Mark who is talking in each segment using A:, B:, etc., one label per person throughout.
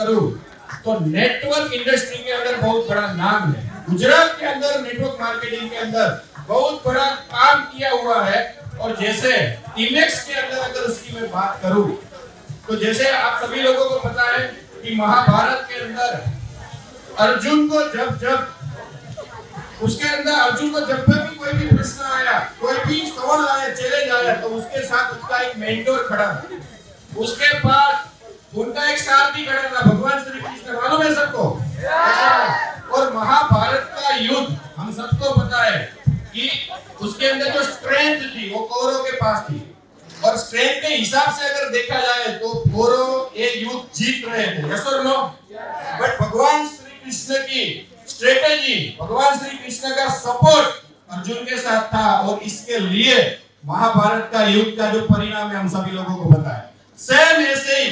A: करूं तो network industry के अंदर बहुत बड़ा नाम है। गुजरात के अंदर नेटवर्क मार्केटिंग के अंदर बहुत बड़ा काम किया हुआ है। और जैसे टीमेक्स के अंदर अगर उसकी मैं बात करूं तो जैसे आप सभी लोगों को पता है कि महाभारत के अंदर अर्जुन को जब उसके अंदर अर्जुन को जब भी कोई भी प्रश्न आया, कोई भी सवाल आया, चैलेंज आया, तो उसके साथ उसका एक मेंटोर खड़ा था, उसके पास उनका एक सारथी खड़ा था, भगवान श्री कृष्ण। मालूम है सबको? और महाभारत का युद्ध हम सबको पता है कि उसके अंदर जो स्ट्रेंथ थी वो कौरव के पास थी। और स्ट्रेंथ के हिसाब से अगर देखा जाए तो कौरव ये युद्ध जीत रहे थे, यस और नो? बट भगवान श्री कृष्ण की स्ट्रेटेजी, भगवान श्री कृष्ण का सपोर्ट अर्जुन के साथ था। और इसके लिए महाभारत का युद्ध का जो परिणाम है हम सभी लोगों को पता है। सेम ऐसे ही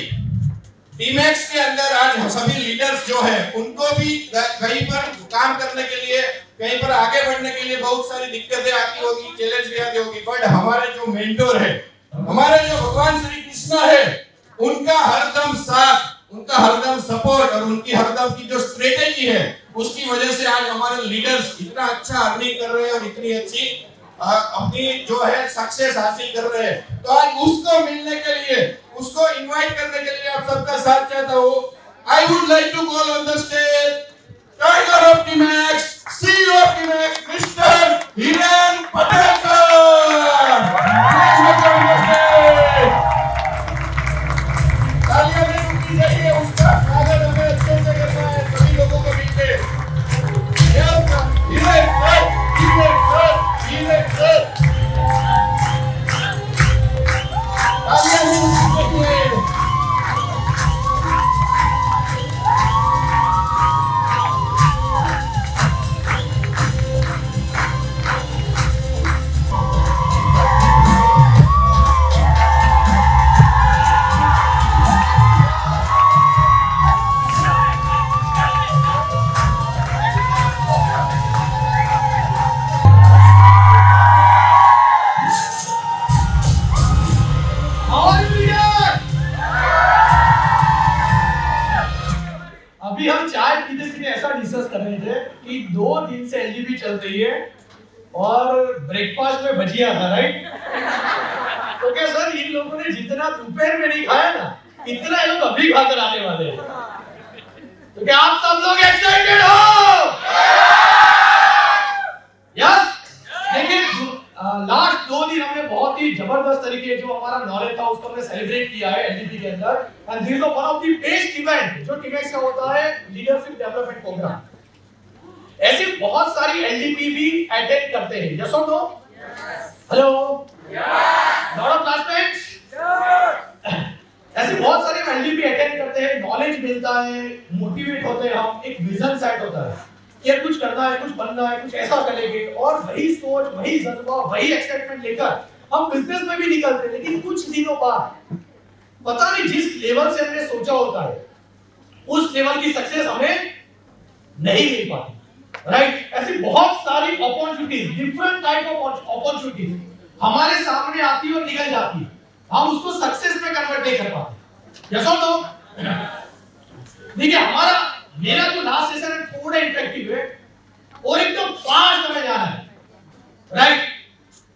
A: टीमेक्स के अंदर आज सभी लीडर्स जो है उनको भी कहीं पर काम करने के लिए, कहीं पर आगे बढ़ने के लिए बहुत सारी दिक्कतें आती होगी, चैलेंज भी आती होगी। बट हमारे जो मेंटोर है, हमारे जो भगवान श्री कृष्ण है, उनका हरदम साथ, उनका हरदम सपोर्ट और उनकी हरदम की जो स्ट्रेटेजी है, उसकी वजह से आज हमारे लीडर्स इतना अच्छा अर्निंग कर रहे हैं और इतनी अच्छी अपनी जो है सक्सेस हासिल कर रहे हैं। तो आज उसको मिलने के लिए, उसको इनवाइट करने के लिए आप सबका साथ चाहता हूँ। I would like to call on the stage tiger of Teamex, CEO of Teamex, mister Hiren Patel sir. तालियां भी रुकी जाइए, उसका स्वागत हमें अच्छे से करना है सभी लोगों को मिलके। Hiren sir, Hiren sir, Hiren sir. तालियां भी रुकी जाइए।
B: अभी हम चाय पीते पीते ऐसा डिस्कस कर रहे थे कि 2 दिन से एलजीबी चल रही है और ब्रेकफास्ट में भजिया था, राइट? तो क्या सर इन लोगों ने जितना दोपहर में नहीं खाया ना, इतना ये लोग अभी खाकर आने वाले हैं। तो क्या आप सब लोग एक्साइटेड हो? यस? देखिए लास्ट 2 दिन हमने बहुत ही जबरदस्त तरीके जो हमारा नॉलेज था उसको हमने सेलिब्रेट किया है एलजीबी के अंदर। And this is one of the best event जो टीमेक्स का होता है, लीडरशिप डेवलपमेंट प्रोग्राम। ऐसी बहुत सारी एलडीपी भी अटेंड करते हैं, यस और no? Hello, yes. Lot of classmates, yes. ऐसे बहुत सारे एलडीपी अटेंड करते हैं, नॉलेज मिलता है, मोटिवेट होते हैं हम, एक विजन सेट होता है कि कुछ करना है, कुछ बनना है, कुछ ऐसा करेंगे। और वही सोच, वही जज्बा, वही एक्साइटमेंट लेकर हम बिजनेस में भी निकलते हैं। लेकिन कुछ दिनों बाद पता नहीं जिस लेवल से हमने सोचा होता है उस लेवल की सक्सेस हमें नहीं मिल पाती, राइट? ऐसी बहुत सारी opportunities, different type of opportunities हमारे सामने आती है और निकल जाती है, हम उसको सक्सेस में कन्वर्ट नहीं कर पाते, यस और नो? देखिए मेरा जो लास्ट सेशन है थोड़ा इंटरेक्टिव है और एकदम फास्ट हमें जाना है, राइट?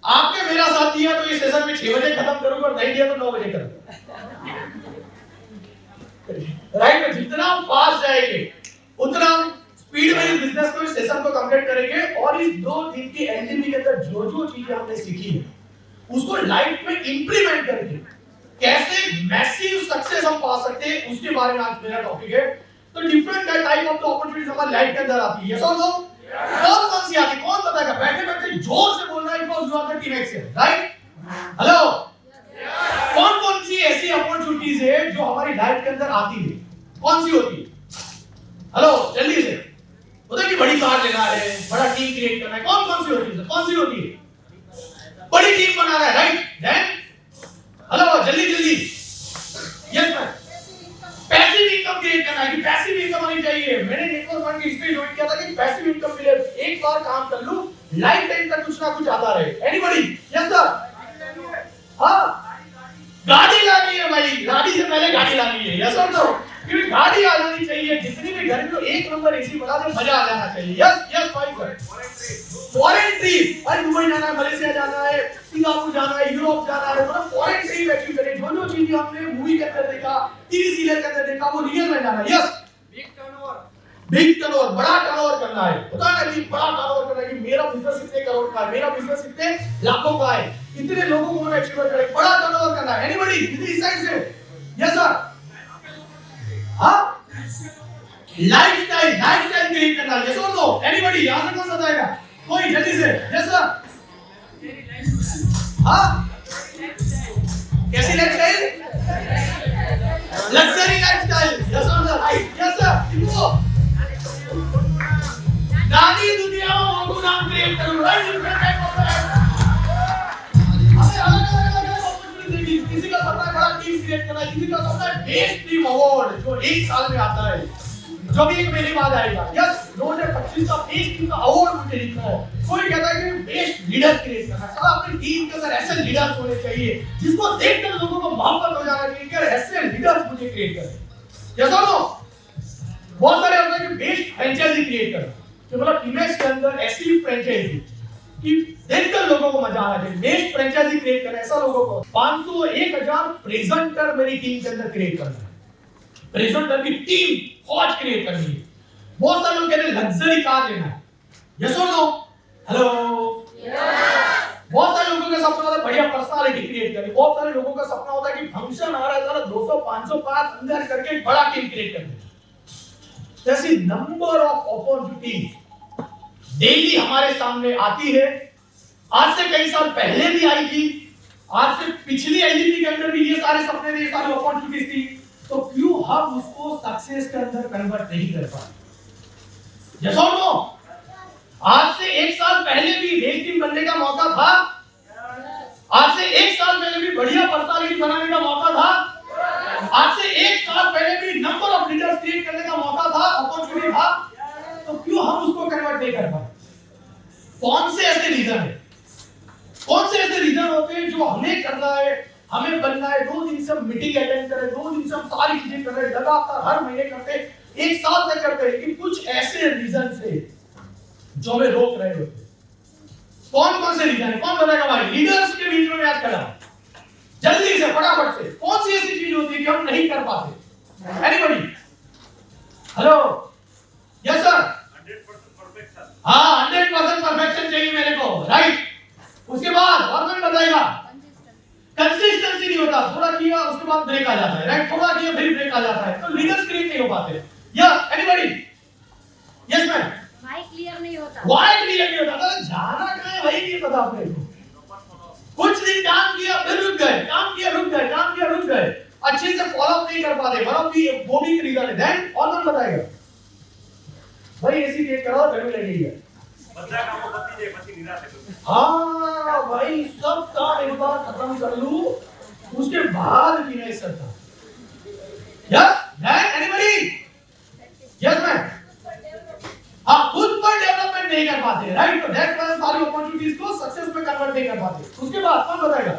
B: आपने मेरा साथ दिया तो इस सेशन में 6 बजे खत्म करूंगा, और नहीं दिया तो 9 बजे करूंगा, राइट? जितना हम फास्ट जाएंगे उतना हम स्पीड में इस बिजनेस को, इस सेशन को कंप्लीट करेंगे। और इस 2 दिन की एलडीपी के अंदर जो जो चीजें हमने सीखी है उसको लाइफ में इंप्लीमेंट करके कैसे मैसिव सक्सेस हम पा सकते हैं उसके बारे में आज मेरा टॉपिक है। तो डिफरेंट टाइप ऑफ अपॉर्चुनिटीज हमारी लाइफ के अंदर आती है, यस और नो? कौन कौन सी आती है, कौन बताएगा? बैठे बैठे जोर से बोलना है, because you are the Teamex here, right? Hello, कौन कौन सी ऐसी अपॉर्चुनिटीज है जो हमारी लाइफ के अंदर आती है? कौन सी होती है? हेलो, जल्दी से बताइए। कि बड़ी कार लेना है, बड़ा टीम क्रिएट करना है, कौन कौन सी होती है? कौन सी होती है? बड़ी टीम बनाना है, राइट? देन हेलो, जल्दी जल्दी, yes ma'am. Passive income create करना है कि पैसिव इनकम होनी चाहिए। मैंने नेटवर्क मार्केटिंग इसलिए ज्वाइन किया था कि पैसिव इनकम मिले, एक बार काम कर लूं, लाइफ टाइम तक कुछ ना कुछ आता रहे। एनीबॉडी? Yes sir. हां, गाड़ी लानी है भाई, गाड़ी से पहले गाड़ी लानी है, यस और नो? क्योंकि गाड़ी आ जानी चाहिए, जितनी भी घर में एक नंबर एसी बना दे, मजा आ जाना चाहिए। यस यस भाई सर। फॉरेन ट्रिप, अरे दुबई जाना है, मलेशिया जाना है, सिंगापुर जाना है, यूरोप जाना है, मतलब फॉरेन ट्रिप अचीव करें। जो जो चीजें हमने मूवी के अंदर देखा, टीवी सीरियल के अंदर देखा, वो रियल में जाना है। यस, बिग टर्नओवर, बड़ा टर्नओवर करना है। होता है ना कि बड़ा टर्नओवर करना है कि मेरा बिजनेस इतने करोड़ का है, मेरा बिजनेस इतने लाखों का है, इतने लोगों को मैं अचीव करें, बड़ा टर्नओवर करना है। एनीबॉडी इस साइड से? Yes sir. हाँ, लाइफस्टाइल क्रिएट करना है। यस और नो? एनीबॉडी यहां से कौन बताएगा? कोई जल्दी से। Yes sir. हाँ, कैसी लाइफस्टाइल? Luxury lifestyle. यस और नो? राइट। Yes sir. इनको दादी दुनिया में मोटू नाम क्रिएट करो। राइट, डिफरेंट टाइप ऑफ हमें अलग-अलग अपॉर्चुनिटी देगी। किसी का सपना है बड़ा टीम क्रिएट करना है, किसी का सपना है बेस्ट टीम अवार्ड जो एक साल में आता है, जो भी एक महीने बाद आएगा। यस, 2025 का बेस्ट टीम का अवार्ड मुझे जीतना है। कोई कहता है कि बेस्ट लीडर क्रिएट करना है। साला अपनी टीम के अंदर ऐसे लीडर्स होने चाहिए जिसको देखकर लोगों को मोहब्बत हो जाना चाहिए कि ऐसे लीडर्स मुझे क्रिएट करना। यस और नो? बहुत सारे होते हैं कि बेस्ट फ्रेंचाइजी क्रिएट करना, कि मतलब टीमेक्स के अंदर ऐसी फ्रेंचाइजी कि देखकर लोगों को मजा आना चाहिए। बेस्ट फ्रेंचाइजी क्रिएट करना, ऐसा लोगों को 500 1000 प्रेजेंटर मेरी टीम के अंदर क्रिएट करना है। प्रेजेंटर की टीम फौज क्रिएट करनी है। बहुत सारे लोग कहते हैं लग्जरी कार लेना है। यस और नो? हेलो, बहुत सारे लोगों का सपना होता है बढ़िया पर्सनालिटी क्रिएट करनी। बहुत सारे लोगों का सपना होता है कि फंक्शन आ रहा है 200 500 पास अंदर करके बड़ा टीम क्रिएट करनी। जैसी नंबर ऑफ अपॉर्चुनिटीज डेली हमारे सामने आती है। आज से कई साल पहले भी आई थी, आज से पिछली एलडीपी के अंदर भी ये सारे सपने थे, ये सारी अपॉर्चुनिटीज थी। तो क्यों हम उसको सक्सेस के अंदर कन्वर्ट नहीं कर पाए? यस और नो? आज से एक साल पहले भी बेस्ट टीम बनने का मौका था। आज से एक साल पहले भी बढ़िया पर्सनालिटी बनाने का मौका था। आज से एक साल पहले भी नंबर ऑफ लीडर्स क्रिएट करने का मौका था, अपॉर्चुनिटी था। तो क्यों हम उसको कन्वर्ट नहीं कर पाए? कौन से ऐसे रीजन है? कौन से ऐसे रीजन होते हैं जो हमें करना है, हमें बनना है? 2 दिन से हम मीटिंग अटेंड कर रहे हैं, 2 दिन से हम सारी चीजें कर रहे हैं, लगातार हर महीने करते हैं, एक साल तक करते हैं, लेकिन कुछ ऐसे रीजन से जो हमें रोक रहे होते हैं। कौन कौन से रीजन है? कौन बताएगा भाई? लीडर्स के बीच में याद करा जल्दी से, फटाफट से। कौन सी ऐसी चीज होती है कि हम नहीं कर पाते? Anybody? Hello? Yes sir.
C: 100% perfection.
B: हाँ, 100% परफेक्शन चाहिए मेरे को। राइट। उसके बाद और कौन बताएगा? कंसिस्टेंसी नहीं होता, थोड़ा किया उसके बाद ब्रेक आ जाता है। राइट, थोड़ा किया फिर ब्रेक आ जाता है, तो लीडर्स क्रिएट नहीं हो पाते। Yes, anybody? Yes ma'am.
D: Why clear नहीं होता।
B: वाई क्लियर नहीं होता, तो जाना कहां है वही नहीं पता अपने को। कुछ दिन काम किया फिर रुक गए, काम किया रुक गए, काम किया रुक गए, अच्छे से फॉलो अप नहीं कर पाते। मतलब कि वो भी रीजन है। देन और कौन बताएगा? भाई एसी क्रिएट करो, गर्मी लगेगी।
C: बच्चा काम को बत्ती दे, बत्ती निराश है।
B: हाँ भाई, सब काम एक बार खत्म कर लूं, उसके बाद भी नहीं सकता। Yes, then anybody? Yes ma'am. हाँ, खुद पर डेवलपमेंट नहीं कर पाते। राइट, तो दैट्स व्हाई सारी अपॉर्चुनिटीज को सक्सेस में कन्वर्ट नहीं कर पाते। उसके बाद कौन बताएगा?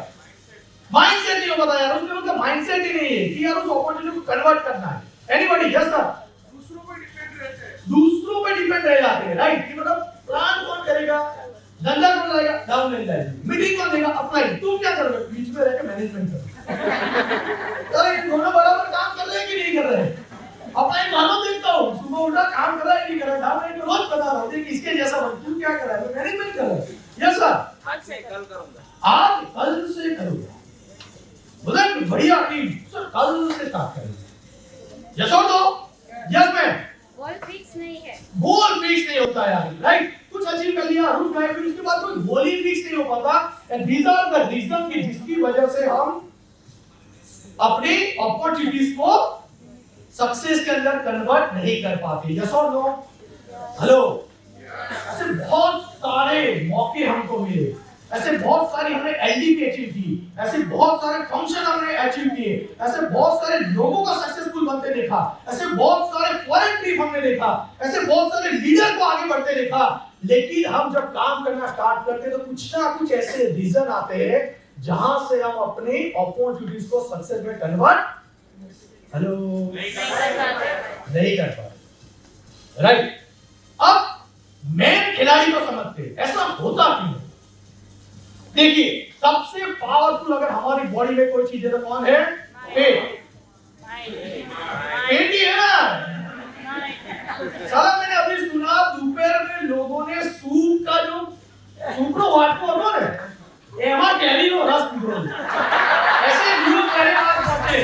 B: माइंडसेट नहीं पता यार, उसके मतलब माइंडसेट ही नहीं है कि यार उस अपॉर्चुनिटी को कन्वर्ट करना है। एनीबॉडी? Yes sir.
C: दूसरों पे डिपेंड रहते हैं।
B: दूसरों पे डिपेंड रह जाते हैं। राइट, कि मतलब प्लान कौन करेगा, धंधा कौन लाएगा, डाउन लाइन लाएगा, मीटिंग कौन देगा, अप्लाई, तू क्या करोगे? बीच में रहकर मैनेजमेंट कर। अरे दोनों बराबर काम कर रहे हैं कि नहीं कर रहे? अपना मानो देखता हूँ, सुबह उठा काम कर रहा है नहीं कर रहा, डाउन लाइन रोज बता रहा हूँ, देख इसके जैसा बन, तू क्या कर रहा है? मैनेजमेंट कर रहा है। Yes sir.
C: आज से कल करूंगा।
B: आज कल से करूंगा, बोले बढ़िया टीम सर, कल से स्टार्ट करेंगे। यस और no? Yes ma'am.
D: Goal fix नहीं है।
B: गोल फिक्स नहीं होता यार। राइट, कुछ अचीव कर लिया, रुक गए, फिर उसके बाद कोई गोल ही फिक्स नहीं हो पाता। And these are the reason कि जिसकी वजह से हम अपनी अपॉर्चुनिटीज को सक्सेस के अंदर कन्वर्ट नहीं कर पाते। यस और नो? हेलो? ऐसे बहुत सारे मौके हमको मिले, ऐसे बहुत सारी हमने एलडीपी अचीव की, ऐसे बहुत सारे फंक्शन हमने अचीव किए, ऐसे बहुत सारे लोगों को सक्सेसफुल बनते देखा, ऐसे बहुत सारे फॉरेन ट्रिप हमने देखा, ऐसे बहुत सारे लीडर को आगे बढ़ते देखा। लेकिन हम जब काम करना स्टार्ट करते तो कुछ ना कुछ ऐसे रीजन आते हैं जहां से हम अपनी अपॉर्चुनिटीज को सक्सेस में कन्वर्ट हेलो,
C: नहीं
D: नहीं
C: कर
D: कर पाते।
B: नहीं कर पा रहे, राइट। अब मेन खिलाड़ी को समझते हैं ऐसा होता क्यों है। देखिए सबसे पावरफुल अगर हमारी बॉडी में कोई चीज है तो कौन है? पेट। पेट ही है ना। साला मैंने अभी सुना दोपहर में लोगों ने सूप का जो सुपरो वाट को होता है एमा कैरी नो रस पी लो, ऐसे वीडियो मेरे पास पहुंचे।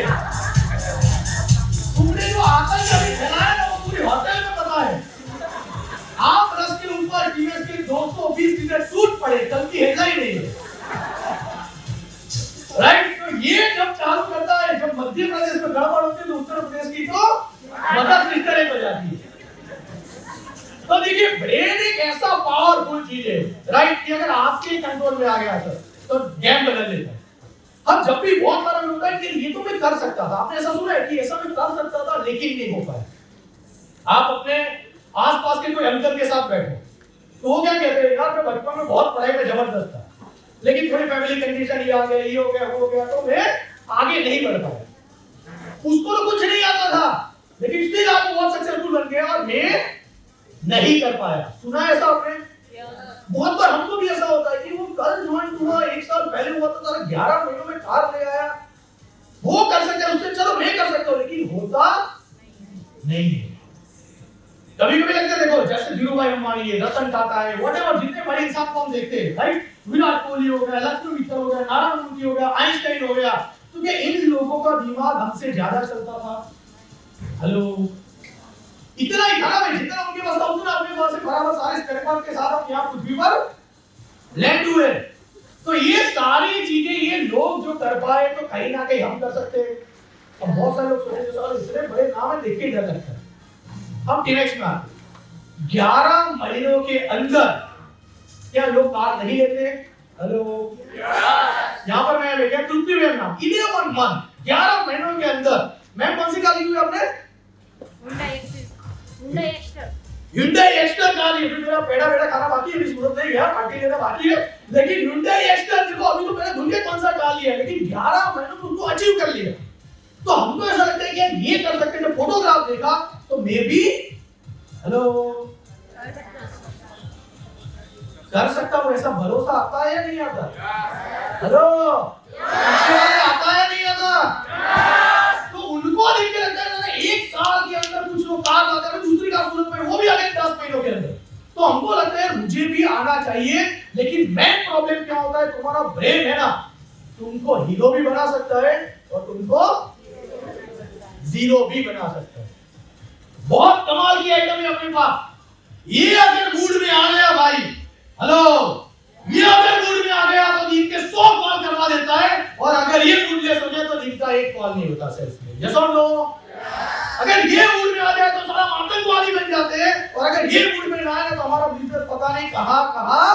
B: तुमने जो आतंक अभी फैलाया ना वो पूरी होटल में पता है। आप रस के ऊपर टीवीएस के 220 लीटर टूट पड़े, कल की हेडलाइन नहीं है, राइट। तो ये जब चालू करता है, जब मध्य प्रदेश में गड़बड़ होती है तो उत्तर प्रदेश की तो मदद सिस्टर एक हो जाती है। तो देखिए ब्रेन एक ऐसा पावरफुल चीज है, राइट, कि अगर आपके कंट्रोल में आ गया तो गेम बदल देता है। अब जब भी बहुत बार होता है कि ये तो मैं कर सकता था, आपने ऐसा सुना है कि ऐसा मैं कर सकता था लेकिन नहीं हो पाया। आप अपने आसपास के कोई अंकल के साथ बैठो तो वो क्या कहते हैं, यार मैं बचपन में बहुत पढ़ाई में जबरदस्त था लेकिन थोड़ी फैमिली कंडीशन ये आ गया, ये हो गया, वो हो गया, तो मैं आगे नहीं बढ़ पाया। उसको तो कुछ नहीं आता था लेकिन स्टिल आप बहुत सक्सेसफुल बन गए और मैं नहीं कर पाया। सुना है ऐसा आपने? बहुत बार हमको भी ऐसा होता है कि वो कल ज्वाइन हुआ, एक साल पहले हुआ तो 11 महीनों में कार ले आया, वो कर सकता है उससे, चलो मैं कर सकता हूँ, लेकिन होता नहीं है। कभी कभी लगता है देखो जैसे धीरूभाई अंबानी है, रतन टाटा है, व्हाटएवर जितने बड़े इंसान को हम देखते हैं, राइट, विराट कोहली हो गया, लक्ष्मण मित्तल हो गया, नारायण मूर्ति हो गया, आइंस्टाइन हो गया, तो क्या इन लोगों का दिमाग हमसे ज्यादा चलता था? हेलो, इतना ही खराब है जितना उनके पास था उतना अपने पास से बराबर सारे स्पेयर के साथ हम यहाँ पृथ्वी पर लैंड हुए। तो ये सारी चीजें ये लोग जो कर पाए तो कहीं ना कहीं हम कर सकते हैं। अब बहुत सारे लोग सोचते हैं इतने बड़े नाम है देख के डर लगता है। हम टीनेक्स में आते 11 महीनों के अंदर क्या लोग कार नहीं लेते? हेलो, यहाँ पर मैं लेके तृप्ति में नाम 11 मंथ 11 महीनों के अंदर मैं कौन सी कार ली हुई आपने? Hyundai Exter कार ली। मेरा पेड़ा खाना बाकी है, अभी सूरत नहीं गया, पार्टी लेना बाकी है, लेकिन Hyundai Exter देखो अभी तो मैंने भूल गया कौन सा कार लिया, लेकिन 11 महीनों में उसको अचीव कर लिया। तो हमको ऐसा लगता है कि ये कर सकते हैं। जब फोटोग्राफ देखा तो मे बी हेलो कर सकता हूं, ऐसा भरोसा आता है या नहीं आता? हेलो, आता है नहीं आता? तो उनको देख के लगता है ना 1 साल के अंदर कुछ लोग कार लाते हैं, दूसरी कार सूरत में, वो भी अगले 10 महीनों के अंदर। तो हमको लगता है मुझे भी आना चाहिए, लेकिन मेन प्रॉब्लम क्या होता है, तुम्हारा ब्रेन है ना तुमको हीरो भी बना सकता है और तुमको जीरो भी बना सकता है। बहुत कमाल की आइटम है अपने पास। ये अगर मूड में आ गया भाई, हेलो, ये अगर मूड में आ गया तो दिन के 100 कॉल करवा देता है, और अगर ये मूडलेस हो जाए तो दिन का 1 कॉल नहीं होता सेल्स में। यस और नो? अगर ये मूड में आ जाए तो सारा आतंकवादी बन जाते हैं, और अगर ये मूड में ना आए तो हमारा बिजनेस पता नहीं कहां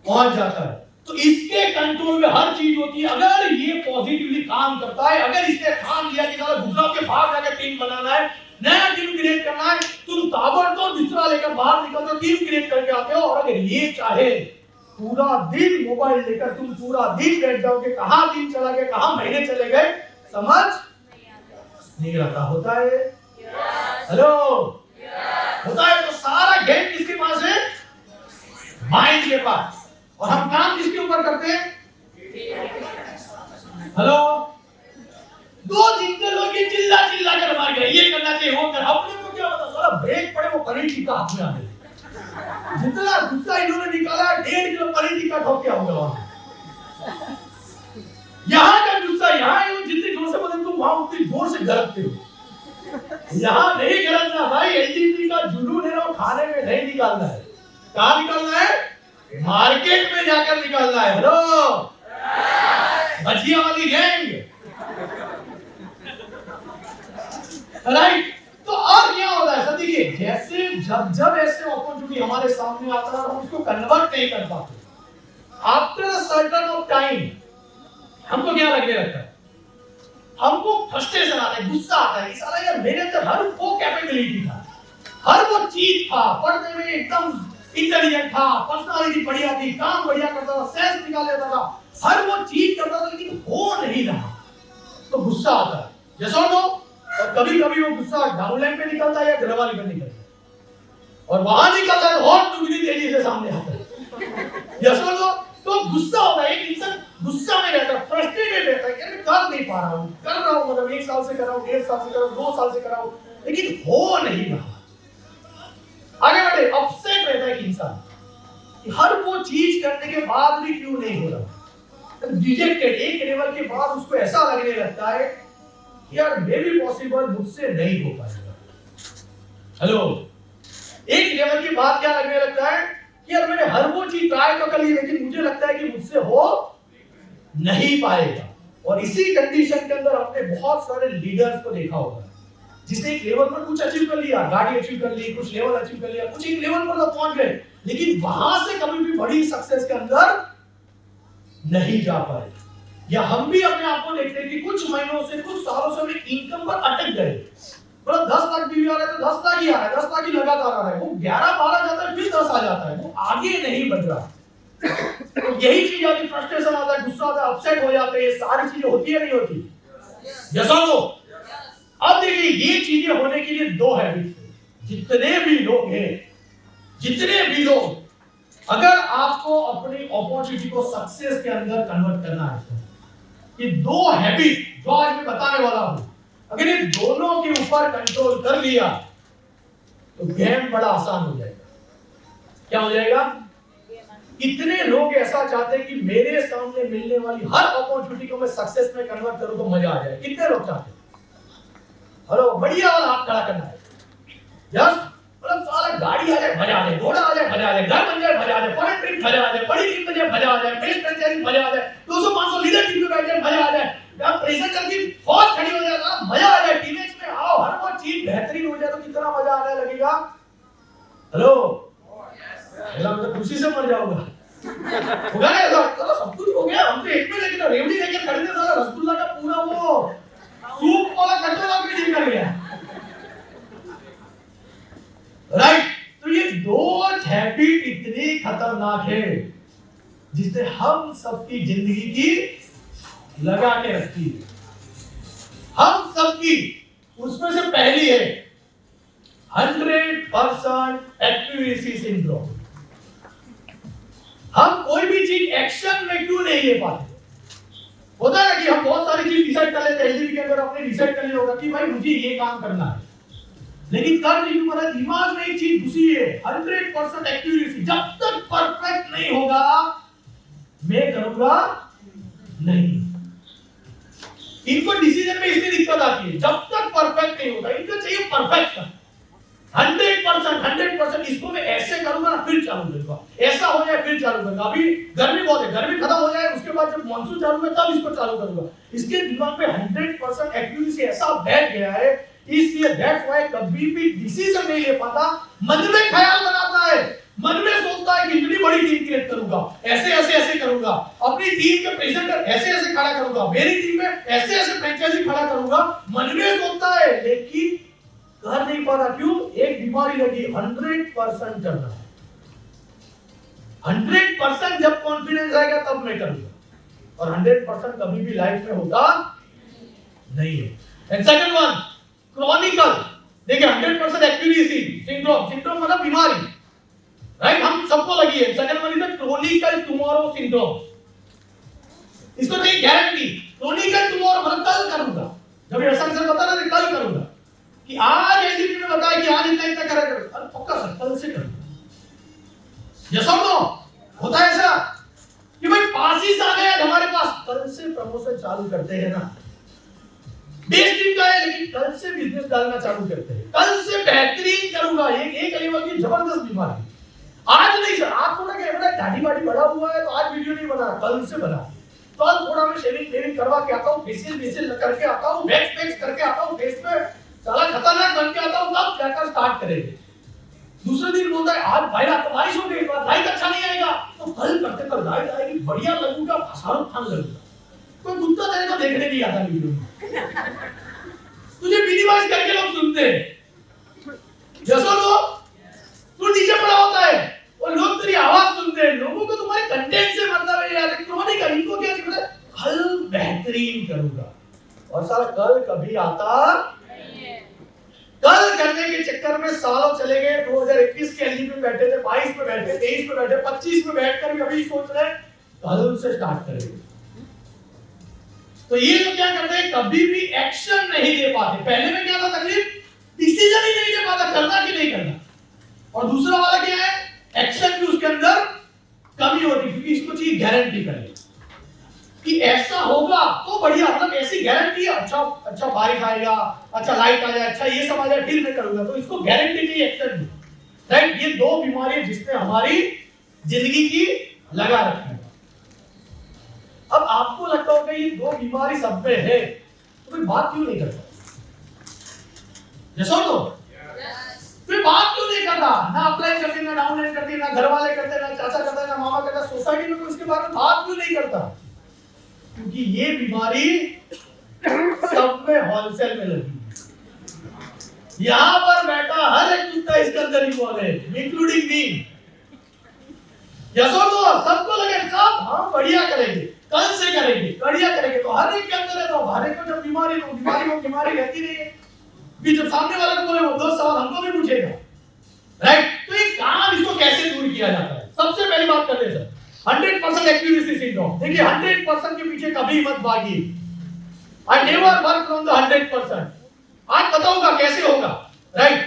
B: पहुंच जाता है। तो इसके कंट्रोल में हर चीज होती है। अगर ये पॉजिटिवली काम करता है, अगर इसने ठान लिया कि गुजरात के बाहर जाकर टीम बनाना है, नया टीम क्रिएट करना है, तुम ताबड़तोड़ दूसरा लेकर बाहर निकलते हो, टीम क्रिएट करके आते हो। और अगर ये चाहे पूरा दिन मोबाइल लेकर तुम पूरा दिन बैठ जाओगे, कहां दिन चला गया, कहां महीने चले गए, समझ नहीं आता। होता है? हेलो, होता है। तो सारा गेम किसके पास है? माइंड के पास। और हम काम किसके ऊपर करते हैं? हेलो, 2 दिन के लोग चिल्ला कर मार गए, ये करना चाहिए, वो कर, अपने को क्या पता, सारा ब्रेक पड़े वो पनीर टिक्का हाथ में आ गया। जितना गुस्सा इन्होंने निकाला 1.5 किलो पनीर टिक्का ठोक के आऊंगा वहां। यहाँ का गुस्सा यहाँ है, जितनी जोर से बोले तुम वहां उतनी जोर से गरजते हो। यहाँ नहीं गरजना भाई, एलजीबी का जुनून है ना, खाने में नहीं निकालना है। कहाँ निकालना है? मार्केट में जाकर निकालना है। हेलो, भजिया वाली गैंग, राइट। तो और क्या होता है सर, देखिए जैसे जब ऐसे अपॉर्चुनिटी हमारे सामने आता है हम उसको कन्वर्ट नहीं कर पाते, after a certain of time हमको क्या लगने लगता है, हमको फ्रस्ट्रेशन आता है, गुस्सा आता है। साला यार मेरे अंदर हर वो कैपेबिलिटी था, हर वो चीज था, पढ़ने में एकदम इंटेलिजेंट था, पर्सनालिटी बढ़िया थी, काम बढ़िया करता था, सेंस निकाल लेता था, हर वो चीज करता था, लेकिन हो नहीं रहा, तो गुस्सा आता है। यस और नो? और कभी कभी वो गुस्सा डाउनलाइन पे निकलता है या घरवाली पे निकलता है, और वहां निकलता है और दुगनी तेजी से सामने आता है। यस और नो? तो गुस्सा होता है, एक इंसान गुस्सा में रहता है, फ्रस्ट्रेटेड रहता है कि मैं कर नहीं पा रहा हूं, कर रहा हूं, मतलब 1 साल से कर रहा हूं, 1.5 साल से कर रहा हूं, 2 साल से कर रहा हूं, लेकिन हो नहीं रहा। आगे बढ़े, अपसेट रहता है एक इंसान कि हर वो चीज करने के बाद भी क्यों नहीं हो रहा, डिजेक्टेड। एक लेवल के बाद उसको ऐसा लगने लगता है कि यार मे बी पॉसिबल, मुझसे नहीं हो पाएगा। हेलो, एक लेवल के बाद क्या लगने लगता है कि यार मैंने हर वो चीज ट्राई तो कर ली, लेकिन मुझे लगता है कि मुझसे हो नहीं पाएगा। और इसी कंडीशन के अंदर आपने बहुत सारे लीडर्स को देखा होगा जिसने एक लेवल पर कुछ अचीव कर लिया, गाड़ी अचीव कर ली, कुछ लेवल अचीव कर लिया, कुछ एक लेवल पर तो पहुंच गए, लेकिन वहां से कभी भी बड़ी सक्सेस के अंदर नहीं जा पाए। या हम भी अपने आप को देखते हैं कि कुछ महीनों से, कुछ सालों से हम इनकम पर अटक गए, मतलब 10 लाख भी आ रहा है तो 10 लाख ही आ रहा है, 10 लाख ही लगातार आ रहा है, वो 11-12 जाता है, फिर 10 आ जाता है, वो आगे नहीं बढ़ रहा। तो यही चीज आती, फ्रस्ट्रेशन आता है, गुस्सा आता है, अपसेट हो जाते हैं, ये सारी चीजें होती है नहीं होती? यस और नो? अब देखिए, ये चीजें होने के लिए 2 हैबिट। जितने भी लोग हैं, जितने भी लोग, अगर आपको अपनी अपॉर्चुनिटी को सक्सेस के अंदर कन्वर्ट करना है, ये 2 हैबिट जो आज मैं बताने वाला हूं, अगर ये दोनों के ऊपर कंट्रोल कर लिया तो गेम बड़ा आसान हो जाएगा। क्या हो जाएगा? कितने लोग ऐसा चाहते हैं कि मेरे सामने मिलने वाली हर अपॉर्चुनिटी को मैं सक्सेस में कन्वर्ट करूं तो मजा आ जाए? कितने लोग चाहते हैं? हेलो, बढ़िया वाला हाथ खड़ा करना है। यस, मतलब सारा गाड़ी आ जाए मजा आ जाए, घोड़ा आ जाए मजा आ जाए, घर बन जाए मजा आ जाए, फॉरेन ट्रिप मजा आ जाए, बड़ी टीम में मजा आ जाए, बेस्ट फ्रेंचाइजी मजा आ जाए, 200-500 लीडर टीम में बैठ जाए मजा आ जाए, आप प्रेसिडेंट की फौज खड़ी हो जाए मजा आ जाए, टीममेट्स में आओ, हर वो चीज बेहतरीन हो जाए तो कितना मजा आने लगेगा। हेलो, मैं खुशी से मर जाऊंगा। होगा ना ऐसा? चलो सब कुछ हो गया, हम तो एक में लेकिन रेवड़ी लेके खड़े थे, सारा रसगुल्ला का पूरा वो सूप वाला कटोरा भी नहीं कर गया। राइट? तो ये 2 हैबिट इतनी खतरनाक है जिसने हम सबकी जिंदगी की लगा के रखी है। हम सबकी, उसमें से पहली है 100% एक्यूरेसी सिंड्रोम। हम कोई भी चीज एक्शन में क्यों नहीं ले पाते? होता है कि हम बहुत सारी चीज डिसाइड कर लेते हैं, एलडीबी के अंदर आपने डिसाइड कर लिया होगा कि भाई मुझे ये काम करना है, लेकिन कर नहीं पा, दिमाग में एक चीज घुसी है 100% एक्यूरेसी, जब तक परफेक्ट नहीं होगा मैं करूंगा नहीं। इनको डिसीजन में इसलिए दिक्कत आती है, जब तक परफेक्ट नहीं होगा, इनको चाहिए परफेक्शन, 100%। इसको मैं ऐसे करूंगा ना फिर चालू करूंगा, ऐसा हो जाए फिर चालू करूंगा। अभी गर्मी बहुत है, गर्मी खत्म हो जाए उसके बाद जब मॉनसून चालू है तब इसको चालू करूंगा। इसके दिमाग में 100% एक्यूरेसी ऐसा बैठ गया है, इसलिए दैट्स व्हाई कभी भी डिसीजन नहीं ले पाता। मन में ख्याल बनाता है, मन में सोचता है कि इतनी बड़ी टीम क्रिएट करूंगा, ऐसे ऐसे ऐसे करूंगा, अपनी टीम के प्रेजेंटर ऐसे ऐसे खड़ा करूंगा, मेरी टीम में ऐसे ऐसे फ्रेंचाइजी खड़ा करूंगा, मन में सोचता है लेकिन कर नहीं पाता। क्यों? एक बीमारी लगी, 100% करना है। 100% जब कॉन्फिडेंस आएगा तब मैं करूंगा, और 100% कभी भी लाइफ में होता नहीं है। And second one, Chronicle. देखिए 100% एक्यूरेसी सिंड्रोम, सिंड्रोम मतलब बीमारी, राइट? हम सबको लगी है। Second one is Chronicle tomorrow syndrome. इसको चाहिए गारंटी, क्रॉनिकल टुमारो मतलब कल करूंगा। जब ये सर बता रहा था कल करूंगा, कि आज एलडीपी में बताया कि आज इतना करेगा, अरे पक्का सर कल से करूंगा। ये सब नो होता है ऐसा कि भाई पास ही आ गया हमारे पास, कल से प्रमोशन चालू करते हैं ना, बेस्ट टीम का है लेकिन कल से बिजनेस डालना चालू करते हैं, कल से बेहतरीन करूंगा। एक लेवल की जबरदस्त बीमारी। आज नहीं सर, आप थोड़ा क्या बड़ा दाढ़ी बाड़ी बढ़ा हुआ है तो आज वीडियो नहीं बना, कल से बना, कल थोड़ा मैं शेविंग करवा के आता हूं, फेशियल करके आता हूं, वैक्स करके आता हूं, फेस पे साला खतरनाक बन के आता हूं, तब जाकर स्टार्ट करेंगे। दूसरे दिन बोलता है आज भाई रात बारिश हो गई, लाइट अच्छा नहीं आएगा, तो कल करते कल लाइट आएगी, बढ़िया लगूंगा, शाहरुख खान लगूंगा। कोई कुत्ता तेरे को देखने नहीं आता वीडियो में, तुझे मिनिमाइज करके लोग सुनते हैं। जैसा लोग तू नीचे पड़ा होता है और लोग तेरी आवाज सुनते हैं, लोगों को तुम्हारे कंटेंट से मतलब है यार, क्रॉनिकल। इनको क्या चाहिए? कल बेहतरीन करूंगा, और साला कल कभी आता नहीं है। कल करने के चक्कर में सालों चले गए। 2021 के एलजी में बैठे थे, 22 में बैठे, 23 में बैठे, 25 में बैठकर भी अभी सोच रहे कल से स्टार्ट करेंगे। तो ये लोग क्या करते हैं, कभी भी एक्शन नहीं ले पाते। पहले में क्या था तकलीफ, डिसीजन ही नहीं ले पाता करना कि नहीं करना। और दूसरा वाला क्या है, एक्शन भी उसके अंदर कमी होती, क्योंकि इसको चाहिए गारंटी करनी कि ऐसा होगा तो बढ़िया, मतलब ऐसी गारंटी है, अच्छा बारिश आएगा, अच्छा लाइट आ जाए, अच्छा ये सब आ जाए, फिर मैं करूंगा। तो इसको गारंटी चाहिए, एक्शन भी। राइट, ये दो बीमारी जिसने हमारी जिंदगी की लगा रखी है। अब आपको लगता होगा ये दो बीमारी सब में है, तो कोई बात क्यों नहीं करता? जैसा तो कोई बात क्यों नहीं करता? ना अप्लाई करते, ना डाउनलाइन करते, ना घर वाले करते, ना चाचा करता, ना मामा करता, सोसाइटी में कोई इसके बारे में बात क्यों नहीं करता? क्योंकि ये बीमारी सब में होलसेल में लगी है। यहां पर बैठा हर एक कुत्ता इसके अंदर इन्वॉल्व है, इंक्लूडिंग मी। यशो तो सबको लगे सब हम बढ़िया करेंगे, कल से करेंगे, बढ़िया करेंगे, तो हर एक के अंदर है। तो हर एक को जब बीमारी, तो बीमारी रहती नहीं है। भी जब सामने वाले को बोले वो 10 सवाल हमको भी पूछेगा। राइट, तो ये काम इसको कैसे दूर किया जाता है? सबसे पहली बात करते हैं सर, 100% एक्यूरेसी सिंड्रोम। देखिए 100% के पीछे कभी मत भागिए। I never work from the 100%। आज बताऊंगा कैसे होगा। राइट,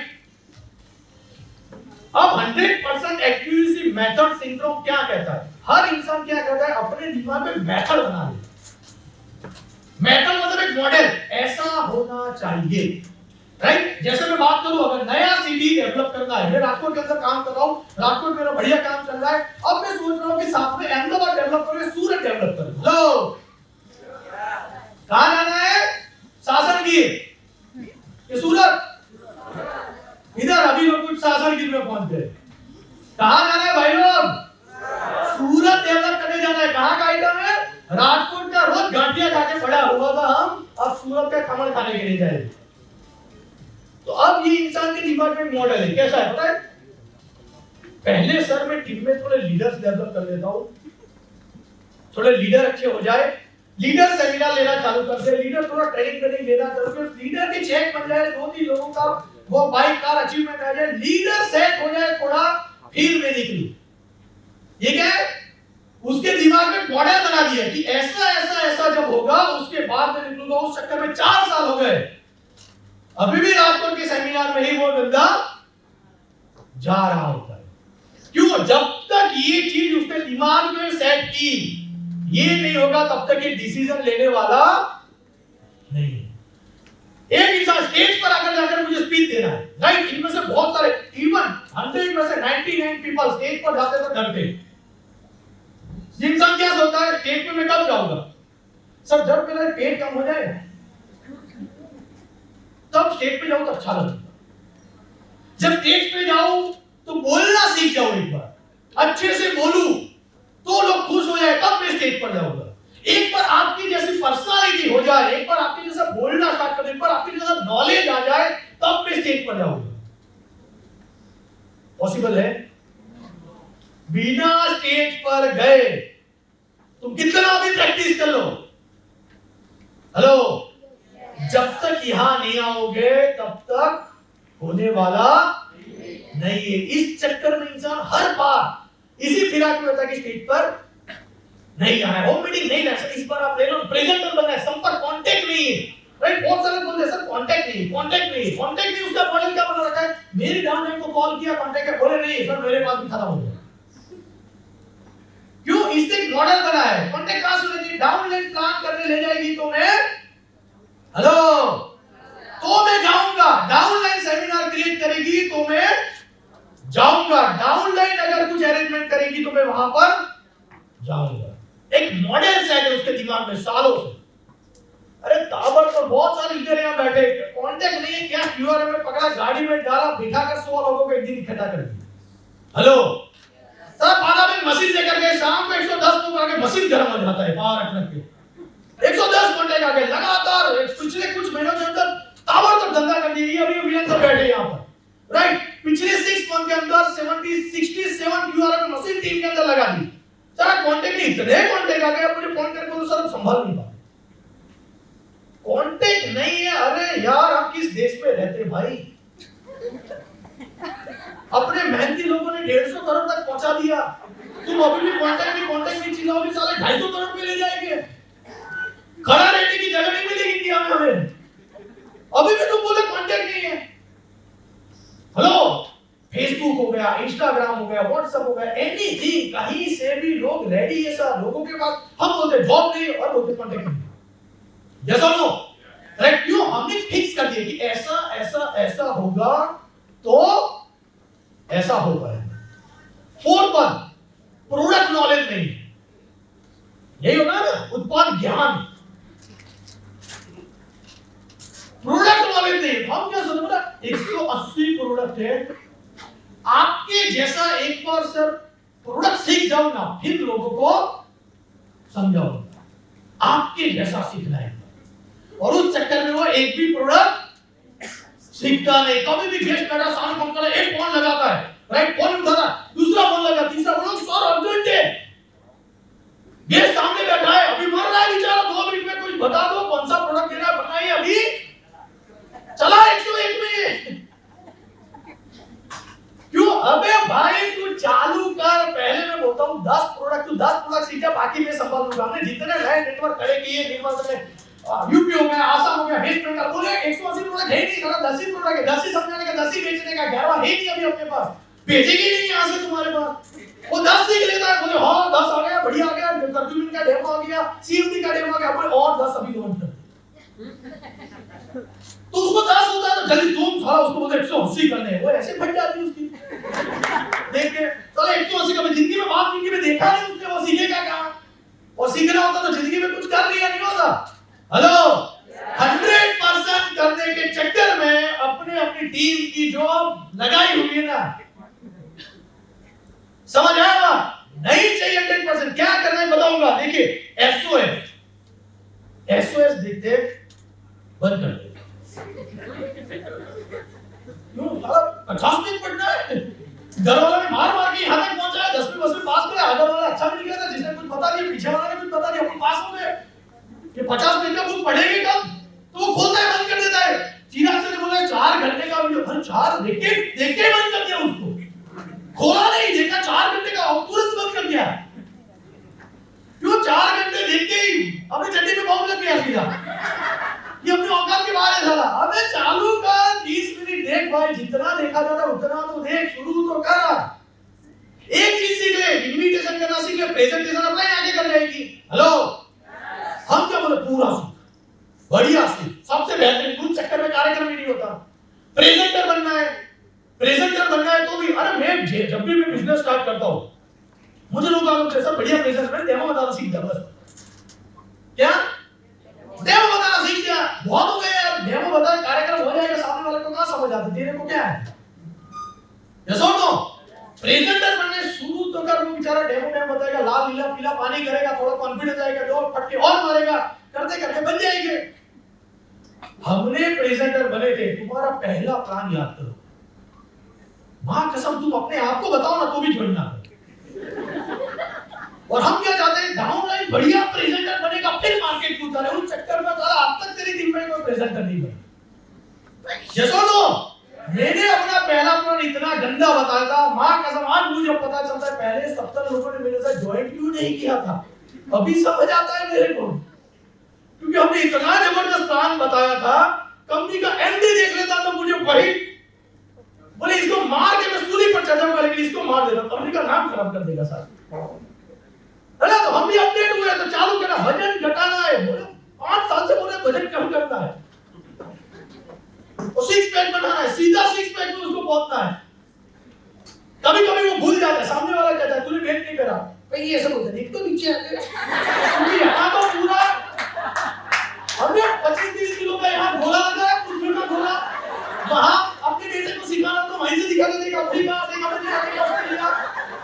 B: अब 100% एक्यूरेसी मेथड सिंड्रोम क्या कहता है? हर इंसान क्या करता है, अपने दिमाग में मेथड बना लेता है। मेथड मतलब एक मॉडल, ऐसा होना चाहिए। राइट, जैसे मैं बात करूं, अगर नया सिटी डेवलप करना है, मैं राजकोट के अंदर काम कर रहा हूं, राजकोट मेरा बढ़िया काम चल रहा है, अब मैं सोच रहा हूं कि साथ में अहमदाबाद डेवलप करूं, सूरत डेवलप करूं। लो, कहां जाना है? सासनगीर, ये सूरत, इधर अभी लोग कुछ सासनगीर में पहुंच गए। कहां जाना है भाई लोग? सूरत डेवलप करने जाना है। कहां का आइटम है? राजकोट का रोज गांठिया खा के बड़ा हुआ था हम, अब सूरत का खमण खाने के लिए जाएंगे। तो अब ये इंसान के दिमाग में मॉडल है, कैसा है पता है? पहले सर मैं टीम में थोड़े लीडर्स डेवलप कर लेता हूं, थोड़े लीडर अच्छे हो जाए, लीडर सेमिनार लेना चालू कर दे, लीडर थोड़ा ट्रेनिंग लेना चालू कर, लीडर के चेक बन जाए, 2-3 लोगों का वो बाइक कार अचीवमेंट आ जाए, लीडर सेट हो जाए, थोड़ा फील्ड में निकली। ये क्या है? उसके दिमाग में मॉडल बना दिया कि ऐसा ऐसा ऐसा जब होगा उसके बाद में निकलूंगा। उस चक्कर में 4 साल हो गए, अभी भी राजकोट के सेमिनार में ही वो बंदा जा रहा होता है। क्यों? जब तक ये चीज उसके दिमाग में सेट की ये नहीं होगा, तब तक ये डिसीजन लेने वाला नहीं है। एक इंसान स्टेज पर आकर जाकर मुझे स्पीच देना है, राइट, इनमें से बहुत सारे, इवन 100 में से 99 पीपल स्टेज पर जाते तो डरते। इंसान क्या सोचता है, स्टेज पे मैं कब जाऊंगा? सर जब मेरा पेट कम हो जाए तब स्टेज पे जाऊं तो अच्छा लगेगा। जब स्टेज पे जाऊं तो बोलना सीख जाऊं, एक बार अच्छे से बोलूं तो लोग खुश हो जाए, तब मैं स्टेज पर जाऊंगा। एक बार आपकी जैसी पर्सनालिटी हो जाए, एक बार आपके जैसा बोलना स्टार्ट कर दे, एक बार आपके जैसा नॉलेज आ जाए, तब मैं स्टेज पर जाऊंगा। पॉसिबल है? बिना स्टेज पर गए तुम कितना भी प्रैक्टिस कर लो, हेलो, जब तक यहां नहीं आओगे तब तक होने वाला नहीं है। इस चक्कर में इंसान हर बार इसी फिराक में होता है कि स्टेज पर नहीं जाना है, होम मीटिंग नहीं लेना, इस बार आप ले लो, प्रेजेंटर बनना है, संपर्क कांटेक्ट नहीं है। राइट, बहुत सारे बोलते हैं सर कांटेक्ट नहीं, उसका मॉडल क्या बना रखा है? मेरी डाउनलाइन को कॉल किया, कांटेक्ट है, बोले नहीं सर मेरे पास भी खत्म हो गया। क्यों? इससे एक मॉडल बना है। कांटेक्ट कहां से लेगी? डाउनलाइन प्लान करने ले जाएगी तो मैं, हेलो, तो मैं जाऊंगा। डाउनलाइन सेमिनार क्रिएट करेगी तो मैं जाऊंगा। डाउनलाइन अगर कुछ अरेंजमेंट करेगी तो मैं वहां पर जाऊंगा। एक मॉडल सेट है उसके दिमाग में सालों से। अरे ताबर तो बहुत सारे लीडर यहां बैठे, कांटेक्ट नहीं है, क्या क्यूआरएम में पकड़ा, गाड़ी में डाला, बिठाकर 100 लोगों को एक दिन इकट्ठा कर दिया। हेलो सर, पाला में मशीन लेकर गए, शाम को 110 लोग आके मशीन गर्म हो जाता है पावर रखने के 110 घंटे का गए लगातार। पिछले कुछ महीनों के अंदर ताबड़तोड़ धंधा कर दिया। अभी विलियन सर बैठे यहाँ पर, राइट, पिछले 6 मंथ के अंदर 67 क्यूआरएम मशीन टीम के अंदर लगा दी। सर कांटेक्ट नहीं, इतने कांटेक्ट आ गए, मुझे फोन करके बोलो सर संभाल नहीं पाए। कांटेक्ट देश में रहते भाई? अपने मेहनती लोगों ने 150 करोड़ तक पहुंचा दिया, तुम अभी भी कांटेक्ट में चिल्लाओगे, साले 250 करोड़ पे ले जाएंगे। खड़ा रहने की जगह नहीं मिलेगी इंडिया में हमें, अभी भी तुम बोले कांटेक्ट नहीं है। हेलो, फेसबुक हो गया, इंस्टाग्राम हो गया, व्हाट्सएप हो गया, एनीथिंग, कहीं से भी लोग रेडी है सर, लोगों के पास। हम बोलते जॉब नहीं और बोलते कांटेक्ट नहीं। यस और नो? राइट? क्यों? हमने फिक्स कर दिया कि ऐसा ऐसा ऐसा होगा तो ऐसा होगा। फोर्थ वन, प्रोडक्ट नॉलेज नहीं, यही होगा ना, उत्पाद ज्ञान। प्रोडक्ट नॉलेज नहीं, हम क्या सोचते हैं 180 प्रोडक्ट है, आपके जैसा एक बार सर प्रोडक्ट सीख जाओ ना, फिर लोगों को समझाओ, आपके जैसा सीखना है। और उस चक्कर में वो एक भी प्रोडक्ट सीखता नहीं। कभी भी गेस्ट बैठा सामने फोन कर, एक फोन लगाता है, राइट, फोन उठाता, दूसरा फोन लगा, तीसरा फोन, सर अर्जेंट है, गेस्ट सामने बैठा है, अभी मर रहा है बेचारा, 2 मिनट में कुछ बता दो, कौन सा प्रोडक्ट देना है, बताइए, अभी चला 101 में। क्यों? अबे भाई तू चालू कर, पहले मैं बोलता हूं 10 प्रोडक्ट सीख जा, बाकी मैं संभाल लूंगा। हमने जितने नए नेटवर्क खड़े किए, निर्मल में यूपी हो गया, आसाम हो गया, वेस्ट बंगाल, बोले 180 प्रोडक्ट है नहीं, 10 ही प्रोडक्ट है, 10 ही समझाने का, 10 ही बेचने का, 11वां है नहीं अभी अपने पास, भेजेगी नहीं यहां से तुम्हारे पास। वो 10 सीख लेता है, बोले हां 10 आ गया, बढ़िया आ गया, कर्क्यूमिन का डेमो आ गया, सीएमडी का डेमो आ गया, बोले और 10 अभी लॉन्च कर। तो उसको 10 होता है तो जल्दी तुम सारा उसको बोलते 180 करने, वो ऐसे फट जाती है उसकी। देख के चलो 180 का, जिंदगी में बात जिंदगी में देखा नहीं उसने, वो सीखेगा क्या? और सीखना होता तो जिंदगी में कुछ कर लिया नहीं होता। हेलो, 100% करने के चक्कर में अपनी टीम की जो लगाई हुई है ना, समझ आया बात? नहीं चाहिए 100%। क्या करना है बताऊंगा, देखिए एसओएस देखते बंद कर दे। क्यों? 50 मिनट पढ़ना है, घर वालों ने मार के यहाँ तक पहुंचा है, 10वीं 12वीं पास करे, आगे वाला अच्छा मिल गया था, जिसने कुछ बता दिया, पीछे वाला ने कुछ बता दिया, अपन पास हो गए। ये 50 मिनट का बुक पढ़ेंगे कब? तो वो खोलता है, बंद कर देता है। चिराग से बोला 4 घंटे का वीडियो, भर 4 देख के बंद कर दिया उसको, खोला नहीं, देखा 4 घंटे का, तुरंत बंद कर दिया। क्यों? 4 घंटे देख के ही अपनी चड्डी में बॉम्ब लग गया सीधा, ये अपनी औकात के बाहर है साला। अबे चालू कर, 30 मिनट देख भाई, जितना देखा जाता उतना तो देख, शुरू तो कर। एक चीज सीख ले, इन्विटेशन करना सीख ले, प्रेजेंटेशन अपने आगे कर जाएगी। हेलो, हम क्या बोले, पूरा सीख, बढ़िया सीख, सबसे बेहतरीन, कुछ चक्कर में कार्यक्रम ही नहीं होता। प्रेजेंटर बनना है तो भी, अरे मैं जब भी मैं बिजनेस स्टार्ट करता हूं, मुझे लोग आगे सर बढ़िया प्रेजेंटर, डेमो बताना सीख जा बस। क्या डेमो बताना सीख जा, बहुत हो गया यार, डेमो बता, कार्यक्रम हो जाएगा, सामने वाले को कहां समझ आता, तेरे को क्या है? यस और नो? प्रेजेंटर बनने शुरू तो कर, वो बेचारा डेमो बताएगा, लाल नीला पीला पानी करेगा, थोड़ा कॉन्फिडेंस आएगा, दो फटके और मारेगा, करते करते बन जाएंगे। हमने प्रेजेंटर बने थे, तुम्हारा पहला प्लान याद करो, मां कसम तुम अपने आप को बताओ ना तो भी छोड़ना। और हम क्या चाहते हैं, डाउनलाइन बढ़िया प्रेजेंटर बनेगा, फिर मार्केट में उतारे, उस चक्कर में सारा अब तक तेरी टीम में कोई प्रेजेंटर नहीं बना। यस और नो? मैंने अपना पहला प्लान इतना गंदा बताया था, मां कसम आज मुझे पता चलता है पहले 70 लोगों ने मेरे साथ ज्वाइन क्यों नहीं किया था, अभी समझ आता है मेरे को। क्योंकि हमने इतना जबरदस्त प्लान बताया था, कंपनी का एमडी देख लेता तो मुझे वही बोले इसको मार के मैं सूली पर चढ़ जाऊंगा, लेकिन इसको मार देना, कंपनी का नाम खराब कर देगा सर। अरे तो हम भी अपडेट हुए तो चालू करा, वजन घटाना है, बोले 5 साल से बोले वजन कम करना है, और 6 पैक बनाना है, सीधा 6 पैक में उसको पहुंचना है। कभी कभी वो भूल जाता है, सामने वाला कहता है तूने वेट नहीं करा, भाई ये ऐसा बोलता है, देख तो नीचे आके, क्योंकि यहाँ तो पूरा हमने 25-30 किलो का यहाँ गोला लगा है, कुछ का गोला, वहां अपने बेटे को सिखाना तो वहीं से दिखा देगा, अफ्रीका देखा ऑस्ट्रेलिया,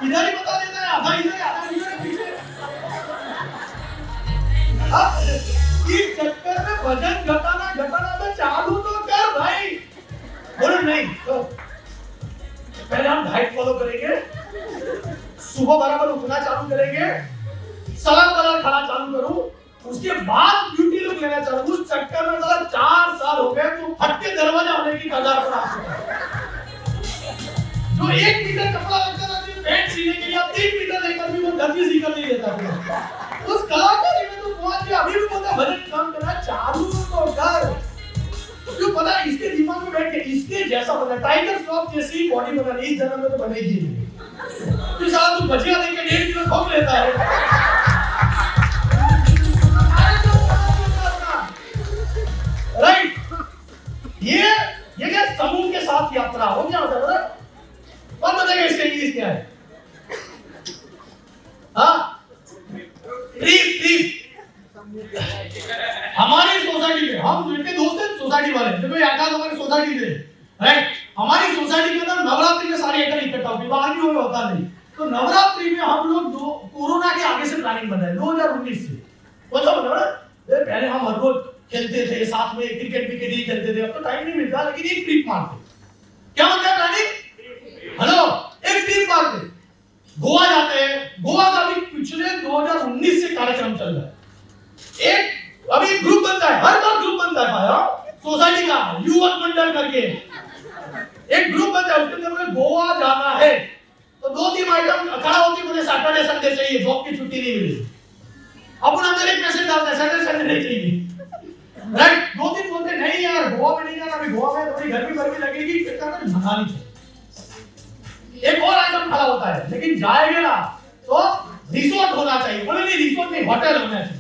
B: इधर ही बता देता है, आधा इधर आधा इधर पीछे। अब इस चक्कर में वजन घटाना में चालू तो कर भाई। बोले नहीं तो पहले हम डाइट फॉलो करेंगे, सुबह बराबर उठना चालू करेंगे, सलाद खाना चालू करूं, उसके बाद ब्यूटी लुक लेना चालू। उस चक्कर में 4 साल साल हो गए तो फट के दरवाजा होने की कगार पर आ चुका है। जो 1 मीटर कपड़ा लगता था पैंट सीने के लिए, अब 3 मीटर लेकर भी वो दर्जी सीकर नहीं देता था। उस कलाकारी में तो पहुंच गया, अभी भी बोलता बजट कम करना चालू तो कर। क्यों पता है इसके दिमाग में बैठ के इसके जैसा बना, टाइगर श्रॉफ जैसी बॉडी बना, इस जन्म में तो बनेगी नहीं। तो साला तू बचिया देके 1.5 किलो ठोक लेता है। राइट, ये क्या समूह के साथ यात्रा हो, क्या होता है बता? कौन बताएगा इसका इंग्लिश क्या है? हाँ, ट्रिप। हमारी सोसाइटी में हम जिनके दोस्त हैं सोसाइटी वाले, देखो ये आकाश हमारी सोसाइटी से, राइट? हमारी सोसाइटी के अंदर नवरात्रि में सारे एकल इकट्ठा होते हैं, बाहर में होता नहीं। तो नवरात्रि में हम लोग कोरोना के आगे से प्लानिंग बनाए 2019 से। बोलो पहले हम हर रोज खेलते थे साथ में, क्रिकेट ही खेलते थे, अब तो टाइम नहीं मिलता, लेकिन एक ट्रिप मारते। क्या मतलब है प्लानिंग? हेलो, एक ट्रिप मारते, गोवा जाते हैं। गोवा का भी पिछले 2019 से कार्यक्रम चल रहा है। एक अभी ग्रुप बनता है, हर बार ग्रुप बनता है भाई, सोसाइटी का युवक मंडल करके एक ग्रुप बनता है, उसके अंदर मुझे गोवा जाना है तो 2-3 आइटम खड़ा होती है, मुझे सैटरडे संडे चाहिए, जॉब की छुट्टी नहीं मिली। अपन अंदर एक मैसेज डालते हैं सैटरडे संडे नहीं चाहिए, राइट? 2-3 बोलते नहीं यार गोवा में नहीं जाना, अभी गोवा में थोड़ी गर्मी लगेगी, फिर कहते हैं मनाली चलो। एक और आइटम खड़ा होता है, लेकिन जाएंगे ना तो रिसोर्ट होना चाहिए। बोले नहीं रिसोर्ट नहीं, होटल होना चाहिए।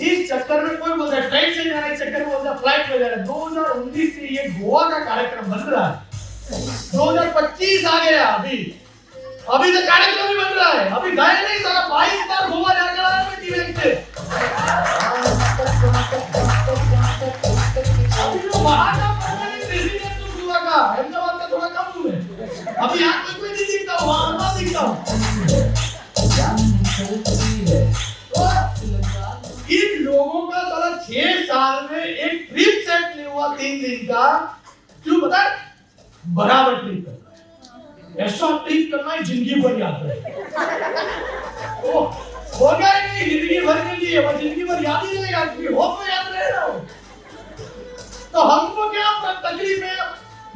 B: इस चक्कर में कोई बोलता है ट्रेन से जाना, इस चक्कर में बोलता है फ्लाइट में जाना। 2019 से ये गोवा का कार्यक्रम बन रहा है, 2025 आ गया, अभी तक कार्यक्रम ही बन रहा है। अभी गए नहीं, सारा 22 बार गोवा जाकर आया मैं टीवी से। अभी तो बाहर का परमानेंट रेजिडेंट तो गोवा का, अहमदाबाद का थोड़ा कम दूर है। अभी यहाँ कोई नहीं दिखता, वहाँ मैं दिखता हूँ। इन लोगों का साला 6 साल में एक ट्रिप सेट नहीं हुआ 3 दिन का। क्यों पता है? बराबर ट्रिप करना है, ऐसा ट्रिप करना है जिंदगी भर याद रहे। ओ होगा ही नहीं जिंदगी भर के लिए, वो जिंदगी भर याद ही रहेगा, क्योंकि हो तो याद रहेगा। तो हमको क्या तकलीफ है?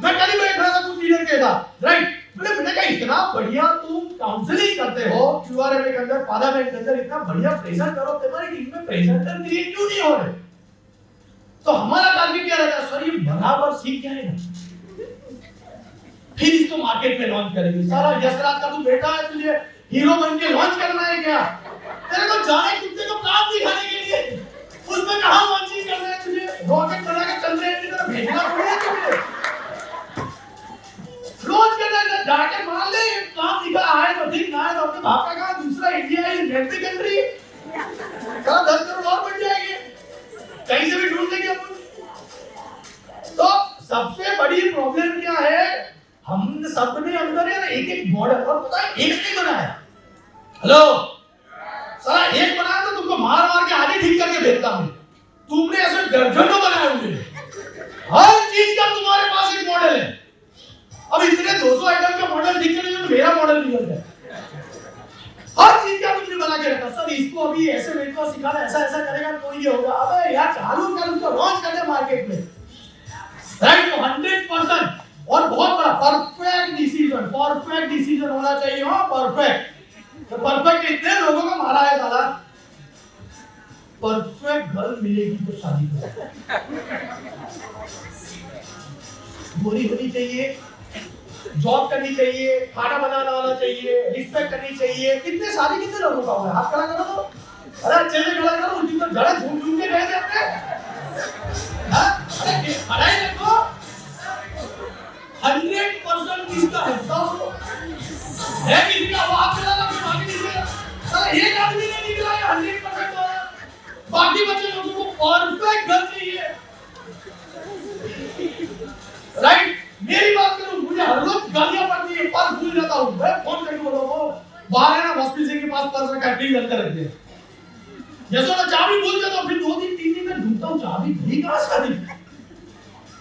B: मैं कल ही बैठ रहा था कुछ लीडर के साथ, राइट? मैंने कहा इतना बढ़िया तुम काउंसलिंग करते हो क्यूआरएम के अंदर, पार्लियामेंट के अंदर, इतना बढ़िया प्रेजेंट करो, तुम्हारी टीम में प्रेजेंटर क्रिएट क्यों नहीं हो रहे? तो हमारा टारगेट क्या रहता है? सर ये बराबर सीख जाएगा, फिर इसको मार्केट में लॉन्च करेंगे। सारा यशराज का तू बेटा है, तुझे हीरो बन के लॉन्च करना है क्या? तेरे को जाने कुत्ते को काम दिखाने के लिए उसमें कहां लॉन्चिंग करना है तुझे? रॉकेट बना के चल रहे हैं, इधर भेजना पड़ेगा तुझे। लॉन्च करना है, जाके मान ले काम दिखा आए तो ठीक, ना है तो अपने बाप का कहा दूसरा इंडिया है नेट कंट्री, चलो 10 करोड़ और बढ़ जाएंगे, कहीं से भी ढूंढ लेंगे अपन। तो सबसे बड़ी प्रॉब्लम क्या है? हम सबने अंदर है एक मॉडल, और पता है एक नहीं बनाया। हेलो, साला एक बनाया तो तुमको मार के आगे ठीक करके भेजता हूं। तुमने ऐसे दर्जनों बनाए हुए, हर चीज का तुम्हारे पास एक मॉडल है। अब इतने 200 आइटम का मॉडल दिख रहे हैं तो मेरा मॉडल नहीं होता है। हर चीज का तुमने बना के रखा, सर इसको अभी ऐसे वेट को सिखाना, ऐसा करेगा तो ये होगा। अबे यार चालू कर, उसको लॉन्च कर दे मार्केट में, राइट? तो 100% और बहुत बड़ा परफेक्ट डिसीजन होना चाहिए। हाँ परफेक्ट, तो परफेक्ट इतने लोगों को मारा है साला। परफेक्ट गर्ल मिलेगी तो शादी करो, गोरी होनी चाहिए, जॉब करनी चाहिए, खाना बनाना आना चाहिए, रिस्पेक्ट करनी चाहिए। कितने शादी कितने लोगों का हुआ है? हाथ खड़ा करो तो, अरे अच्छे से खड़ा करो, उसी पर जड़ा झूम के गए थे अपने। अरे खड़ा ही देखो, 100% किसका है बताओ? है किसी का? वो आप चला ना, बाकी निकला, अरे एक आदमी नहीं निकला है 100% वाला, बाकी बच्चे लोगों को परफेक्ट घर चाहिए, राइट? मेरी बात करूं, मुझे हर रोज गालियां पड़ती है, पर्स भूल जाता हूं, मैं फोन करके बोलता हूं बाहर है ना हॉस्पिटल के पास पर्स रखा है, ड्रिंक अंदर रख दिया, जैसे ना चाबी भूल जाता हूं, फिर 2-3 दिन में ढूंढता हूं चाबी भूली कहां से आती,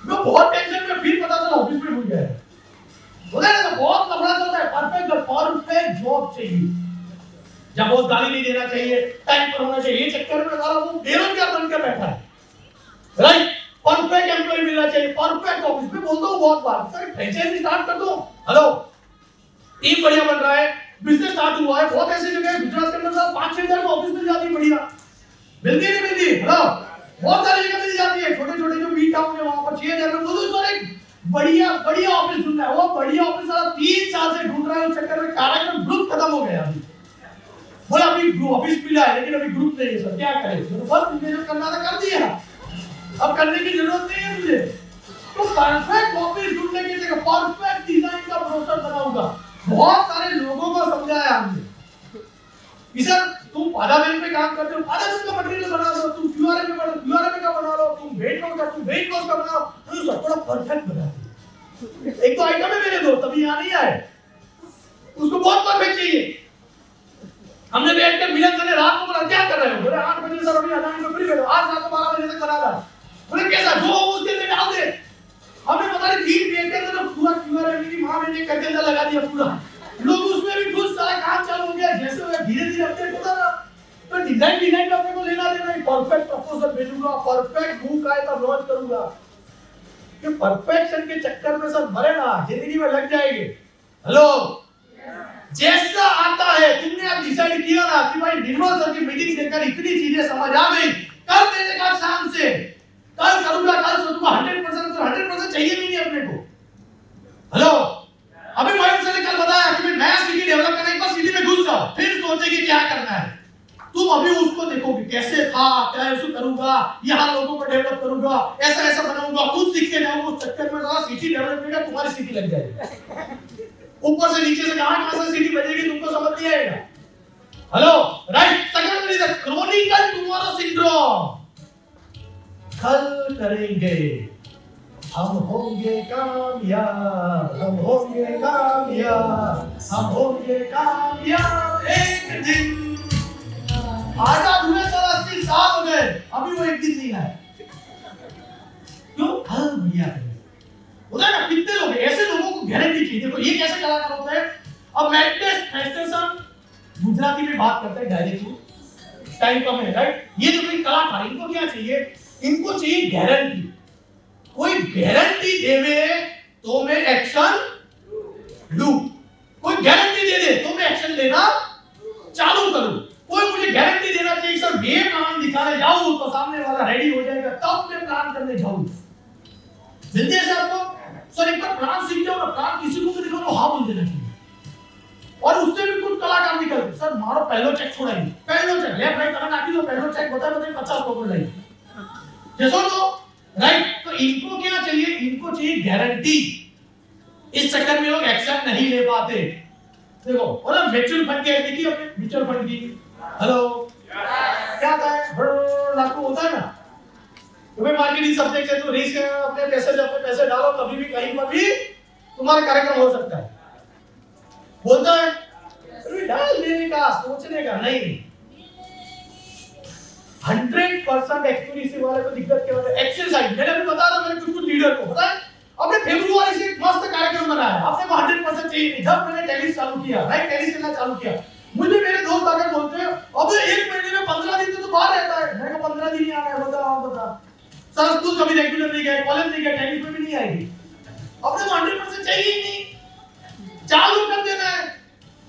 B: मैं बहुत टेंशन में, फिर पता चला ऑफिस में भूल गया है। बोले ना बहुत लफड़ा चलता है। परफेक्ट जॉब चाहिए, जब वो गाली नहीं देना चाहिए, टाइम पर होना चाहिए, ये चक्कर में सारा वो बेरोजगार बनकर बैठा है, राइट? परफेक्ट एम्प्लॉय मिलना चाहिए, परफेक्ट ऑफिस में बोलता हूँ बहुत बार, सर फ्रेंचाइजी स्टार्ट कर दो। हेलो, टीम बढ़िया बन रहा है, बिजनेस स्टार्ट हुआ है, बहुत ऐसी जगह है गुजरात के अंदर 5-6 हजार में ऑफिस मिल जाती है, बढ़िया मिलती है, नहीं मिलती? हेलो, बहुत सारी जगह मिल जाती है, छोटे छोटे जो बी टाउन है वहां पर 6,000 में बोलो सर एक बढ़िया बढ़िया ऑफिस ढूंढना है, वो बढ़िया ऑफिस वाला 3 साल से ढूंढ रहा है, उस चक्कर में कार्यक्रम ग्रुप खत्म हो गया अभी। बोला अभी ऑफिस मिला है लेकिन अभी ग्रुप नहीं है सर, क्या करें? तो बस मुझे जो करना था कर दिया, अब करने की जरूरत नहीं है मुझे। तो परफेक्ट ऑफिस ढूंढने की जगह परफेक्ट डिजाइन का प्रोसेस बनाऊंगा। बहुत सारे लोगों को समझाया हमने कि सर तुम आधा बैंक पे काम करते हो, आधा बैंक का मटेरियल बना लो, तुम क्यूआरएम का बना लो, तुम वेट लॉस का बनाओ, तो सर थोड़ा परफेक्ट बना दो। एक तो आइटम है मेरे दोस्त अभी यहाँ नहीं आए, उसको बहुत परफेक्ट चाहिए। हमने बैठ कर मिलन से रात को बोला क्या कर रहे हो? बोले 8 बजे सर अभी आधा घंटा फ्री बैठो, आज रात को 12 बजे तक करा रहा। बोले कैसा? जो उसके अंदर डाल दे। हमें पता नहीं 3 पेज के अंदर पूरा क्यूआरएम की मां मैंने करके अंदर लगा दिया पूरा, लोग उसमें भी खुश, सारा काम चालू हो गया, जैसे वो धीरे-धीरे अपडेट होता रहा। तो डिजाइन अपने को लेना देना है, परफेक्ट प्रपोजल भेजूंगा, परफेक्ट बुक आए तब लॉन्च करूंगा। ये परफेक्शन के चक्कर में सर मरे ना, जिंदगी में लग जाएंगे। हेलो, जैसा आता है तुमने अब डिसाइड किया ना कि भाई निर्मल सर की मीटिंग देखकर इतनी चीजें समझ आ गई, कर देने का शाम से, कल करूंगा, कल सोचूंगा 100%, तो 100% चाहिए भी नहीं अपने को। हेलो, अभी मयूर सर ने कल बताया कि नया सिटी डेवलप करने के बाद सिटी में घुस जाओ, फिर सोचेंगे क्या करना है। तुम अभी उसको देखोगे कैसे था, क्या ऐसे करूंगा, यहाँ लोगों को डेवलप करूंगा, ऐसा बनाऊंगा, खुद सीख के जाऊंगा, उस चक्कर में सारा सिटी डेवलपमेंट का तुम्हारी सिटी लग जाएगी। ऊपर से नीचे से कहां से सिटी बजेगी तुमको समझ नहीं आएगा। Hello, right, second is chronicle tomorrow syndrome. कल करेंगे, हम होंगे कामयाब, हम होंगे कामयाब, हम होंगे कामयाब एक दिन। आजाद हुए सर 80 साल हो गए, अभी वो एक दिन नहीं आए। क्यों? कल बढ़िया करेंगे। होता है ना, कितने लोग ऐसे लोगों को गारंटी चाहिए। देखो ये कैसे कलाकार होता है। अब मैग्नेस फेस्टेशन गुजराती में बात करते हैं डायरेक्टली, टाइम कम है राइट। ये जो कोई कलाकार, इनको क्या चाहिए? इनको चाहिए गारंटी। कोई गारंटी देवे तो मैं एक्शन लूं, कोई गारंटी दे दे तो मैं एक्शन लेना चालू करूं। कोई मुझे गारंटी देना चाहिए सर ये प्लान दिखाने जाऊं तो सामने वाला रेडी हो जाएगा तब मैं प्लान करने जाऊं। मिलते हैं सर आपको? सर एक बार प्लान सीख जाओ ना, प्लान किसी को भी दिखाओ तो हाँ बोल देना चाहिए। और उससे भी कुछ कलाकार निकलते सर मारो पहलो चेक छोड़ाइए, पहलो चेक लेफ्ट राइट करना नाकी दो, पहलो चेक बताए 50 पकड़ लाइए जैसो तो राइट। तो इनको क्या चाहिए? इनको चाहिए गारंटी। इस चक्कर में लोग एक्शन नहीं ले पाते। देखो बोला म्यूचुअल फंड के देखिए अपने म्यूचुअल फंड की। हेलो, क्या होता है? लागू होता है ना, तो भाई मार्केटिंग सब्जेक्ट है तो रिस्क है, अपने पैसे डालो, कभी भी कहीं पर भी तुम्हारा कार्यक्रम हो सकता है। बोलता है अरे डाल देने का, सोचने का नहीं। 100% एक्यूरेसी वाले को दिक्कत क्या होता है? एक्सरसाइज। मैंने अभी बताया था मेरे कुछ लीडर को, पता है अपने फरवरी से मस्त कार्यक्रम बनाया, अपने को 100% चाहिए नहीं। जब मैंने टेनिस चालू किया, राइट, टेनिस खेलना चालू किया, मुझे मेरे दोस्त आकर बोलते हैं अबे 1 महीने में 15 दिन तो बाहर रहता है। मैंने कहा 15 दिन ही आ रहा है, बता सर स्कूल कभी रेगुलर नहीं गए, कॉलेज नहीं गए, टेनिस में भी नहीं आएगी। अपने को 100% चाहिए ही नहीं, चालू कर देना है।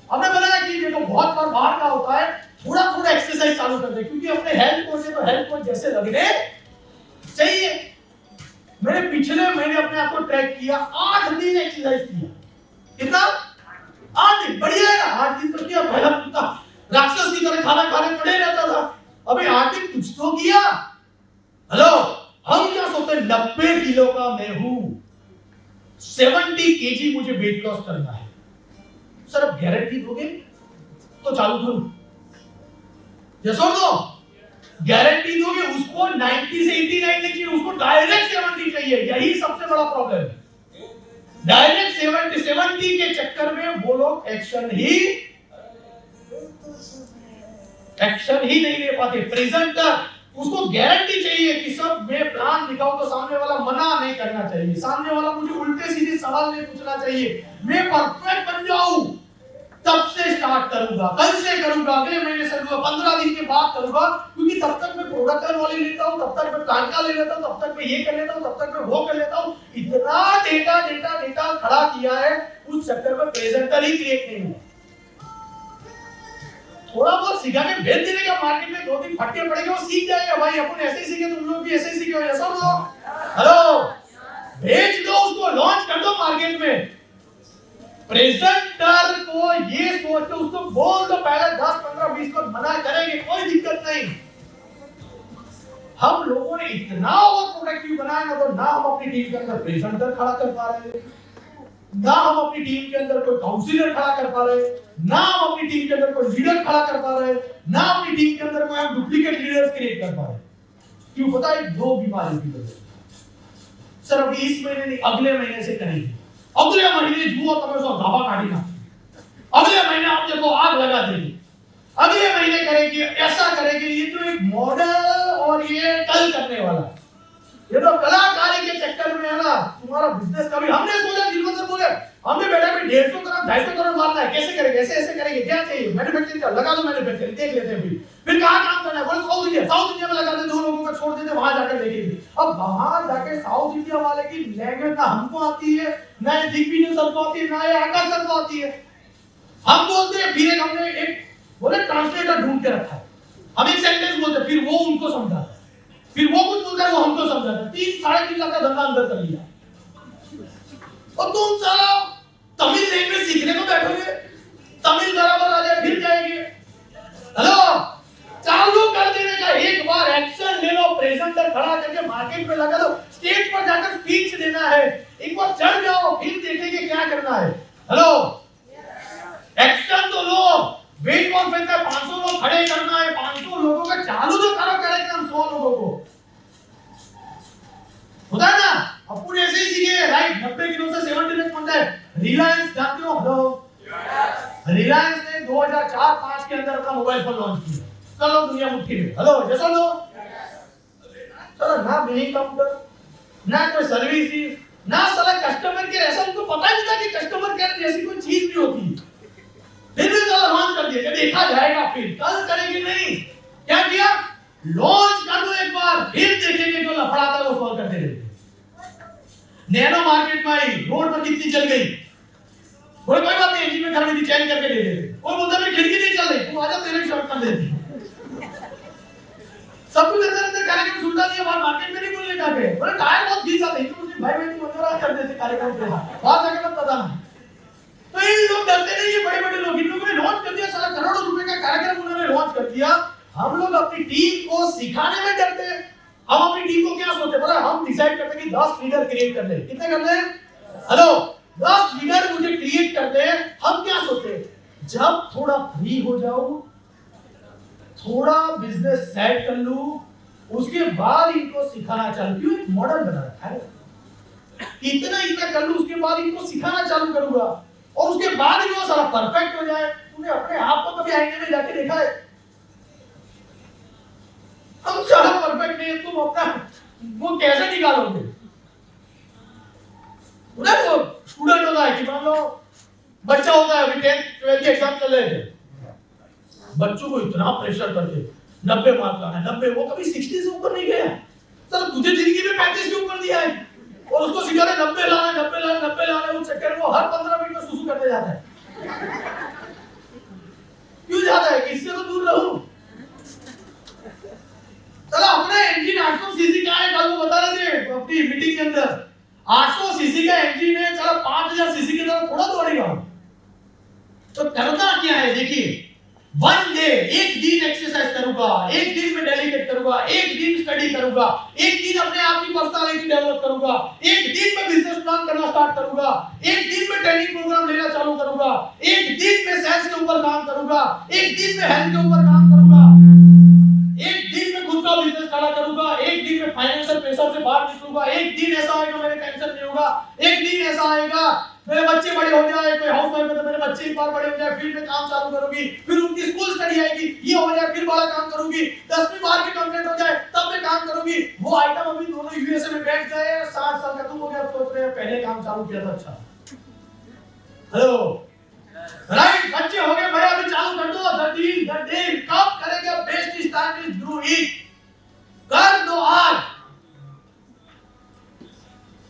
B: हमने बताया कि देखो बहुत बार बाहर का होता है, थोड़ा एक्सरसाइज चालू कर दे, क्योंकि अपने हेल्थ को से तो हेल्थ को जैसे लगने चाहिए। मैंने पिछले महीने अपने आप को ट्रैक किया, 8 दिन एक्सरसाइज किया। कितना? 8 दिन। बढ़िया है ना? 8 दिन तो किया। पहला कुत्ता राक्षस की तरह खाना खाने पड़े रहता था, अभी 8 दिन कुछ तो किया। हेलो, हम क्या सोचते हैं 90 किलो का मैं हूं, 70 केजी मुझे वेट लॉस करना है। सर अब गारंटी दोगे तो चालू करूं? जैसा दो गारंटी दोगे, उसको 90 से 89 नहीं चाहिए, उसको डायरेक्ट 70 चाहिए। यही सबसे बड़ा प्रॉब्लम है। डायरेक्ट 70 के चक्कर में वो लोग एक्शन ही नहीं ले पाते। प्रेजेंट तक उसको गारंटी चाहिए कि सब मैं प्लान दिखाऊं तो सामने वाला मना नहीं करना चाहिए, सामने वाला मुझे उल्टे सीधे सवाल नहीं पूछना चाहिए, मैं परफेक्ट बन जाऊं। तब से स्टार्ट करूंगा, कल से करूंगा, अगले महीने से करूंगा, 15 दिन के बाद करूंगा, क्योंकि तब तक मैं प्रोडक्ट का नॉलेज लेता हूं, तब तक मैं प्लान का ले लेता हूं, तब तक मैं ये कर लेता हूं, तब तक मैं वो कर लेता हूं। इतना डेटा खड़ा किया है, उस चक्कर में प्रेजेंटर ही क्रिएट नहीं हुआ। थोड़ा बहुत सीखा के भेज देने का, मार्केट में 2 दिन फटके पड़ेंगे, वो सीख जाएगा। भाई अपन ऐसे ही सीखे, तुम लोग भी ऐसे ही सीखे हो, ऐसा बोलो। हेलो, भेज दो उसको, लॉन्च कर दो मार्केट में। प्रेजेंटर को ये सोच के उसको बोल दो, पहले 10 15 20 को मना करेंगे, कोई दिक्कत नहीं। हम लोगों ने इतना ओवर प्रोडक्टिव बनाया ना, तो ना हम अपनी टीम के अंदर प्रेजेंटर खड़ा कर पा रहे, ना हम अपनी टीम के अंदर कोई काउंसलर खड़ा कर पा रहे, ना हम अपनी टीम के अंदर कोई लीडर खड़ा कर पा रहे, ना अपनी टीम के अंदर कोई हम डुप्लीकेट लीडर्स क्रिएट कर पा रहे। क्यों पता है? 2 बीमारी की वजह से। सर अभी इस महीने नहीं, अगले महीने से करेंगे, अगले महीने जुआ तुम्हें सो धाबा काटेगा, अगले महीने आप देखो आग लगा देंगे, अगले महीने करेंगे, ऐसा करेंगे। ये तो एक मॉडल और ये कल करने वाला है। ये तो कलाकारी के चक्कर में है ना, तुम्हारा बिजनेस कभी हमने सोचा, दिलवर से बोले हमने बेटा भी 150 करोड़ 250 करोड़ मारना है, कैसे करेंगे, ऐसे करेंगे, क्या चाहिए, मैन्युफैक्चरिंग का लगा दो, मैन्युफैक्चरिंग देख लेते हैं। फिर कहां काम करना है, बोले साउथ इंडिया में लगा दे, 2 लोगों को छोड़ देते, वहां जाकर देखेंगे। अब वहां जाके साउथ इंडिया वाले की लैंग्वेज ना हमको आती है, ना दिग्विजय सर को आती है, ना ये आकाश सर को आती है। हम बोलते हैं, फिर हमने एक बोले ट्रांसलेटर ढूंढ के रखा है, हम एक सेंटेंस बोलते, फिर वो उनको समझाता है, फिर वो कुछ बोलता है, वो हमको समझाता है। 3-3.5 लाख का धंधा अंदर कर लिया, और तुम साला तमिल लैंग्वेज सीखने को बैठोगे, तमिल बराबर आ जाए फिर जाएंगे। हेलो, चालू कर देने का, एक बार एक्शन ले लो, प्रेजेंटर खड़ा करके मार्केट में लगा दो, स्टेज पर जाकर स्पीच देना है, एक बार चढ़ जाओ, फिर देखेंगे क्या करना है। हेलो, एक्शन तो लो, वेट कौन फेंकता है, 500 लोग खड़े करना है, 500 लोगों का चालू तो करो कार्यक्रम, 100 लोगों को होता है ना। अपन ऐसे ही सीखे, राइट, 90 किलो से 70 लाख बनता है। रिलायंस जानते हो? हेलो, रिलायंस ने 2004-5 के अंदर अपना मोबाइल फोन लॉन्च किया, चलो दुनिया मुट्ठी में। हेलो, जैसा लो, चलो ना बिलिंग काउंटर, ना कोई सर्विस, ना साला कस्टमर केयर, ऐसा उनको पता नहीं था कि कस्टमर केयर जैसी कोई चीज भी होती है। फिर भी चलो लॉन्च कर दिया, देखा जाएगा, फिर कल करेंगे नहीं। क्या किया? लॉन्च कर दो एक बार, फिर देखेंगे जो लफड़ा था वो सॉल्व करते रहेंगे। नैनो मार्केट में आई, रोड पर कितनी चल गई, कोई बात नहीं, इंजन में खराबी थी, चेंज करके दे देते। कोई बोलता है खिड़की नहीं चल रही, तुम आजा तेरे शॉर्ट कर देते। सब कुछ अंदर कार्यक्रम सुनता नहीं है, बाहर मार्केट में नहीं बोलने का है, बोले टायर बहुत घिस जाते हैं, तुम भाई तुम अंदर कर देते कार्यक्रम के बाहर जाके मत पता ना। तो ये लोग डरते नहीं, ये बड़े-बड़े लोग, इन लोगों ने लॉन्च कर दिया, साला करोड़ों रुपए का कार्यक्रम उन्होंने लॉन्च कर दिया। हम लोग अपनी टीम को सिखाने में डरते हैं। हम अपनी टीम को क्या सोचते हैं पता है? हम डिसाइड करते हैं कि 10 लीडर क्रिएट करने हैं। कितने करने हैं? हेलो, 10 लीडर मुझे क्रिएट करते हैं। हम क्या सोचते हैं? जब थोड़ा फ्री हो जाऊं, थोड़ा बिजनेस सेट कर लूं, उसके बाद इनको सिखाना चालू। क्यों? एक मॉडल बना रखा है, इतना कर लूं, उसके बाद इनको सिखाना चालू करूंगा, और उसके बाद ही वो सारा परफेक्ट हो जाए। तुमने अपने आप को कभी आईने में जाके देखा है? हम सारा परफेक्ट नहीं है, तुम अपना वो कैसे निकालोगे? उधर वो स्टूडेंट होता है कि मान लो बच्चा होता है, अभी 10th 12th के एग्जाम चल रहे थे, बच्चों को इतना प्रेशर करके 90 मार्क लाना है, 90, वो कभी 60 से ऊपर नहीं गया। चल तुझे जिंदगी में 35 के ऊपर दिया है, और उसको सिखा रहे 90 लाना है, 90 लाना है, 90 लाना है। उस चक्कर में वो हर 15 मिनट में सुसु करते जाता है। क्यों जाता है? इससे तो दूर रहूं। चलो, अपना इंजन 800 सीसी का है, कल वो बता रहे थे अपनी मीटिंग के अंदर, 800 सीसी का इंजन है, चलो 5000 सीसी की तरफ थोड़ा दौड़ेगा। तो करना क्या है? देखिए, 1 डे, एक दिन एक्सरसाइज करूंगा, एक दिन में डेलीगेट करूंगा, एक दिन स्टडी करूंगा, एक दिन अपने आप की पर्सनालिटी डेवलप करूंगा, एक दिन में बिजनेस प्लान करना स्टार्ट करूंगा, एक दिन में ट्रेनिंग प्रोग्राम लेना चालू करूंगा, एक दिन में सेल्स के ऊपर काम करूंगा, एक दिन में हेल्थ के ऊपर काम करूंगा, एक दिन में खुद का बिजनेस खड़ा करूंगा, एक दिन में फाइनेंशियल प्रेशर से बाहर निकलूंगा, एक दिन ऐसा आएगा मेरे टेंशन नहीं होगा, एक दिन ऐसा आएगा मेरे बच्चे बड़े हो जाए, कोई हाउस वाइफ है तो मेरे बच्चे एक बार बड़े हो जाए, फिर मैं काम चालू करूंगी, फिर उनकी स्कूल स्टडी आएगी, ये हो जाए, फिर बड़ा काम करूंगी, 10वीं बार की कंप्लीट हो जाए तब मैं काम करूंगी। वो आइटम अभी दोनों यूएसए में बैठ गए, 60 साल का तुम हो गया, सोच रहे हैं पहले काम चालू किया था। अच्छा, हेलो, राइट, बच्चे हो गए बड़े, अभी चालू कर दो। द डे कब करेगा best start is do it, कर दो आज।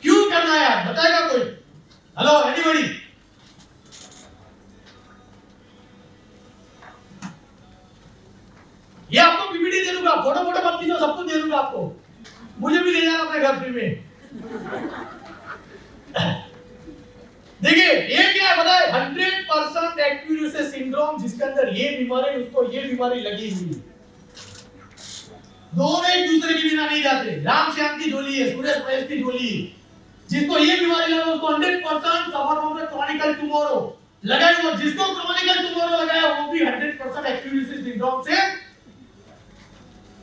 B: क्यों करना है यार, बताएगा कोई? Hello anybody? ये आपको पीपीटी दे दूंगा, फोटो फोटो मत लीजिए, सब कुछ दे दूंगा आपको। मुझे भी ले जाना अपने घर फ्री में। देखिए ये क्या है बताए, 100% एक्यूरेसी सिंड्रोम, जिसके अंदर ये बीमारी उसको ये बीमारी लगी हुई है। दोनों एक दूसरे के बिना नहीं जाते। राम श्याम की झोली है, सुरेश महेश की झोली है। जिसको ये बीमारी लगा उसको 100% suffer from the Chronicle tomorrow लगा हुआ। जिसको क्रॉनिकल टुमारो लगाया वो भी 100% एक्यूरेसी सिंड्रोम से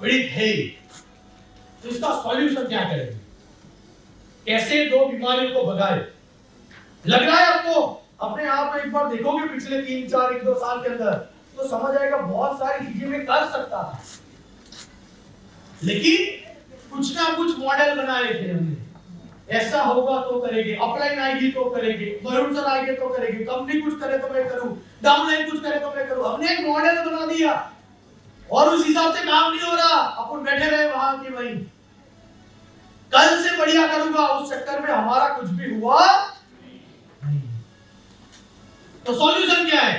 B: पीड़ित है। तो इसका सॉल्यूशन क्या करेंगे, कैसे दो बीमारियों को भगाए? लग रहा है आपको? अपने आप में एक बार देखोगे पिछले 3 4 1 2 साल के अंदर तो समझ आएगा बहुत सारी चीजें मैं कर सकता था, लेकिन कुछ ना कुछ मॉडल बनाए थे हमने। ऐसा होगा तो करेंगे, अपलाइन आएगी तो करेंगे, वरुण आएंगे तो करेंगे, कंपनी कुछ करे तो मैं करूं, डाउनलाइन कुछ करे तो मैं करूं। हमने एक मॉडल बना दिया और उस हिसाब से काम नहीं हो रहा। अपन बैठे रहे वहां की वहीं, कल से बढ़िया करूंगा, उस चक्कर में हमारा कुछ भी हुआ नहीं। तो सॉल्यूशन क्या है?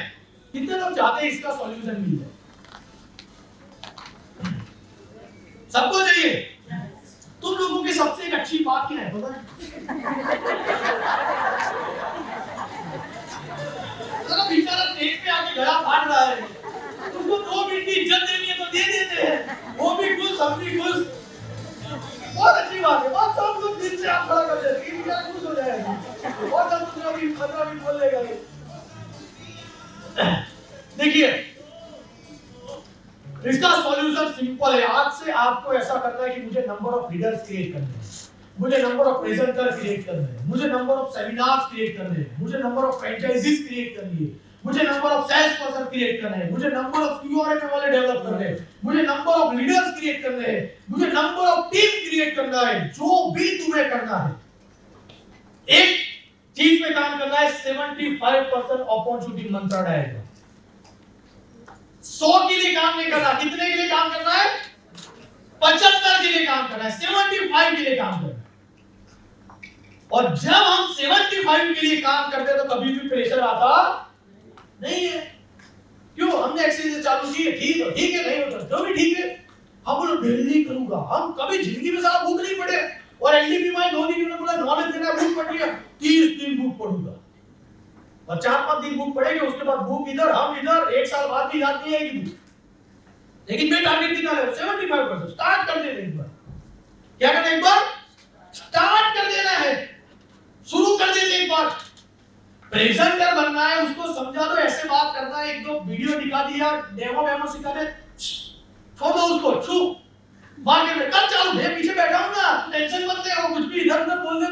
B: कितने लोग चाहते हैं इसका सॉल्यूशन मिल जाए? सबको चाहिए? तुम लोगों की सबसे एक अच्छी बात क्या है पता है? बेचारा स्टेज पे आके गला फाड़ रहा है, तुमको 2 मिनट की इज्जत देनी है तो दे देते हैं, वो भी खुश, हम भी खुश। बहुत अच्छी बात है, बहुत सब लोग दिल से आप खड़ा कर देते हैं, क्या खुश हो जाएगा और जब दूसरा भी 15 मिनट बोल लेगा। देखिए इसका सॉल्यूशन सिंपल है। आज से आपको ऐसा करना है कि मुझे नंबर ऑफ लीडर्स क्रिएट करने हैं, मुझे नंबर ऑफ प्रेजेंटर क्रिएट करने हैं, मुझे नंबर ऑफ सेमिनार्स क्रिएट करने हैं, मुझे नंबर ऑफ फ्रेंचाइजीज क्रिएट करनी है, मुझे number of sales person create करने हैं, मुझे नंबर ऑफ क्यूआरएम वाले डेवलप करने हैं, मुझे नंबर ऑफ लीडर्स क्रिएट करने हैं, मुझे नंबर ऑफ टीम क्रिएट करना है। जो भी तुम्हें करना है, एक चीज पे काम करना है, 75% अपॉर्चुनिटी मंत्र आएगा। 100 के लिए काम नहीं करना, कितने के लिए काम करना है? 75 के लिए काम करना है, 75 के लिए काम करना है। और जब हम 75 के लिए काम करते हैं तो कभी भी प्रेशर आता नहीं है। क्यों? हमने एक्सरसाइज चालू की है, ठीक है नहीं होता जो भी ठीक है, हम बोलो डेली करूंगा। हम कभी जिंदगी में सारा बुक नहीं पढ़े, और एलडीपी में 2 दिन में बोला नॉलेज देना बुक पढ़ लिया, 30 दिन बुक पढ़ूंगा और 4-5 दिन बुक पढ़ेंगे, उसके बाद बुक इधर हम इधर, 1 साल बाद भी याद नहीं आएगी बुक। लेकिन मैं टारगेट कितना है? 75%। स्टार्ट कर देना एक बार। क्या करना? एक बार स्टार्ट कर देना है, शुरू कर देना एक बार। प्रेजेंटर बनना है, उसको समझा दो, ऐसे बात करना है, 1-2 वीडियो दिखा दिया, डेमो सिखा दे, छोड़ दो उसको, छू मार्केट में कल चालू। मैं पीछे बैठा हूं ना, टेंशन मत ले, वो कुछ भी इधर उधर बोल दे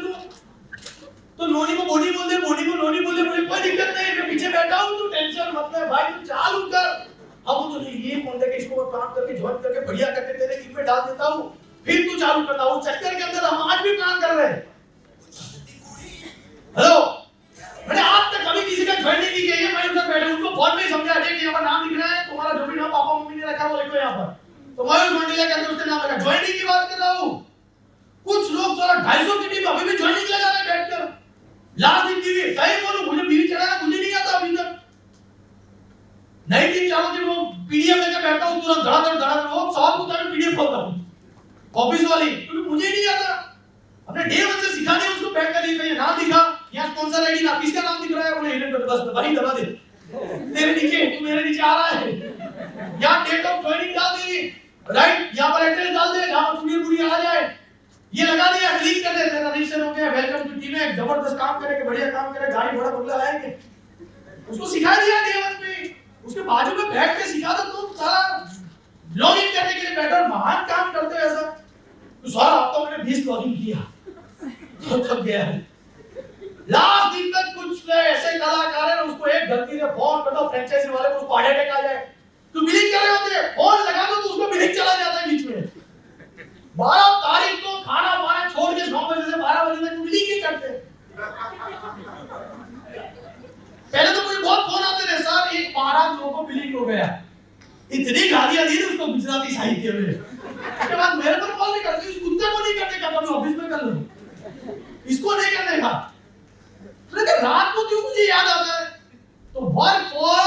B: तो नोनी को बोनी बोल दे, बोनी को नोनी बोल दे, मुझे कोई दिक्कत नहीं, मैं पीछे बैठा हूं, तू टेंशन मत ले भाई, तू चालू कर। अब तो नहीं, ये बोल दे कि इसको काम करके ज्वाइन करके बढ़िया करके तेरे टीम में डाल देता हूं, फिर तू चालू करना। उस चक्कर के अंदर हम आज भी प्लान कर रहे हैं। हेलो, मैंने आज तक कभी किसी का ज्वाइनिंग नहीं किया है, मैं उधर बैठा हूं, उनको फोन में समझा दे कि यहां पर नाम लिख रहा है, तुम्हारा जो भी नाम पापा मम्मी ने रखा वो लिखो यहां पर। तो मयूर मंडलिया के अंदर उसका नाम लगा, ज्वाइनिंग की बात कर रहा हूं। कुछ लोग सारा 250 की टीम अभी भी ज्वाइनिंग लगा रहे हैं बैठकर। लास्ट दिन टीवी, सही बोलूं, मुझे बीवी चढ़ाया, मुझे नहीं आता अभी तक। नई टीम चालू थी, वो पीडीएफ लेकर बैठता हूं, तुरंत धड़ाधड़ वो सवाल पूछता है, पीडीएफ खोलता हूं ऑफिस वाली, क्योंकि मुझे नहीं आता। हमने डे 1 से सिखा दिया उसको, बैठ कर ये नाम दिखा, यहां स्पॉन्सर आईडी ना, किसका नाम दिख रहा है? बोले हिरन, बस वही दबा दे, तेरे नीचे, तू मेरे नीचे आ रहा है। यहां डेट ऑफ ज्वाइनिंग डाल दे, राइट, यहां पर एड्रेस डाल दे, जहां पर पूरी आ जाए, ये लगा दिया, क्लिक कर दे, तेरा रजिस्टर हो गया, वेलकम टू टीम में, जबरदस्त काम करेंगे, बढ़िया काम करेंगे, गाड़ी घोड़ा बंगला लाएंगे। उसको सिखा दिया डे 1 पे, उसके बाजू में बैठ के सिखा दो, तुम सारा लॉगिन करने के लिए बैठो, महान काम करते हो ऐसा। तो सारा हफ्ता मैंने 20 लॉगिन किया, तो थक गया। लास्ट दिन तक कुछ ऐसे कलाकार है, उसको एक गलती से फोन कर दो फ्रेंचाइजी वाले को, उसको हार्ट अटैक आ जाए, तो बिलिंग कर रहे होते, फोन लगा दो तो उसको बिलिंग चला जाता है बीच में। 12 तारीख को खाना वाना छोड़ के 9 बजे से 12 बजे तक बिलिंग ही करते। पहले तो मुझे बहुत फोन आते थे, एक पारा लोगों को बिलीव हो गया। इतनी गालियां दी उसको गुजराती साहित्य में। उसके बाद मेरे पर कॉल नहीं करती, उस कुत्ते को नहीं करने का, मैं ऑफिस में कर लूं, इसको नहीं करने का। लेकिन रात को क्यों मुझे याद आता है? तो वर्क फॉर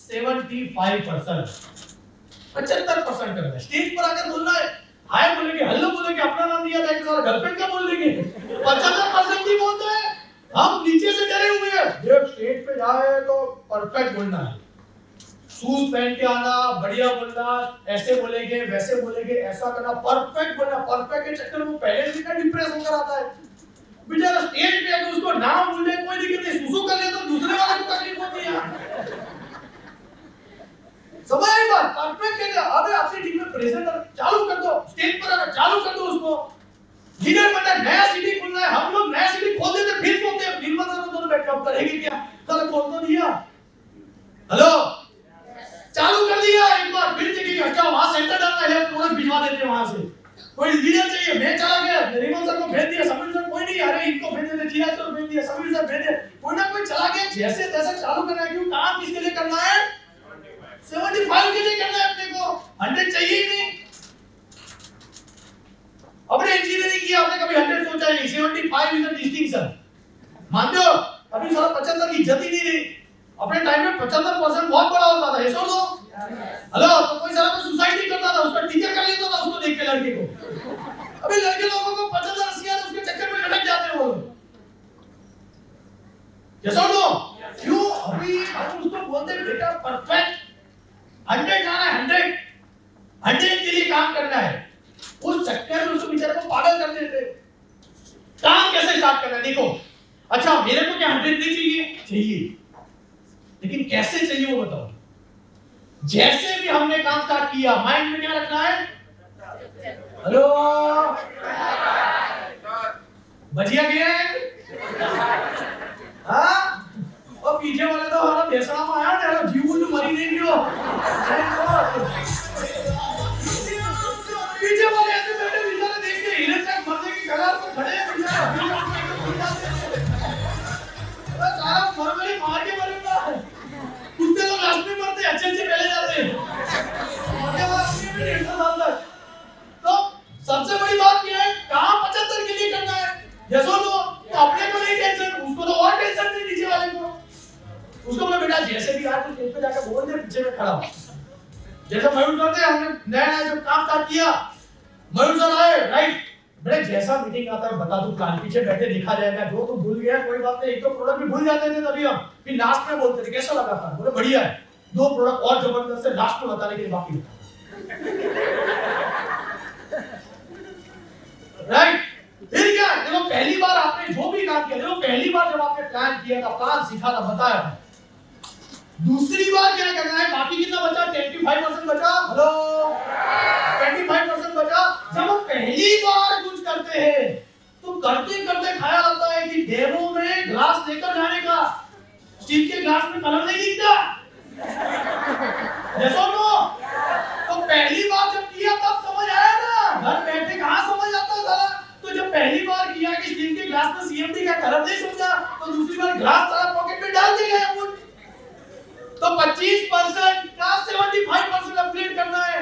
B: 75%, 75% करना है। स्टेज पर आकर बोलना है, हाय बोलेंगे, हेलो बोलेंगे, अपना नाम दिया जाएगा, सारा गर्लफ्रेंड का बोल देंगे। 75% ही बोलते हैं, हम नीचे से डरे हुए हैं। जब स्टेज पे जाए तो परफेक्ट बोलना है, शूज पहन के आना, बढ़िया बोलना, ऐसे बोलेंगे, वैसे बोलेंगे, ऐसा करना, परफेक्ट बोलना। परफेक्ट के चक्कर में पहले से ही डिप्रेस होकर आता है बेचारा। स्टेज पे आके उसको नाम बोल दे कोई दिक्कत नहीं, सुसु कर ले तो दूसरे वाले को तकलीफ होती है। समझ आई बात? परफेक्ट कहते हैं, अबे आपसे टीम में प्रेजेंट चालू कर दो, स्टेज पर आना चालू कर दो उसको। लीडर बना, नया सिटी खुलना है, हम लोग नया सिटी खोल देते फिर सोचते हैं निर्मल सर दोनों बैठ के करेंगे क्या? चलो खोल तो दिया, हेलो चालू कर दिया, एक बार फिर देखिए अच्छा वहां सेंटर डालना है, प्रोडक्ट भिजवा देते हैं वहां से। कोई लीडर चाहिए, मैं चला गया, निर्मल सर को भेज दिया, समीर सर कोई नहीं, अरे इनको भेज देते, चिराग सर भेज दिया, समीर सर भेज दिया, कोई ना कोई चला गया। जैसे तैसे चालू करना है, क्यों? काम किसके लिए करना है? 75 के लिए करना है अपने को, 100 चाहिए ही नहीं। अपने इंजीनियरिंग किया, आपने कभी 100 सोचा ही नहीं। 75 इज अ डिस्टिंक्शन, मानते हो? अभी साला 75 की इज्जत ही नहीं रही। अपने टाइम में 75% बहुत बड़ा होता था, ऐसा लो हेलो, तो कोई साला तो सुसाइड नहीं करता था, उसका टीचर कर लेता था उसको देख के लड़के को। अभी लड़के लोगों को 75-80 आता, उसके चक्कर में लटक जाते हैं वो लोग, जैसा लो। क्यों? अभी हम उसको बोलते हैं बेटा परफेक्ट 100 जाना है, 100 के लिए काम करना है। उस चक्कर में उसको बेचारे को पागल कर देते। काम कैसे स्टार्ट करना है? देखो, अच्छा मेरे को क्या 100 नहीं चाहिए? चाहिए, लेकिन कैसे चाहिए वो बताओ। जैसे भी हमने काम स्टार्ट किया, माइंड में क्या रखना है? हेलो बजिया गया है, हाँ? और पीछे वाले तो हमारा बेसरा में आया ना, जीव जो मरी नहीं क्यों? पीछे वाले ऐसे बैठे बेचारे देख के हीरे तक मरने की कगार पर खड़े हैं बेचारे। सारा मरमरी मार के मरेगा। कुत्ते लोग लास्ट में मरते, अच्छे पहले जाते हैं। तो सबसे बड़ी बात क्या है? काम 75 के लिए करना है। जैसो तो अपने को नहीं टेंशन, उसको तो और टेंशन नहीं, नीचे वाले को। उसको बोला बेटा जैसे भी आज तो स्टेज पे जाकर बोल दे, पीछे में खड़ा हो। जैसे मयूर सर थे, हमने नया जो काम स्टार्ट किया, मयूर सर आए, राइट बेटा जैसा मीटिंग आता है बता दो, प्लान पीछे बैठे देखा जाएगा, जो तुम भूल गया कोई बात नहीं। एक तो प्रोडक्ट भी भूल जाते थे तभी हम, फिर लास्ट में बोलते थे कैसा लगा था, बोले बढ़िया है, 2 प्रोडक्ट और जबरदस्त है, लास्ट में बताने के लिए बाकी राइट। फिर क्या? देखो पहली बार आपने जो भी काम किया, देखो पहली बार जब आपने प्लान किया था, प्लान सीखा था, बताया था, दूसरी बार क्या करना है? बाकी कितना बचा? 25% बचा, हेलो 25% बचा। जब हम पहली बार कुछ करते हैं तो करते करते ख्याल आता है कि डेमो में ग्लास लेकर जाने का, स्टील के ग्लास में कलर नहीं दिखता, जैसा तो पहली बार जब किया तब समझ आया ना, घर बैठे कहां समझ आता साला। तो जब पहली बार किया कि स्टील के ग्लास में सीएमडी का कलर नहीं समझा, तो दूसरी बार ग्लास सारा पॉकेट में डाल दिया है। तो 25% का 75% अपग्रेड करना है,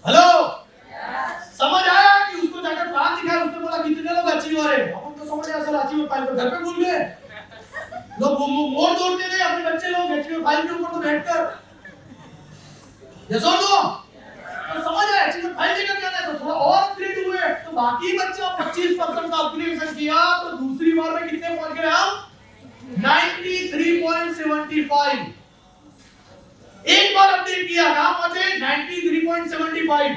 B: हेलो समझ आया कि उसको जाकर प्लान दिखाया, उसने बोला कितने लोग अचीव हो रहे हैं, हम तो समझ आया सर अचीव फाइल पर घर पे भूल गए लोग, मोड़ दौड़ते थे अपने बच्चे लोग अचीव फाइल के ऊपर तो बैठकर, जैसा तो समझ आया अचीव फाइल लेकर जाना है। तो थोड़ा और अपग्रेड हुए, तो बाकी बच्चे 25% का अपग्रेडेशन किया, तो दूसरी बार में कितने पहुंच गए हम? 93.75। एक बार अपडेट किया, कहां पहुंचे? 93.75।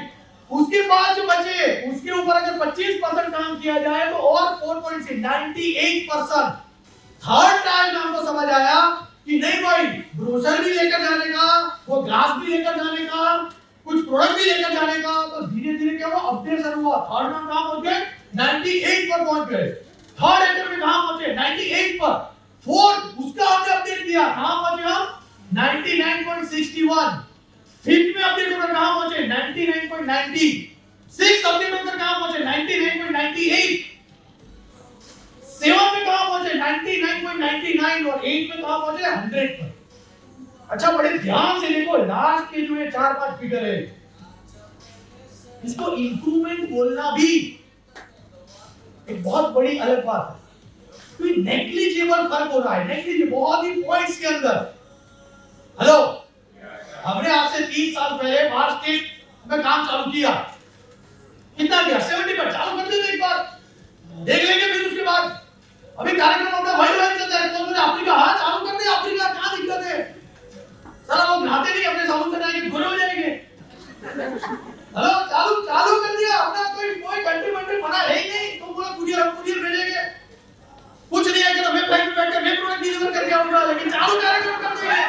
B: उसके बाद जो बचे उसके ऊपर अगर 25% काम किया जाए तो और 4.6 98%। थर्ड टाइम हमको समझ आया कि नहीं भाई, ब्रोशर भी लेकर जाने का, वो ग्लास भी लेकर जाने का, कुछ प्रोडक्ट भी लेकर जाने का। तो धीरे धीरे क्या हुआ? अपडेशन हुआ। थर्ड में कहां पहुंच गए? 98 पर पहुंच गए। थर्ड एंटर में कहां पहुंचे? 98 पर। फोर्थ उसका हमने अपडेट किया, कहां पहुंचे हम? 99.61। फिफ्थ में अपडेट होकर कहां पहुंचे? 99.90। सिक्स्थ अपडेट होकर कहां पहुंचे? 99.98। सेवन में कहां पहुंचे? 99.99। और 8 में कहां पहुंचे? 100 पर। अच्छा बड़े ध्यान से देखो, लास्ट के जो ये 4-5 फिगर है, इसको इंप्रूवमेंट बोलना भी एक बहुत बड़ी अलग बात है। कोई नेग्लिजिबल फर्क हो रहा है, नेग्लिजिबल बहुत ही पॉइंट्स के अंदर। हेलो, हमने आज से 3 साल पहले मार्च स्टेट में काम चालू किया, कितना किया? 70 चालू कर देते एक बार, देख लेंगे फिर उसके बाद। अभी कार्यक्रम अपना वही वही चलता है। कौन बोले अफ्रीका, हाँ चालू कर दे अफ्रीका, कहां दिक्कत है? साला लोग नहाते नहीं, अपने साबुन से नहाएंगे गोरे हो जाएंगे। हेलो, चालू कर दिया अपना, कोई कंट्री बना है ही नहीं। तुम बोलो कुरियर भेजेंगे, कुछ नहीं है कि मैं फ्लाइट में बैठकर मैं प्रोडक्ट डिलीवर करके आऊंगा, लेकिन चालू कार्यक्रम कर देंगे।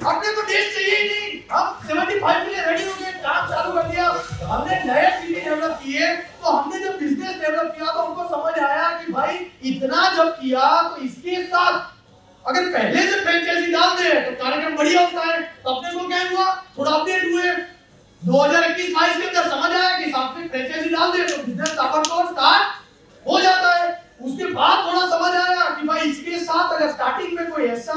B: अपने को देश चाहिए ही नहीं, हम 75 के लिए रेडी हो गए, काम चालू कर दिया। हमने नए सिटी डेवलप किए, तो हमने जब बिजनेस डेवलप किया तो हमको समझ आया कि भाई इतना जब किया तो इसके साथ अगर पहले से फ्रेंचाइजी डाल दे तो कार्यक्रम बढ़िया होता है। तो अपने को क्या हुआ, थोड़ा अपडेट हुए। 2021-22 के अंदर समझ आया कि साथ में फ्रेंचाइजी डाल दे तो बिजनेस ताबड़तोड़ स्टार्ट हो जाता है। उसके बाद थोड़ा समझ आया कि भाई इसके साथ अगर स्टार्टिंग में कोई ऐसा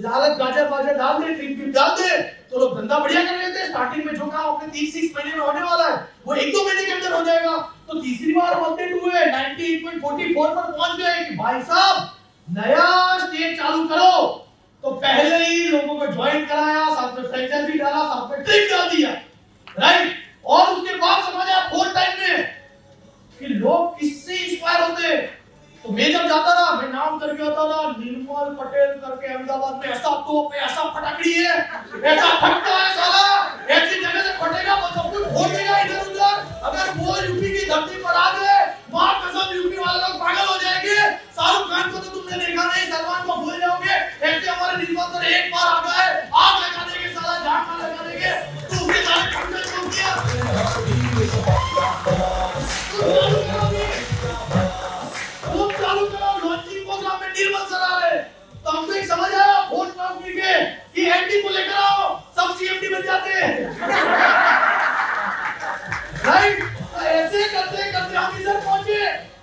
B: लालच गाजर बाजर डाल दे, टिप डाल दे तो लोग धंधा बढ़िया कर लेते हैं। स्टार्टिंग में जो काम अपने 3-6 महीने में होने वाला है वो 1-2 महीने के अंदर हो जाएगा। तो तीसरी बार हम अपडेट हुए, 98.44 पर पहुंच गए कि भाई साहब नया स्टेट चालू करो। तो पहले ही लोगों को ज्वाइन कराया, साथ में फ्रेंचाइजी डाला, साथ में ट्रिप डाल दिया, राइट। और उसके बाद समझ आया फोर्थ टाइम में कि लोग किससे इंस्पायर होते। तो मैं जब जाता था, मैं नाम करके आता था निर्मल पटेल करके, अहमदाबाद में ऐसा तोप है, ऐसा फटाकड़ी है, ऐसा फटका है साला, ऐसी जगह से फटेगा तो सब कुछ फोड़ देगा इधर उधर। अगर वो यूपी की धरती पर आ गए, मां कसम यूपी वाले लोग पागल हो जाएंगे। शाहरुख खान को तो तुमने देखा नहीं, सलमान को भूल जाओगे। ऐसे हमारे निर्मल सर एक बार आ गए, आग लगा देंगे साला, जान लगा देंगे। तो उसके सारे कंटेंट हो गया। चालू करो, लॉन्चिंग प्रोग्राम में निर्मल सर आ रहे। तो हमको एक समझ आया वोट मांग के कि एमडी को लेकर आओ, सब सीएमडी बन जाते हैं, राइट। तो ऐसे करते करते हम इधर पहुंचे।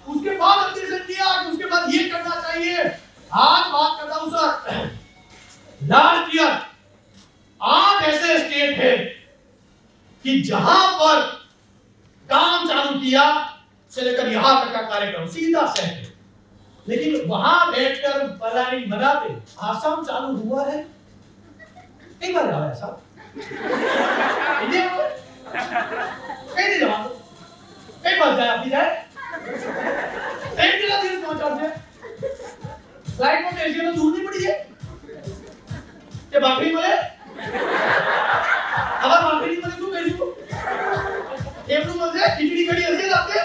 B: उसके बाद हमने डिसीजन किया कि उसके बाद ये करना चाहिए। आज बात करता हूं सर, लास्ट ईयर 8 ऐसे स्टेट है कि जहां पर काम चालू किया से लेकर यहां तक का कार्यक्रम सीधा सेट है, लेकिन वहां बैठकर प्लानिंग बनाते। आसाम चालू हुआ है, एक बार आया साहब इंडिया में कहीं नहीं जाओ, कई बार जाए अपनी जाए टाइम कितना दिन पहुंचा दे फ्लाइट में भेजिए तो दूर नहीं पड़ी है ये बाकरी बोले अब बाकरी बोले तू भेजू टेबल में से खिचड़ी कड़ी ऐसे लाते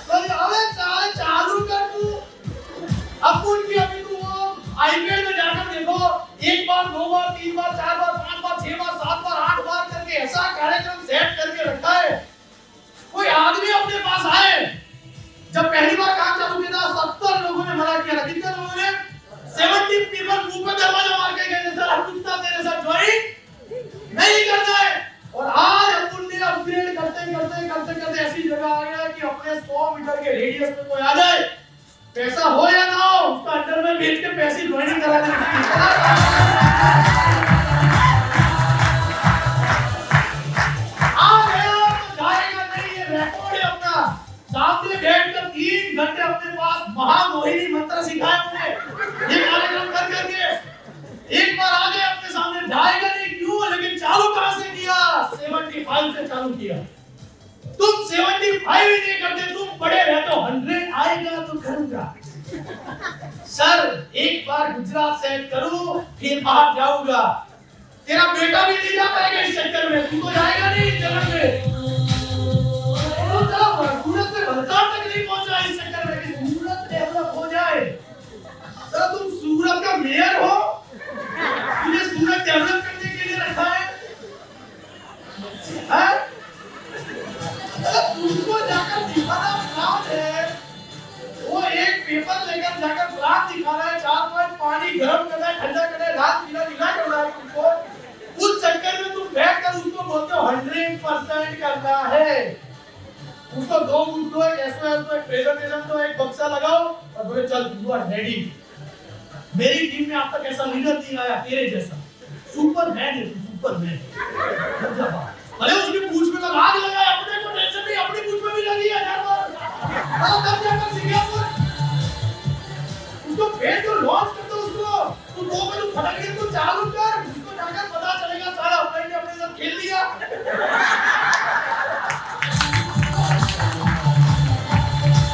B: तो अबे साले चालू कर तू अपन की अभी तू आईपीएल में जाकर देखो, एक बार, 2 बार, 3 बार, 4 बार, 5 बार, 6 बार, 7 बार, 8 बार करके ऐसा कार्यक्रम सेट करके रखा है। कोई आदमी अपने पास आए, जब पहली बार काम चालू किया था 70 लोगों ने मना किया था। कितने लोगों ने? 70 पीपल मुंह पे दरवाजा मार के गए सर, हम कुत्ता तेरे साथ ज्वाइन नहीं करना है। और आज अपन ने अपग्रेड करते करते करते करते ऐसी जगह आ गया कि अपने 100 मीटर के रेडियस में कोई आ जाए, पैसा हो या ना हो, उसका अंडर में बेच के पैसे ज्वाइनिंग करा देंगे। आ गया तो जाएगा नहीं, ये रिकॉर्ड है अपना। सामने बैठकर 3 घंटे अपने पास महामोहिनी मंत्र सिखाया हमने, ये कार्यक्रम कर करके। एक बार आ गए अपने सामने, जाएगा नहीं क्यों, लेकिन चालू कहां से किया? 75 से चालू किया। तुम 75 ही नहीं करते, तुम बड़े रहते हो 100 आएगा तो करूंगा सर। एक बार गुजरात सेट करूं फिर बाहर जाऊंगा। तेरा बेटा भी नहीं जा पाएगा इस चक्कर में, तू तो जाएगा नहीं इस जगह में। तो चलो सूरत से वलसाड तक नहीं पहुंचा इस चक्कर में कि सूरत डेवलप हो जाए। सर तुम सूरत का मेयर हो, तुझे सूरत डेवलप करने के लिए रखा है, हैं? तुमको जाकर दिखाना प्लान है, वो एक पेपर लेकर जाकर प्लान दिखाना है, 4 पॉइंट पानी गर्म करना है, ठंडा करना है, रात नीला करना है तुमको। उस चक्कर में तुम बैठकर उसको बोलते हो 100% करना है। उसको 2 बुक दो, एक एसओएल दो, एक प्रेजेंटेशन दो, एक बक्सा लगाओ और बोले चल तू आर रेडी। मेरी टीम में अब तक ऐसा लीडर नहीं आया तेरे जैसा। सुपरमैन है, सुपरमैन। अरे उसकी पूंछ में तो आग लगा है, अपने को टेंशन नहीं, अपनी पूंछ में भी लगी है यार। तब जाकर सिंगापुर उसको भेज दो, लॉन्च कर दो उसको। तू दो में तू फटक गया, तू चालू कर, उसको जाकर पता चलेगा सारा अपने ने अपने साथ खेल लिया।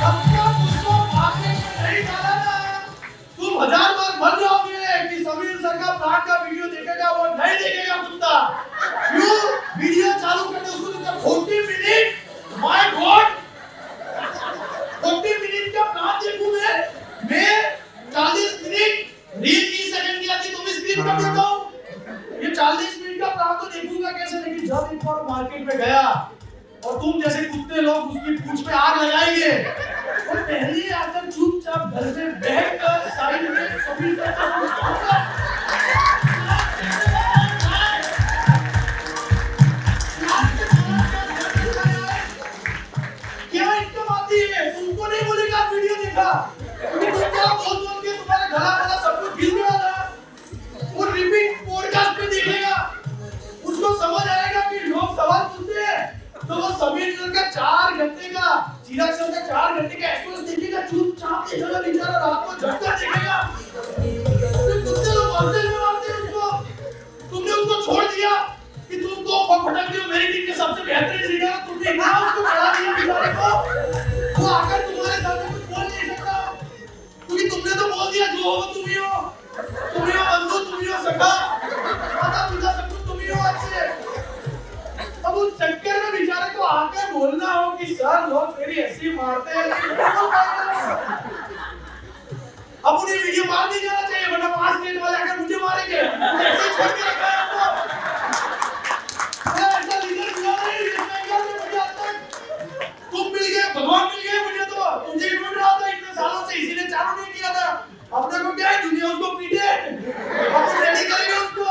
B: अब तक उसको मार्केट में नहीं डाला ना, तुम 1000 बार मर जाओगे कि समीर सर का प्लांट का वीडियो देखेगा, वो नहीं देखेगा कुत्ता। क्यों? वीडियो चालू करने उसको तो 40 मिनट, माय गॉड 40 मिनट का प्लांट देखूं मैं 40 मिनट रील 30 सेकंड की आती तो मैं स्क्रीन कर देता हूं। ये 40 मिनट का प्लांट तो देखूंगा कैसे। लेकिन जब एक बार मार्केट में गया और तुम जैसे कुत्ते लोग उसकी पूंछ पे आग लगाएंगे, तो पहले आकर चुपचाप घर में बैठकर साइड में सभी क्या इनकम आती है? तुमको नहीं बोलेगा वीडियो देखा, क्योंकि तुम क्या बोल के तुम्हारा गला सब कुछ गिर गया था। वो रिपीट पॉडकास्ट पे देखेगा, उसको समझ आएगा कि लोग सवाल पूछते हैं, तो वो समीर सर का 4 घंटे का, चिराग सर का 4 घंटे का एक्सपोज देखेगा, चुपचाप देखेगा, बेचारा रात को झटका देखेगा। फिर कुत्ते लोग हंसते हुए मारते हैं उसको। तुमने उसको छोड़ दिया कि तुम तो फटक दियो, मेरी टीम के सबसे बेहतरीन लीडर, तुमने इतना उसको बढ़ा दिया बेचारे को। वो आकर तुम्हारे सामने कुछ बोल नहीं सकता, क्योंकि तुमने तो बोल दिया जो हो तुम ही हो, बंधु तुम ही हो, सखा माता पिता सब कुछ तुम ही हो आज से। अब उस चक्कर में बेचारे को आकर बोलना हो कि सर लोग मेरी ऐसी मारते हैं, अब उन्हें वीडियो मार नहीं जाना चाहिए, वरना 5 मिनट वाले आकर मुझे मारेंगे। ऐसे छोड़ के रखा है आपको। मैं ऐसा लीडर मिला नहीं इस बेंगल में मुझे आज तक। तुम मिल गए, भगवान मिल गए मुझे, तो तुझे ढूंढ रहा था इतने सालों से, इसीलिए चालू नहीं किया था। अपने को क्या है, दुनिया उसको पीटे, अपन रेडी करेंगे उसको।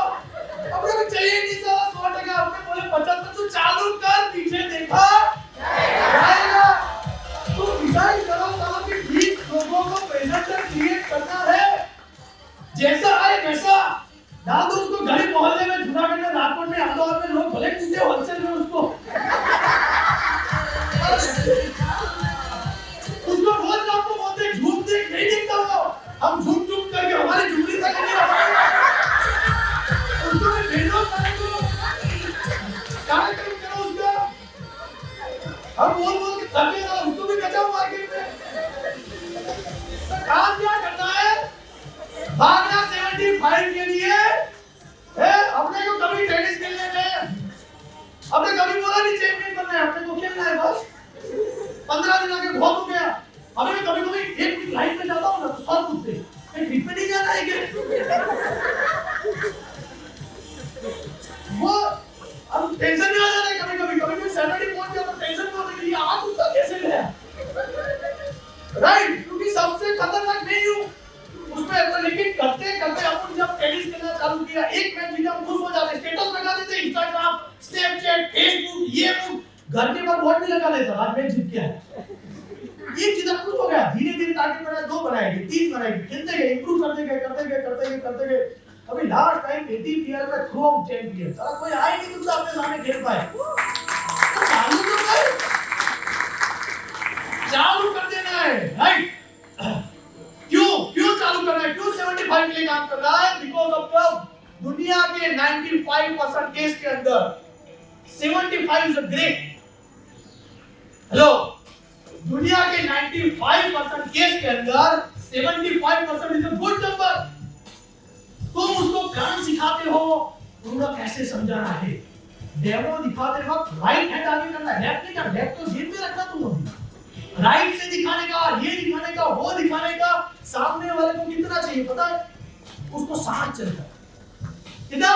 B: अपने को चाहिए नहीं साला 100%, अपने बोले 75, तू चालू कर, पीछे देखा आएगा। तू डिसाइड करो साला कि 20 लोगों को प्रेजेंटर क्रिएट करना है, जैसा आए वैसा डाल दो उसको। गली मोहल्ले में, जूनागढ़ में, राजकोट में, अहमदाबाद में लोग भले कूदे होलसेल में उसको रोज रात को बोलते झूठ देख नहीं दिखता वो, हम झूठ झूठ करके हमारे झुमरी तक नहीं आते। उसको मैं भेजो कार्यक्रम करो उसका, हम बोल के थके ना, उसको भी बचाओ मार्केट में। काम क्या करना है? भागना 75 के लिए है। अपने को कभी टेनिस खेलने में, अपने कभी बोला नहीं चैंपियन बनना है, अपने को खेलना है बस। 15 दिन आके बहुत हो गया। अभी मैं कभी एक मिनट लाइन में जाता हूँ ना तो 100 पूछते हैं, ट्रिप पे नहीं जाना है क्या? वो अब टेंशन में आ जाता है कभी सैटरडे पहुंच गया तो टेंशन में होने के लिए आज उसका कैसे गया, राइट? क्योंकि सबसे खतरनाक नहीं हूँ उसमें। तो लेकिन करते करते अपन जब टेनिस खेलना चालू किया, एक मैच जीता हम खुश हो जाते, स्टेटस लगा देते, इंस्टाग्राम, स्नैपचैट, फेसबुक, ये घर के बाद बोर्ड भी लगा देता, आज मैच जीत गया है। एक चीज खुश हो गया, धीरे धीरे टारगेट बनाया, 2 बनाएंगे, 3 बनाएंगे, खेलते गए, इंप्रूव करते गए। अभी लास्ट टाइम 80 प्लेयर में थ्रू आउट चैंपियन, साला कोई आए नहीं तुमसे अपने सामने खेल पाए। तो चालू तो कर, चालू कर देना है, राइट? क्यों चालू करना है? क्यों 75 के लिए काम कर रहा है? बिकॉज ऑफ द दुनिया के 95% केस के अंदर 75 इज अ ग्रेट। हेलो, दुनिया के 95% केस के अंदर 75% इज अ गुड नंबर। तुम उसको काम सिखाते हो, तुमको कैसे समझाना है। डेमो दिखाते वक्त राइट हैंड आगे करना है, लेफ्ट नहीं करना। लेफ्ट तो जेब में रखना तुम अभी, राइट से दिखाने का, ये दिखाने का, वो दिखाने का। सामने वाले को कितना चाहिए पता है? उसको 60 चलता है, कितना?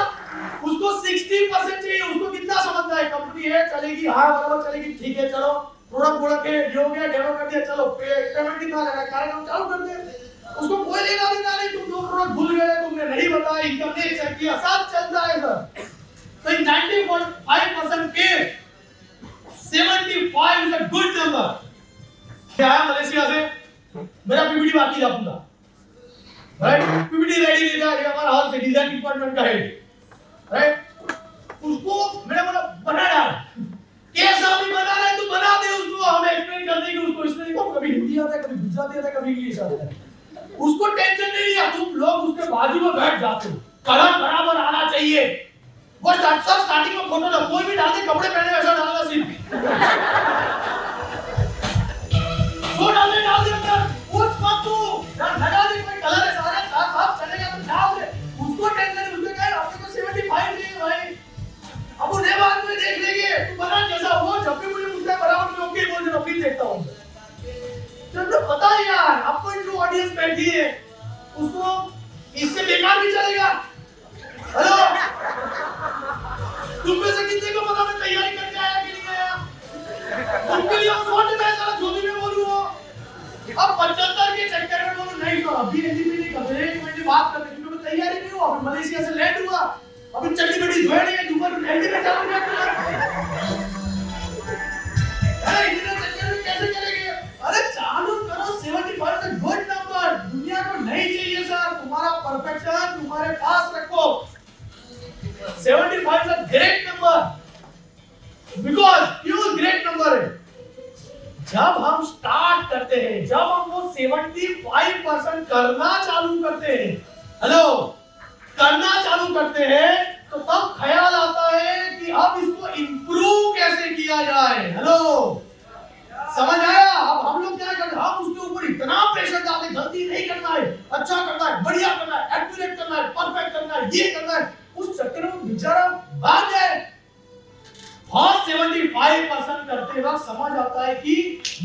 B: उसको 60% चाहिए। उसको कितना समझना है? कंपनी है, चलेगी, हाँ बराबर चलेगी, ठीक है, चलो प्रोडक्ट के जो हो गया, डेमो कर दिया, चलो पेमेंट कितना लगा, कार्यक्रम चालू कर दे। उसको कोई लेना देना नहीं, तुम 2 प्रोडक्ट भूल गए, तुमने नहीं बताया, इनकम नहीं चेक किया, सब चलता है सर। तो 90.5% के 75 इज अ गुड नंबर। क्या आया मलेशिया से? मेरा पीपीटी बाकी था पूरा राइट, पीपीटी रेडी लेता है हमारा हाल से डिजाइन डिपार्टमेंट का हेड, राइट, उसको मैंने बोला बना डाल, कैसा भी बना रहा है तू बना दे, उसको हमें एक्सप्लेन कर देंगे, उसको इसमें देखो कभी हिंदी आता है, कभी गुजराती आता है, कभी इंग्लिश आता है, उसको टेंशन नहीं लिया, तुम लोग उसके बाजू में बैठ जाते हो, कलर बराबर आना चाहिए, वो सब स्टार्टिंग में फोटो ना कोई भी डाल दे, कपड़े पहने वैसा डालना सीन, वो डाल दे अंदर, कुछ मत तू लगा दे, कोई कलर है सारा साफ चलेगा तो डाल दे, उसको टेंशन नहीं, उसको कहे अपने को 75 देंगे भाई, अब उन्हें बाद में देख लेंगे, तू बना जैसा हो, जब भी मुझे पूछता है बराबर में ओके बोल दे, फिर देखता हूं, तो पता है यार आपको इनको ऑडियंस बैठी है, उसको इससे बेकार भी चलेगा, हेलो, तुम में से कितने को पता मैं तैयारी करके आया कि नहीं आया, तुमके लिए फोन में सारा जो भी मैं बोलूं वो, अब 75 के चक्कर में बोलूं नहीं, तो अभी एनडीपी नहीं कर रहे, एक महीने बात कर रहे, क्योंकि मैं तैयारी नहीं हुआ, अभी मलेशिया से लैंड हुआ, अभी चंडी बड़ी धोए नहीं है, ऊपर लैंड में चालू कर दिया, अरे इतने चक्कर में कैसे करेंगे, अरे चालू करो, 75 इज गुड नंबर, दुनिया को नहीं चाहिए सर, तुम्हारा परफेक्शन तुम्हारे पास रखो, 75 is a great number, because क्यों ग्रेट नंबर है, जब हम स्टार्ट करते हैं, जब हम वो 75% करना चालू करते हैं, हेलो, करना चालू करते हैं, तो तब ख्याल आता है कि अब इसको इंप्रूव कैसे किया जाए, हेलो, समझ आया, अब हम लोग क्या करते हैं, हम उसके ऊपर इतना प्रेशर डालते हैं, गलती नहीं करना है, अच्छा करना है, बढ़िया करना है, एक्यूरेट करना है, परफेक्ट करना है, ये करना है, उस चक्कर में बेचारा भाग जाए, और 75% करते वक्त समझ आता है कि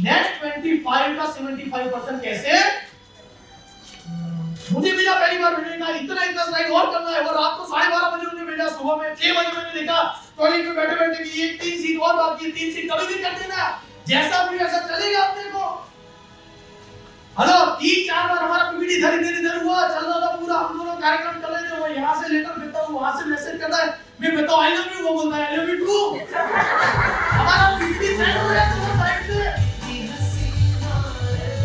B: नेक्स्ट 25 का 75% कैसे, मुझे मिला पहली बार भेजना, इतना स्लाइड और करना है, और रात को 12:30 बजे उन्हें भेजा, सुबह में 6 बजे मैंने देखा टॉयलेट में बैठे बैठे कि ये 3 सीट और बाकी है, 3 सीट कभी भी कर देना, जैसा भी वैसा चलेगा अपने को, हेलो, 3-4 बार हमारा पीपीटी इधर हुआ, चल रहा था पूरा, हम दोनों कार्यक्रम कर रहे थे, वो यहाँ से लेटर देता हूँ, वहाँ से मैसेज करता है, मैं कहता हूँ आई लव यू, वो बोलता है आई लव यू टू, हमारा पीपीटी सेट हो गया दोनों साइड से,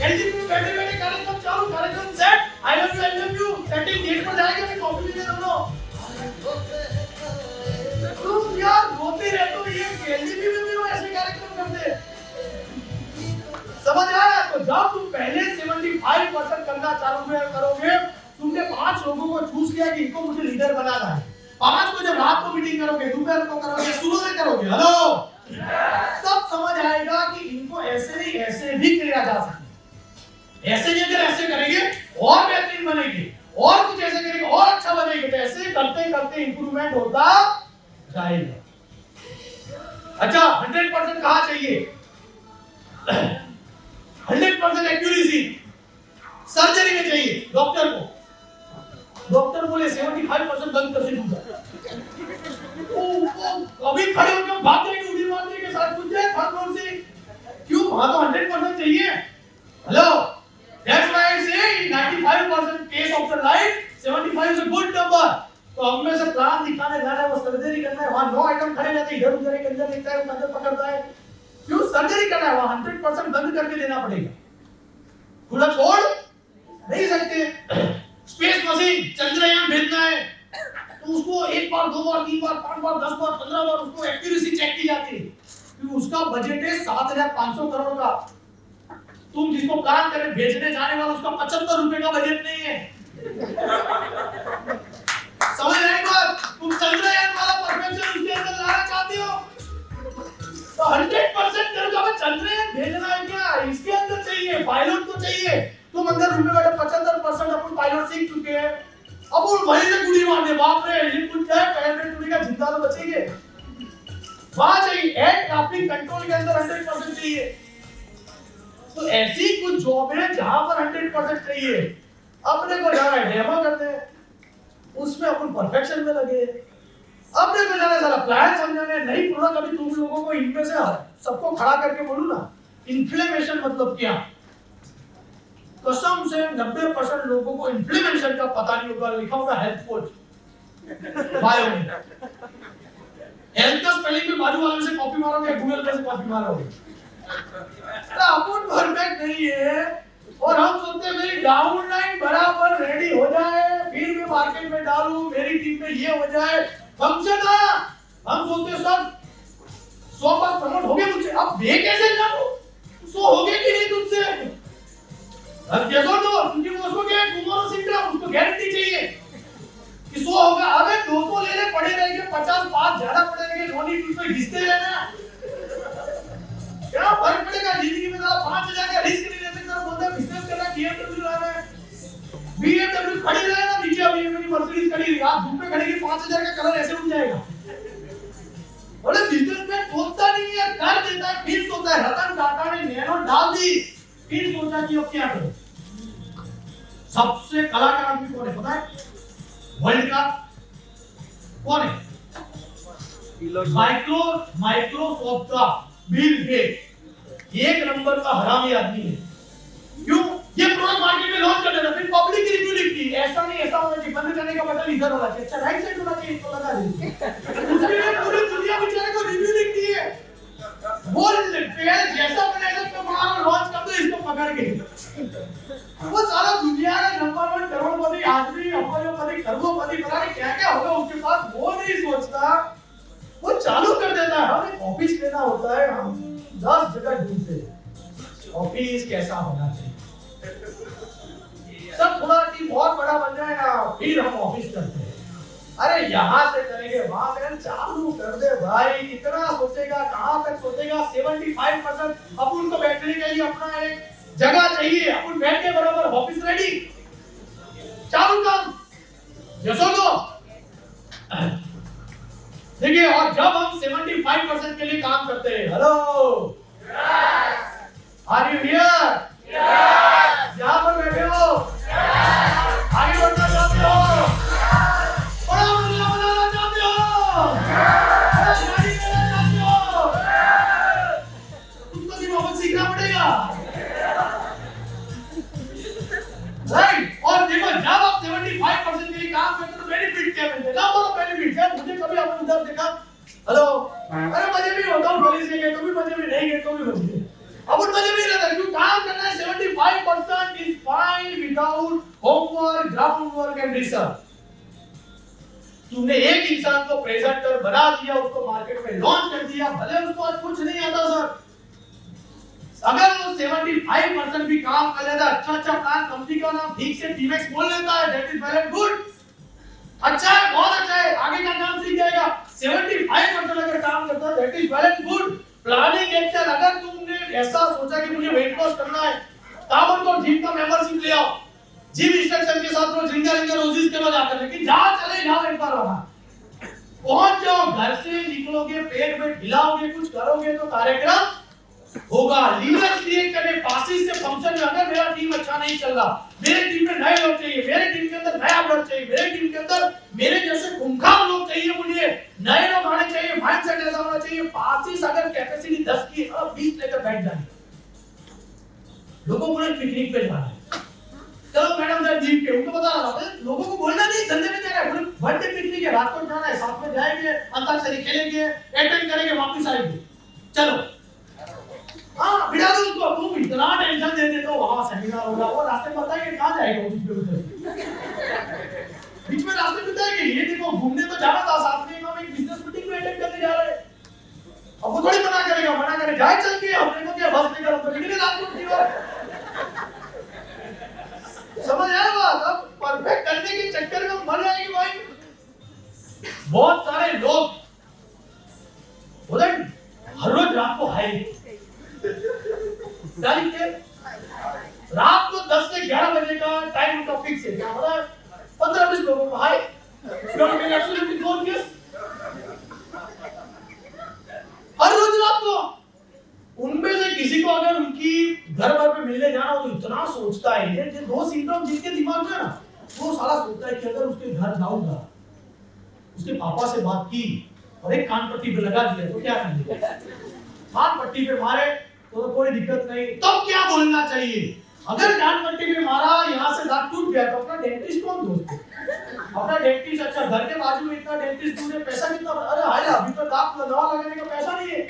B: एलजीबी में बैठे बैठे कार्यक्रम चालू, कार्यक्रम set, I love you, setting date पर जाएगा, मैं कॉपी भी दे दूंगा, तुम यार रोते रहते हो, ये एलजीबी में भी वो ऐसे कार्यक्रम करते हैं, समझ आया, तो जब तुम पहले 75% करना चालू करोगे, तुमने 5 लोगों को चूज किया कि इनको मुझे लीडर बनाना है, 5 को जब रात को मीटिंग करोगे, दोपहर को करोगे, सुबह में करोगे, हेलो, तब समझ आएगा कि इनको ऐसे नहीं ऐसे भी किया जा सकता है, ऐसे नहीं अगर ऐसे करेंगे और बेहतरीन बनेंगे, और कुछ ऐसे करेंगे और अच्छा बनेंगे, तो ऐसे करते करते इंप्रूवमेंट होता जाएगा। अच्छा, 100% कहाँ चाहिए, 100% एक्यूरेसी सर्जरी में चाहिए, डॉक्टर को, डॉक्टर बोले 75% बंद कर दूंगा, वो अभी खड़े होकर भाग जाएंगे, उड़ी मारने के साथ कुछ जाए थर्ड फ्लोर से, क्यों, वहां तो 100% चाहिए, hello, that's why I say 95% case of the life, 75 is a good number, तो हम में से प्लान दिखाने जाना है, वो सर्जरी करना है, वहां 9 आइटम खड़े रहते हैं, इधर उधर एक अंदर देखता है, वो अंदर पकड़ता है, क्यों सर्जरी करना है, वहां 100% बंद करके देना पड़ेगा, खुला छोड़ नहीं सकते, स्पेस मशीन चंद्रयान भेजना है, तो उसको 1 बार 2 बार 3 बार 5 बार 10 बार 15 बार उसको एक्यूरेसी चेक की जाती है, क्योंकि उसका बजट है 7,500 करोड़ का, तुम जिसको प्लान करने भेजने जाने वाला उसका 75 रुपए का बजट नहीं है, समझ रहे हो बात, तुम चंद्रयान वाला परफेक्शन उसके अंदर लाना चाहते हो, तो 100% करोगे, अब चंद्रयान भेजना है क्या, इसके अंदर चाहिए, पायलट को चाहिए, तुम अंदर रूम में बैठे 75% अपन पायलट सीख चुके हैं, अब वो वहीं से गुड़ी मारने, बाप रे इंजन कुछ जाए, पैरामेट टूटेगा, जिंदा तो बचेंगे, वहां चाहिए, एयर ट्रैफिक कंट्रोल के अंदर 100% चाहिए, तो ऐसी कुछ जॉब है जहां पर 100% चाहिए, अपने को जाना है डेमो करते हैं, उसमें अपन परफेक्शन में लगे, अपने को जाना सारा प्लान समझाने, नहीं प्रोडक्ट, अभी तुम लोगों को इनमें से सबको खड़ा करके बोलूं ना, इन्फ्लेमेशन मतलब क्या, कसम से 90% लोगों को इन्फ्लेमेशन का पता नहीं होगा, लिखा होगा हेल्थ कोच, बायो में, हेल्थ का स्पेलिंग भी बाजू वाले से कॉपी मारोगे, गूगल पे से कॉपी मारोगे, अपन परफेक्ट नहीं है, और हम सोचते हैं मेरी डाउनलाइन बराबर रेडी हो जाए, फिर मैं मार्केट में डालूं, मेरी टीम में ये हो जाए। फंक्शन आया, हम सोचते सर 100 बार प्रमोट हो गए मुझसे, अब मैं कैसे जानूं 100 हो गए कि नहीं तुझसे? अब जैसा तो क्योंकि वो उसको क्या टुमारो सिंड्रोम, उसको गारंटी चाहिए कि 100 होगा। अबे 200 लेने पड़े रहेंगे, 50 बात ज्यादा पड़े रहेंगे, रोनी टूट पे घिसते रहना, क्या फर्क पड़ेगा जिंदगी में? 5000 का रिस्क नहीं ले सकता, बोलता बिजनेस करना, BMW लाना है, BMW खड़ी रहे ना नीचे, अभी मेरी मर्सिडीज खड़ी है, आप धूप में खड़ेगी 5000 का कलर ऐसे उड़ जाएगा। बोले बिजनेस में सोचता नहीं है, कर देता है, फिर सोचता है। रतन टाटा ने नैनो डाल दी, फिर सोचा कि अब क्या करें। सबसे कलाकार आदमी कौन है पता है वर्ल्ड का? कौन है? माइक्रोसॉफ्ट का बिल गेट्स, एक नंबर का हरामी आदमी है। क्यों? ये प्रोडक्ट मार्केट में लॉन्च कर देता, फिर पब्लिक रिव्यू लिखती है, ऐसा नहीं ऐसा होना चाहिए, बंद करने का बटन इधर होना चाहिए, अच्छा राइट साइड होना चाहिए, इसको लगा दीजिए। उसके लिए पूरी दुनिया बेचारे को रिव्यू लिखती है, बोल पेड़ जैसा बनेगा तो मारो, लॉन्च कर दो इसको पकड़ के। वो सारा दुनिया का नंबर 1 करोड़पति आदमी, अपनोपति, खरबोपति, पता नहीं क्या क्या होगा उसके पास, वो नहीं सोचता, वो चालू कर देता है। हमें ऑफिस लेना होता है, हम 10 जगह ढूंढते हैं ऑफिस कैसा होना चाहिए, सब थोड़ा टीम बहुत बड़ा बन जाए ना, फिर हम ऑफिस करते हैं। अरे यहाँ से करेंगे, वहां से चालू कर दे भाई, कितना सोचेगा, कहां तक सोचेगा? 75% अपन को बैठने के लिए अपना एक जगह चाहिए, अपन बैठ के बराबर ऑफिस रेडी, चालू काम जैसो तो देखिए। और जब हम 75% के लिए काम करते हैं, हेलो आर यू हियर? यहाँ पर बैठे हो, आगे बढ़ना चाहते हो, बड़ा बंगला बनाना चाहते हो, बड़ा गाड़ी लेना चाहते हो, तुमको भी मोहब्बत सीखना पड़ेगा, राइट? और देखो जब आप 75% के लिए काम करते हो तो बेनिफिट क्या मिलते हैं ना? बोलो बेनिफिट क्या? मुझे कभी आपने उधर देखा, हेलो अरे मजे भी होता हूँ, पुलिस से गए तो भी मजे भी, नहीं गए तो भी मजे, अब उन मजे भी रहता है। क्यों? काम करना है। 75% is fine without homework, ground work and research. तुमने एक इंसान को प्रेजेंटर बना दिया, उसको मार्केट में लॉन्च कर दिया, भले उसको आज कुछ नहीं आता सर, अगर वो 75% भी काम कर लेता, अच्छा प्लान, कंपनी का नाम ठीक से टीमेक्स बोल लेता है, दैट इज वेरी गुड, अच्छा है, बहुत अच्छा है, आगे का काम सीख जाएगा। 75% अगर काम करता है, that is very good. Planning action, अगर तुमने ऐसा सोचा कि मुझे वेट लॉस करना है, ताबड़तोड़ जिम का मेंबरशिप ले आओ, जिम इंस्ट्रक्टर के साथ रोज रिंगा रोजीज के बाद आकर, लेकिन जहां चले जाओ एक बार वहां पहुंच जाओ, घर से निकलोगे, पेट में खिलाओगे, कुछ करोगे तो कार्यक्रम होगा। लीडर्स क्रिएट करने, पासिस से फंक्शन में, अगर मेरा टीम अच्छा नहीं चल रहा, मेरे टीम में नए लोग चाहिए, मेरे टीम के अंदर नया ब्लड चाहिए, मेरे टीम के अंदर मेरे जैसे खूंखार लोग चाहिए, मुझे नए लोग आने चाहिए, माइंडसेट ऐसा होना चाहिए। पासिस अगर कैपेसिटी 10 की है, 20 लेकर बैठ जाए, लोगों को पिकनिक पे जाना है, चलो मैडम जरा दीप के, उनको बता रहा हूं, लोगों को बोलना नहीं धंधे में जा रहा है, बर्थडे पिकनिक है, रात को जाना है, साथ में जाएंगे, अंताक्षरी खेलेंगे, अटेंड करेंगे, वापस आएंगे, चलो हाँ बिठा दो उसको। तुम इतना टेंशन देते तो वहां सेमिनार होगा, वो रास्ते में बताएंगे कहां जाएगा, बीच में रास्ते में बताएंगे ये देखो घूमने तो जाना था, साथ में हम एक बिजनेस मीटिंग में अटेंड करने जा रहे हैं। अब वो थोड़ी मना करेगा, मना करे जाए चल के, अपने को क्या बस लेकर हम तो निकले रात को की बार, समझ आया बात? अब परफेक्ट करने के चक्कर में मर जाएगी भाई। बहुत सारे लोग बोले हर रोज रात को हाई रात को 10 से 11 बजे का टाइम उनका फिक्स है, क्या पता 15-20 लोगों को हाई, हर रोज रात को। उनमें से किसी को अगर उनकी घर भर पे मिलने जाना हो तो इतना सोचता है, ये 2 सिम्टम जिसके दिमाग में ना, वो सारा सोचता है कि अगर उसके घर जाऊंगा, उसके पापा से बात की और एक कान पट्टी पे लगा दिया तो क्या करेंगे, कान पट्टी पे मारे तो कोई दिक्कत नहीं, तब क्या बोलना चाहिए? अगर कान पट्टी पे मारा, यहाँ से दांत टूट गया तो अपना डेंटिस्ट कौन दोस्त है? अपना डेंटिस्ट, अच्छा घर के बाजू में इतना डेंटिस्ट दूर है, पैसा कितना? अरे हाय अभी तो दांत दवा लगाने का पैसा नहीं है।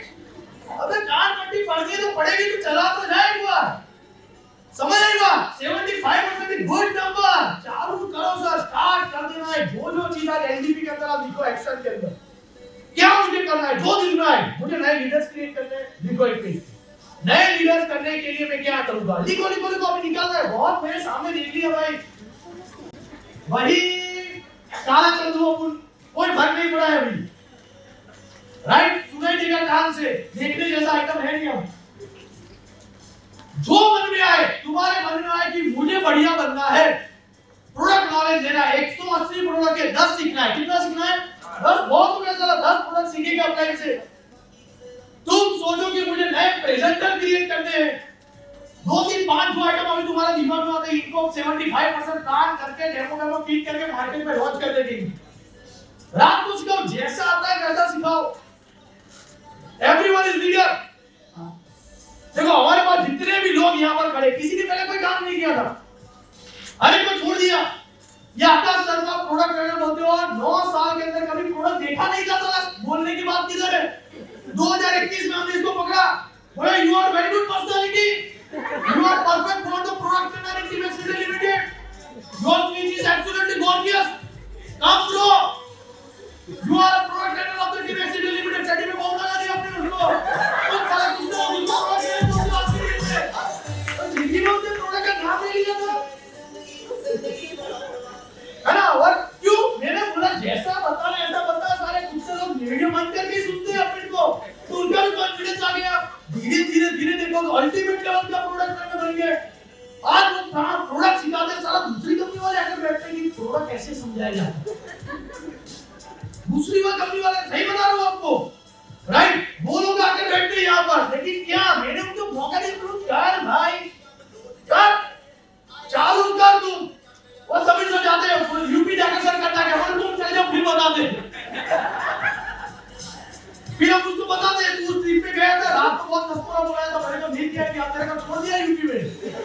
B: अबे कान पट्टी पड़ गई तो पड़ेगी, तो चला तो जाए एक बार, समझ आई बात? लिखो एक्शन के अंदर क्या मुझे करना है, जो दिख रहा है मुझे नए लीडर्स क्रिएट करने हैं, लिखो एक पेज नए लीडर्स करने के लिए मैं क्या करूंगा, लिखो लिखो लिखो। अभी निकालना है, बहुत मेरे सामने देख लिया भाई, वही काला चल दो अपन, कोई फर्क नहीं पड़ा है अभी, राइट। सुनाई देगा कान से, देखने जैसा आइटम है नहीं। हम जो मन में आए, तुम्हारे मन में आए कि मुझे बढ़िया बनना है, प्रोडक्ट नॉलेज लेना है, 180 प्रोडक्ट के 10 सीखना है। कितना सीखना है? 10। बहुत हो गया साला, 10 प्रोडक्ट सीखेंगे अपने से। तुम सोचो कि मुझे नए प्रेजेंटर क्रिएट करने हैं, 2 3 5 जो आइटम अभी तुम्हारे दिमाग में आते हैं, इनको 75% काम करके डेमो फीड करके मार्केट में लॉन्च कर देंगे। रात को सिखाओ, जैसा आता है वैसा सिखाओ। Everyone is leader. देखो हमारे पास जितने भी लोग यहाँ पर खड़े, किसी ने पहले कोई काम नहीं किया था, हर एक को छोड़ दिया। ये आकाश शर्मा प्रोडक्ट ट्रेनर बोलते हो, 9 साल के अंदर कभी प्रोडक्ट देखा नहीं था। बोलने की बात किधर है? 2021 में हमने इसको पकड़ा, बोले you are very good personality, you are perfect for the product trainer in Timex India limited, your speech is absolutely gorgeous, come bro, you are a product trainer of the Timex India limited. चटी में बहुत लगा दिया आपने उसको, तो साला तुमने उसको प्रोडक्ट ट्रेनर तो आज के दिन में तो जिंदगी में उसने प्रोडक्ट का नाम ले लिया था, है ना? और क्यों? मैंने बोला जैसा बताना ऐसा बता। सारे खुद से लोग वीडियो बंद करके सुनते हैं अपने को, तो उनका भी कॉन्फिडेंस आ गया। धीरे धीरे धीरे देखो तो अल्टीमेट लेवल का प्रोडक्ट ट्रेनर बन गए। आज वो प्रोडक्ट सिखाते, सारा दूसरी कंपनी वाले आकर बैठते हैं कि प्रोडक्ट कैसे समझाया जाता है। दूसरी बार कंपनी वाले, सही बता रहा हूं आपको, राइट? वो लोग आकर बैठते हैं यहाँ पर, लेकिन क्या मैंने उनको मौका दिया, यार भाई कर, चालू कर तुम। वो सभी जो जाते हैं यूपी जाकर सर करता है, बोले तुम चले जाओ, फिर बताते हैं। फिर हम उसको बताते हैं, तू उस ट्रिप पे गया था, रात को बहुत मस्कुरा बोला था, मैंने कहा नहीं किया कि आप तेरे को छोड़ दिया यूपी में,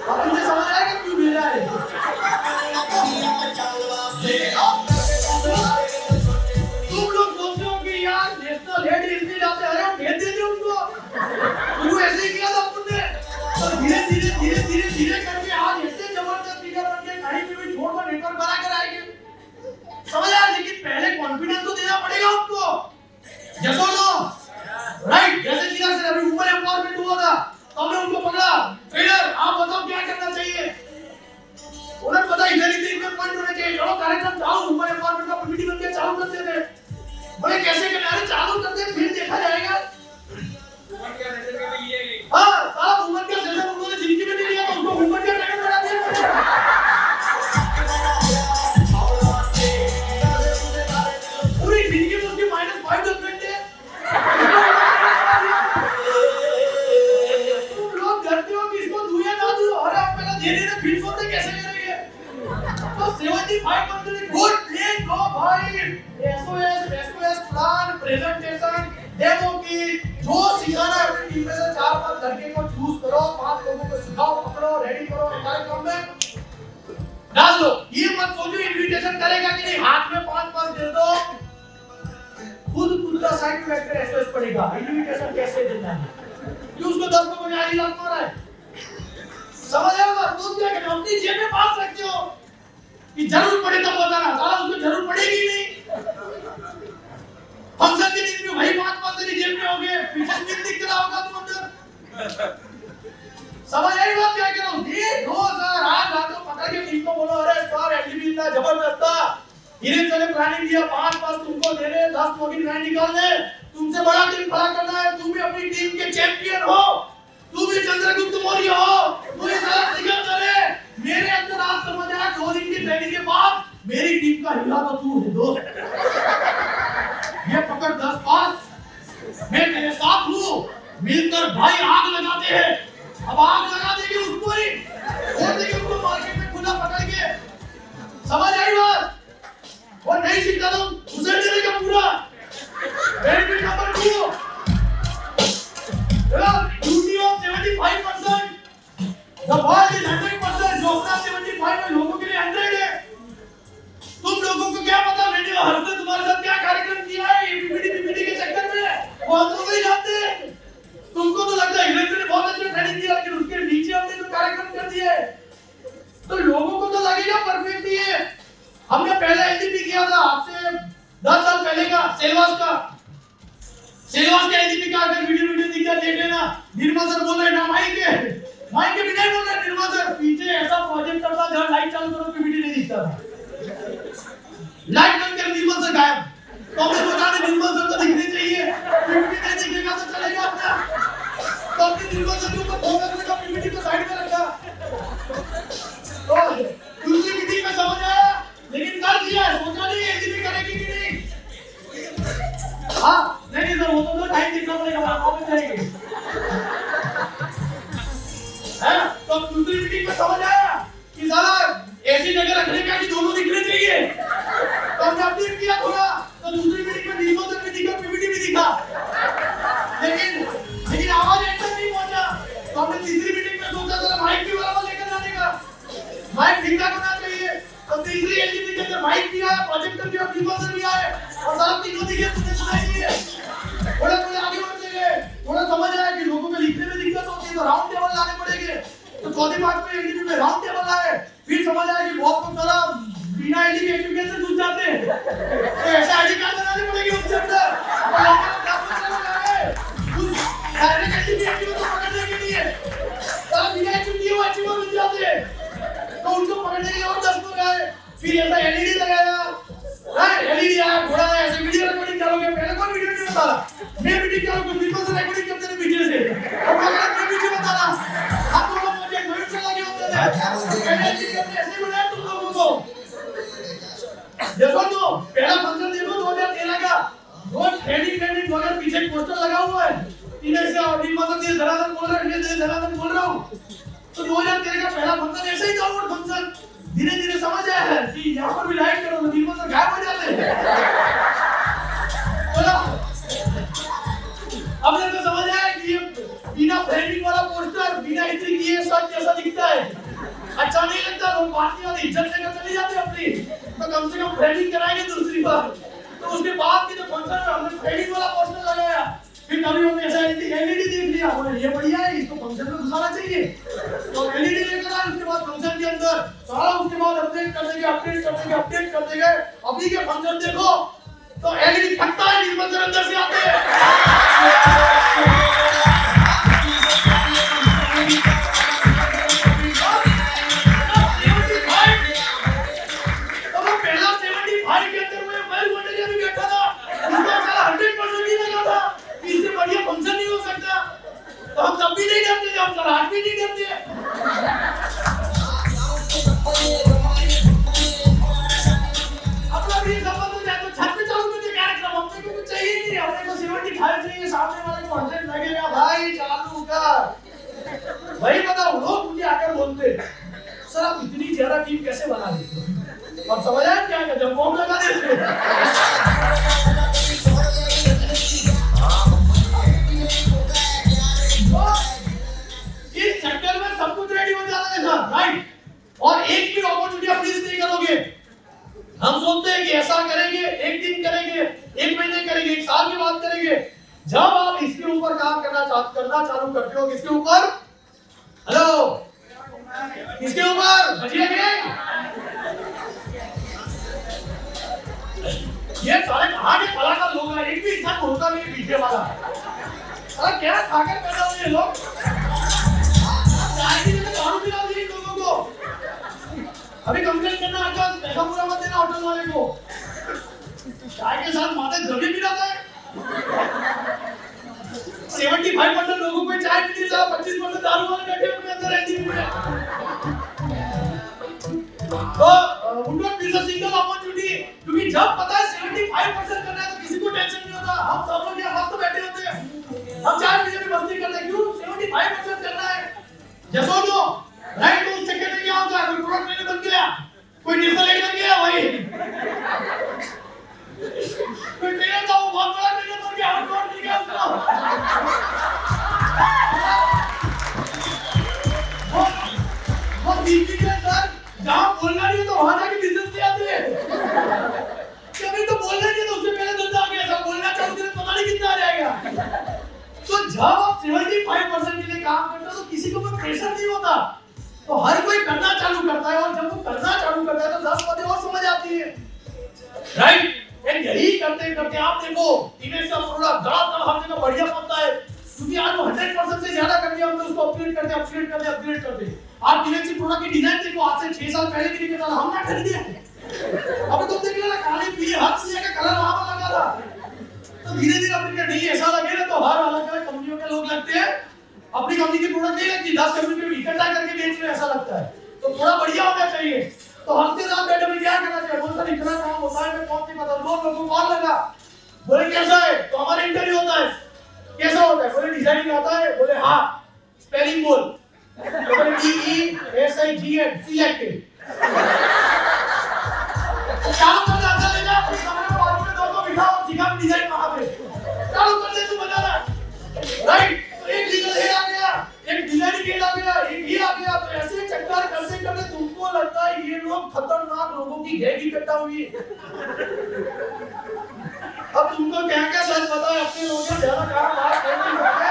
B: अब तुझे समझ आया कि क्यों भेजा है। तुम लोग सोचते हो कि यार नेशनल हेड इसलिए जाते हैं, अरे भेज देते उनको, तू ऐसे ही किया था तुमने। तो धीरे धीरे धीरे धीरे धीरे करके आज ऐसे जबरदस्त स्पीकर बन के कहीं पे भी छोड़कर नेटवर्क बना कर आएंगे, समझ आया? लेकिन पहले कॉन्फिडेंस तो देना पड़ेगा उनको, जैसा लो, राइट? जैसे चिराग सर अभी ऊपर एम्पावरमेंट हुआ था, तो हमने उनको पकड़ा, ट्रेनर आप बताओ क्या करना चाहिए, उन्होंने पता इधर इधर पॉइंट होने चाहिए, चलो कार्यक्रम चालू, ऊपर एम्पावरमेंट का पीपीटी बन के चालू करते थे। बोले कैसे करना है? चालू करते फिर देखा जाएगा। हाँ, सारा वुमन का सेशन उन्होंने जिंदगी में नहीं लिया, तो उसको वुमन का ट्रेनर बना दिया। पूरी जिंदगी में उसकी -5 डेवलपमेंट है। तुम लोग डरते हो कि इसको दुनिया ना दो, अरे आप पहले दे देना, फिर सोचते कैसे करेंगे। तो 75% गुड प्लेन गो भाई, एसओएस प्लान, प्रेजेंटेशन, डेमो की, जो सिखाना है अपनी टीम में से 4-5 लड़के को चूज करो, 5 लोगों को सिखाओ, पकड़ो, रेडी करो, कार्यक्रम में डाल दो। ये मत सोचो इनविटेशन करेगा कि नहीं, हाथ में 5-5 दे दो, खुद का साइड में बैठकर एसओएस पड़ेगा, इनविटेशन कैसे देना है, कि उसको 10 लोगों ने आज लात मारा है, समझ आएगा? तुम क्या करते हो, अपनी जेब में पास रखते हो कि जरूर पड़े तब बताना, साला उसको जरूर पड़ेगी नहीं। फंक्शन के दिन में भाई 5-5 तेरी जेब में हो गए, पीछे स्क्रीन दिख रहा होगा तुम अंदर, समझ आई बात क्या कह रहा हूं? ये दो सर आज रातों पकड़ के टीम को बोलो, अरे सर एलडीबी इतना जबरदस्त था, इन्हें चले प्लानिंग किया, 5-5 तुमको देने, 10 लोग नहीं निकालने, तुमसे बड़ा टीम खड़ा करना है, तुम भी अपनी टीम के चैंपियन हो, तू भी चंद्रगुप्त मौर्य हो, तू ही सारा सिकंदर है। मेरे अंदर आज समझ आया, 2 दिन की ट्रेनिंग के बाद मेरी टीम का हीरा तो तू है दोस्त। ये पकड़ 10 पास, मैं तेरे साथ हूँ, मिलकर भाई आग लगाते हैं। अब आग लगा देंगे उसको ही, छोड़ देंगे उसको मार्केट में खुला पकड़ के, समझ आई बात? और नहीं सीखता तो उसे देने का पूरा benefit number 2, duty of 75%, the world is 100%, जो अपना 75 है लोगों के लिए 100 है। तुम लोगों को क्या पता मैंने हर से तुम्हारे साथ क्या कार्यक्रम किया है पीपीटी के चक्कर में, वो हम लोग ही जानते हैं। तुमको तो लगता है इलेक्ट्रिक ने बहुत अच्छा ट्रेनिंग दिया, लेकिन उसके नीचे हमने जो कार्यक्रम कर दिए, तो लोगों को तो लगेगा परफेक्ट ही है। हमने पहले एलडीपी किया था, आपसे 10 साल पहले का सेलवास का एलजीपी का अगर वीडियो दिख जाए देख लेना। निर्मल सर बोल रहे ना माइक के बिना ही बोल रहे निर्मल सर पीछे ऐसा प्रोजेक्ट करता जहां लाइट चालू करो पीपीटी नहीं दिखता था। लाइट बंद कर निर्मल सर गायब। तो हमने सोचा था निर्मल सर को दिखनी चाहिए, पीपीटी नहीं दिखेगा तो चलेगा अपना। तो हमने निर्मल सर के ऊपर फोकस रखा, पीपीटी को साइड में रखा। तो दूसरी मीटिंग में समझ आया, लेकिन कर दिया, सोचा नहीं एलजीपी करेगी कि नहीं। हाँ नहीं सर वो तो टाइम दिखना पड़ेगा, आप करेंगे है। तो दूसरी मीटिंग में समझ आया कि साला ऐसी जगह रखने का कि दोनों दिखने चाहिए। तो हमने अपडेट किया थोड़ा, तो दूसरी मीटिंग में निर्मल सर भी दिखा, पीपीटी भी दिखा, लेकिन आवाज एंटर नहीं पहुंचा। तो हमने तीसरी मीटिंग में सोचा जरा माइक भी बराबर लेकर जाने का, माइक ठीक ठाक होना चाहिए। तो तीसरी एलजीपी के अंदर माइक भी आया, प्रोजेक्टर भी और निर्मल सर भी आए और सारा तीनों दिखे, तुमने सुनाई दिए। थोड़ा आगे बढ़ते गए, थोड़ा समझ आया कि लोगों को लिखने में दिक्कत होती है तो राउंड टेबल लाने पड़ेंगे। तो चौथी बात में एलजीपी में राउंड टेबल आए। फिर समझ आया कि बहुत लोग सारा बिना एलजीपी एजुकेशन घुस जाते हैं, तो ऐसा आईडी कार्ड बनाने पड़ेगी उसके अंदर। डायरेक्ट एलजीपी एजुकेशन पकड़ने के लिए सारा बिना एजुकेशन वो अचीवर मिल जाते हैं, तो उनको पकड़ने के लिए और 10 लोग आए। फिर ऐसा एलईडी लगाया, एलईडी आया, थोड़ा ऐसे वीडियो रिकॉर्डिंग करोगे। पहले कौन वीडियो नहीं बता रहा, मैं वीडियो क्या करूं, निर्मल से रिकॉर्डिंग करते थे पीछे से, और मैं वीडियो बता रहा। आप लोगों को मुझे कोई से लगे होते थे, पहले ऐसे बनाया तुम लोगों को। देखो तो पहला फंक्शन देखो 2013 का, वो ट्रेनिंग वगैरह पीछे पोस्टर लगा हुआ है। इन्हें से और निर्मल से धराधर बोल रहा है, ये धराधर बोल रहा हूं। तो 2013 का पहला फंक्शन ऐसे ही डाउनलोड फंक्शन। धीरे धीरे समझ आया है कि यहाँ पर भी लाइट करो तो निर्मल सर गायब हो जाते हैं। बोला अब तो समझ आया कि ये बिना फ्रेमिंग वाला पोस्टर बिना इतनी किए सब जैसा दिखता है, अच्छा नहीं लगता। लोग पार्टी वाले इज्जत लेकर चले जाते अपनी, तो कम से कम फ्रेमिंग कराएंगे दूसरी बार। तो उसके बाद की जो फंक्शन है हमने फ्रेमिंग वाला पोस्टर लगाया। फिर कभी हमने ऐसा एलईडी देख लिया, बोले ये बढ़िया है, इसको फंक्शन में घुसाना चाहिए। तो एलईडी लेकर आए, उसके बाद फंक्शन के अंदर सारा, उसके बाद अपडेट कर देंगे। अभी के फंक्शन देखो तो एलईडी फटता है, निर्मल सर अंदर से आते हैं। तो वो पहला 75 के अंदर मैं बोलने भी बैठा था, उसका सारा 100% ही लगा था, इससे बढ़िया फंक्शन नहीं हो सकता। तो हम तब भी नहीं डरते थे, हम सलाह भी नहीं डरते। अपना भी संबंध हो जाए तो छत पे चालू करते कार्यक्रम, हमने को कुछ चाहिए नहीं, हमने को 75 चाहिए, सामने वाले को 100 लगेगा, भाई चालू कर। वही बताओ, लोग मुझे आकर बोलते सर आप इतनी ज्यादा टीम कैसे बना लेते हो, और समझ आया क्या जब बॉम्ब लगा देते। इस चक्कर में सब कुछ रेडी हो जाता है सर, राइट। और एक भी अपॉर्चुनिटी आप मिस नहीं करोगे। हम सोचते हैं कि ऐसा करेंगे, एक दिन करेंगे, एक महीने करेंगे, एक साल के बाद करेंगे। जब आप इसके ऊपर काम करना चालू करते हो, किसके ऊपर, हेलो, किसके ऊपर, भजिया गैंग। ये सारे कहां के कलाकार लोग हैं, एक भी इंसान बोलता नहीं पीछे वाला। अरे क्या खाकर पैदा हुए ये लोग, दारू पिला दिए लोगों को। अभी कंप्लेंट करना आजा, पैसा पूरा मत देना होटल वाले को। चाय के साथ माथे जल्दी पिलाता है। 75% लोगों को चाय पीती है, 25% दारू वाले बैठे हुए अंदर एनडीपी में। तो उनको पीछे सिंगल अपॉर्चुनिटी, क्योंकि जब पता है 75% करना है तो किसी को टेंशन नहीं होता। हम सब लोग यहाँ मस्त बैठे होते हैं, हम चाय पीने में मस्ती करते हैं, क्यों 75% करना है। जैसो लो राइट, तो उस चक्कर में क्या होता है, कोई प्रोडक्ट लेने बन गया, कोई डिजिटल एक बन गया, वही कोई ट्रेनर था, वो बहुत बड़ा ट्रेनर बन गया, हम और नहीं गया उसको। वो बीपी के सर जहाँ बोलना नहीं तो वहाँ जाके बिजनेस ले आते हैं। कभी तो बोलना नहीं तो उससे पहले धंधा आ गया, सब बोलना चाहते हैं, पता नहीं कितना आ जाएगा। तो जब आप 75% के लिए काम करते हो तो किसी को कोई प्रेशर नहीं होता, तो हर कोई करना चालू करता है। और जब वो करना चालू करता है तो 10 बातें और समझ आती है, राइट। एंड यही करते करते आप देखो टीमेक्स का प्रोडक्ट ज्यादातर हर जगह बढ़िया पड़ता है, क्योंकि आज वो 100% से ज्यादा कर दिया हमने उसको अपग्रेड करते। आप टीमेक्स की प्रोडक्ट की डिजाइन देखो, आज से 6 साल पहले की निकला हम ना खरीदे। अभी तुम देख लेना काली पीली हर चीज का कलर वहां पर लगा था, तो धीरे-धीरे अपने नहीं ऐसा लगे ना, तो हर अलग-अलग कंपनियों के लोग लगते हैं, अपनी कंपनी की प्रोडक्ट नहीं लगती, 10 कंपनी को इकट्ठा करके बेच रहे ऐसा लगता है, तो थोड़ा बढ़िया होना चाहिए। तो हफ्ते रात बैठे में क्या करना चाहिए, बोल सर इतना काम होता है, मैं कौन नहीं पता, लोग लोगों को कौन लगा, बोले कैसा है, तो हमारा इंटरव्यू होता है, कैसा होता है, बोले डिजाइनिंग आता है, बोले हाँ, स्पेलिंग बोल, बोले DESIGN सिलेक्टेड, चालू कर दे अंदर ले जा, उस कमरे में बाजू में दो बिठाओ, सिखा डिजाइन वहां पे, चालू कर दे तू बनाना, राइट। तो एक लीगल हेड आ गया, एक डिजाइनिंग हेड आ गया, एक ये आ गया, तो ऐसे चक्कर करते करते तुमको लगता है ये लोग खतरनाक लोगों की गैंग इकट्ठा हुई है। अब तुमको क्या क्या सच पता है, अपने लोगों से ज्यादा काम बात कर नहीं सकते,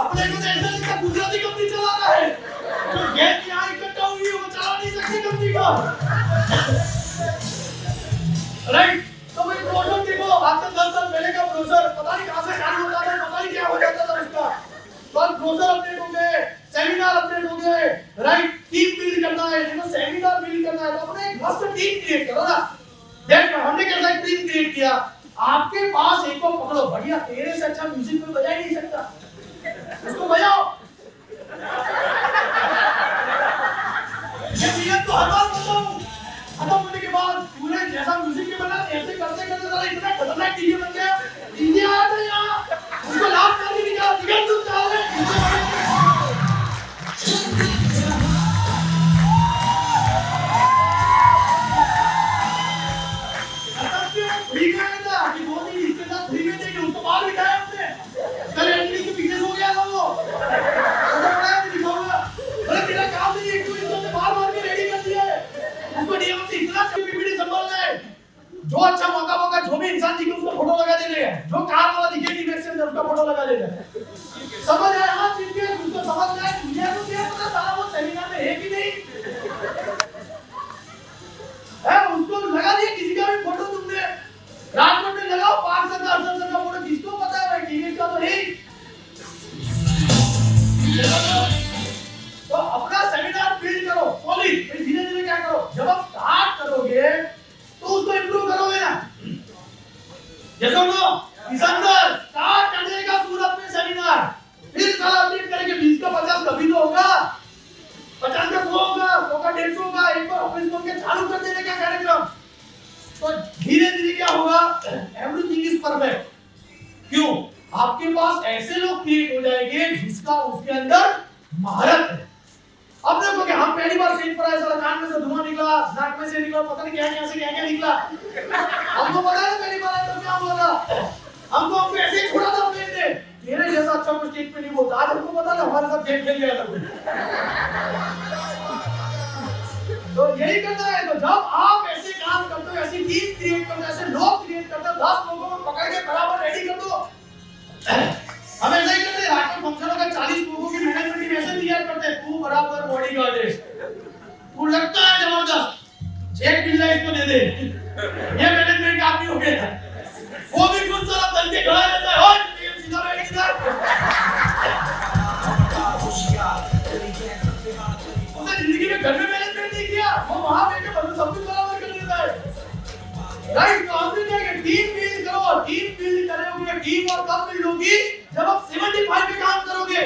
B: अपने को ऐसा लगता है गुजराती कंपनी चला रहा है, जो गैंग यहाँ इकट्ठा हुई है वो चला नहीं सकती कंपनी को, राइट। तो भाई प्रोडक्ट देखो, आज से 10 साल पहले का ब्रोशर पता नहीं कहां से चालू होता था, पता नहीं क्या हो जाता था उसका, तो ब्रोशर अपडेट हो गए, सेमिनार अपडेट हो गए, राइट। टीम बिल्ड करना है, देखो सेमिनार बिल्ड करना है, तो अपने एक मस्त टीम क्रिएट करो ना। देखो हमने कैसा एक टीम क्रिएट किया, आपके पास एक को पकड़ो, बढ़िया तेरे से अच्छा म्यूजिक कोई बजा ही नहीं सकता, उसको बजाओ। ये नियत तो हर बार बोलता हूं, खत्म होने के बाद पूरे जैसा म्यूजिक के बना ऐसे करते करते साला इतना खतरनाक डीजे बन गया, डीजे आया था यहाँ, उसको लाभ कर भी निकाल निकल तू साले, फ्री में था कि 2 दिन इसके साथ फ्री में देंगे, उसको बाहर बिठाया हमने, कल एंट्री के बिजनेस हो गया था वो बनाया भी दिखाऊंगा, अरे तेरा काम नहीं है, क्यों इसको बाहर मार के रेडी कर दिया है, उसको डीएम से इतना पीपीटी संभालना है, जो अच्छा मौका जो भी इंसान दिखे उसका फोटो लगा देने है, जो कार वाला दिखे टीमेक्स से उसका फोटो लगा देना है, समझ आया हां चीज के, उसको समझ में आया, दुनिया को क्या पता साला वो सेमिनार में है कि नहीं है, उसको लगा दिया किसी का भी फोटो, तुमने राजकोट में लगाओ 5 से 10 का फोटो, किसको पता है भाई टीवी का तो है। तो अपना सेमिनार बिल्ड करो सॉलिड, फिर धीरे धीरे क्या करो, जब आप स्टार्ट करोगे तो उसको इंप्रूव करोगे ना, जैसे नो किसान सर स्टार्ट कर देगा सूरत में सेमिनार, फिर साला अपडेट करेंगे 20 का 50 कभी तो होगा, 50 का 100 होगा, 100 का 150 होगा, एक बार ऑफिस खोल के चालू कर देने का कार्यक्रम, तो धीरे धीरे क्या होगा, एवरीथिंग इज परफेक्ट। क्यों, आपके पास ऐसे लोग क्रिएट हो जाएंगे जिसका उसके अंदर महारत है। अब देखो कि हम पहली बार स्टेज पर आए, साला कान में से धुआं निकला, नाक में से निकला, पता नहीं क्या से क्या निकला, हमको पता है पहली बार आए तो क्या हुआ था, हमको ऐसे ही छोड़ा था प्लेन ने, मेरे जैसा अच्छा कोई स्टेज पे नहीं बोलता, आज हमको पता था हमारे साथ खेल खेल गया था कोई, तो यही करना है। तो जब आप ऐसे काम करते हो, ऐसी टीम क्रिएट करते हो, ऐसे लोग क्रिएट करते हो, 10 लोगों को पकड़ के बराबर रेडी कर दो, हम ऐसा ही करते हैं, रात में फंक्शनों का 40 लोगों की मैनेजमेंट टीम ऐसे तैयार करते हैं, तू बराबर बॉडीगार्ड है, तू लगता है जबरदस्त, एक बिल्ला इसको दे दे, ये मैनेजमेंट का आदमी हो गया, वो भी कुछ सारा चल के खड़ा रहता है, और सीधा बैठ उसने जिंदगी में घर में मैनेजमेंट नहीं किया, वो वहां बैठे बंदे सब कुछ बराबर कर देता है, राइट। तो हमने क्या किया, टीम बिल्ड करो, टीम बिल्ड करोगे, टीम और कब बिल्ड होगी, जब आप 75 पे काम करोगे,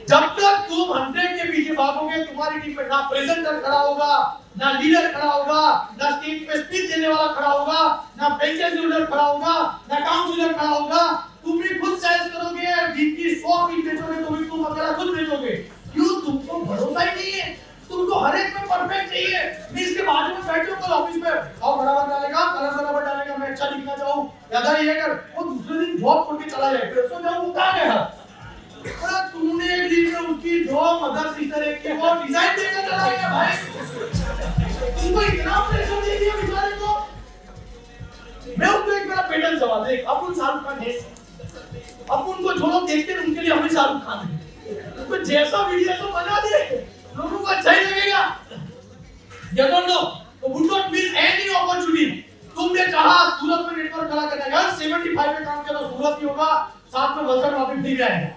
B: जब तक तुम 100 के पीछे भागोगे, तुम्हारी टीम में ना प्रेजेंटर खड़ा होगा, ना लीडर खड़ा होगा, ना स्टेज पे स्पीच देने वाला खड़ा होगा, ना फ्रेंचाइज लीडर खड़ा होगा, ना काउंसलर खड़ा होगा, तुम भी खुद सेल्स करोगे, जिनकी 100 पीस बेचोगे तो भी तुम अकेला खुद बेचोगे, क्यों, तुमको भरोसा ही नहीं है, तुमको हर एक में परफेक्ट चाहिए, मैं इसके बाजू में बैठे हो कल ऑफिस में, और बराबर डालेगा, कलर बराबर डालेगा, मैं अच्छा दिखना चाहूं, याद ये कर, वो दूसरे दिन जॉब छोड़ के चला जाए, फिर सो जाओ, वो कहां गया, अरे तूने एक दिन में उसकी जो मदर सिस्टर है कि वो डिजाइन देकर चला गया भाई, तुमको इतना प्रेशर दे दिया बेचारे को। मैं उनको एक मेरा पैटर्न सवाल देख, अपन शाहरुख खान है, अपन को जो लोग देखते हैं उनके लिए हम भी शाहरुख खान है, तो जैसा वीडियो तो बना दे, लोगों को अच्छा ही लगेगा, Yes or no? तो would not miss any opportunity. तुमने कहा सूरत में नेटवर्क खड़ा करना है, 75 में काम किया तो सूरत ही होगा, साथ में वलसाड वापस फ्री में आएगा।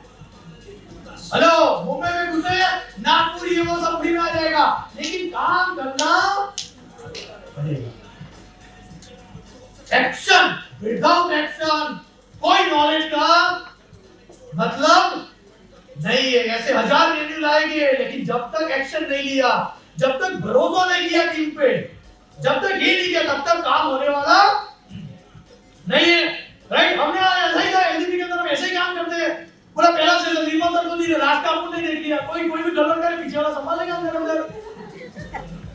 B: हेलो, मुंबई में घुसे, नागपुर ये वो सब फ्री में आ जाएगा, लेकिन काम करना पड़ेगा। एक्शन, विदाउट एक्शन कोई नॉलेज का मतलब नहीं है। ऐसे 1000 मेन्यू लाएंगे, लेकिन जब तक एक्शन नहीं लिया, जब तक भरोसा नहीं किया टीम पे, जब तक ये नहीं किया, तब तक काम होने वाला नहीं है। राइट, हमने ऐसा ही था एलडीपी के अंदर, हम ऐसे ही काम करते हैं। पूरा पहला से निर्मल सर को नहीं, राज कापूर नहीं देख लिया, कोई भी गड़बड़ करे पीछे वाला संभालेगा अंदर अंदर।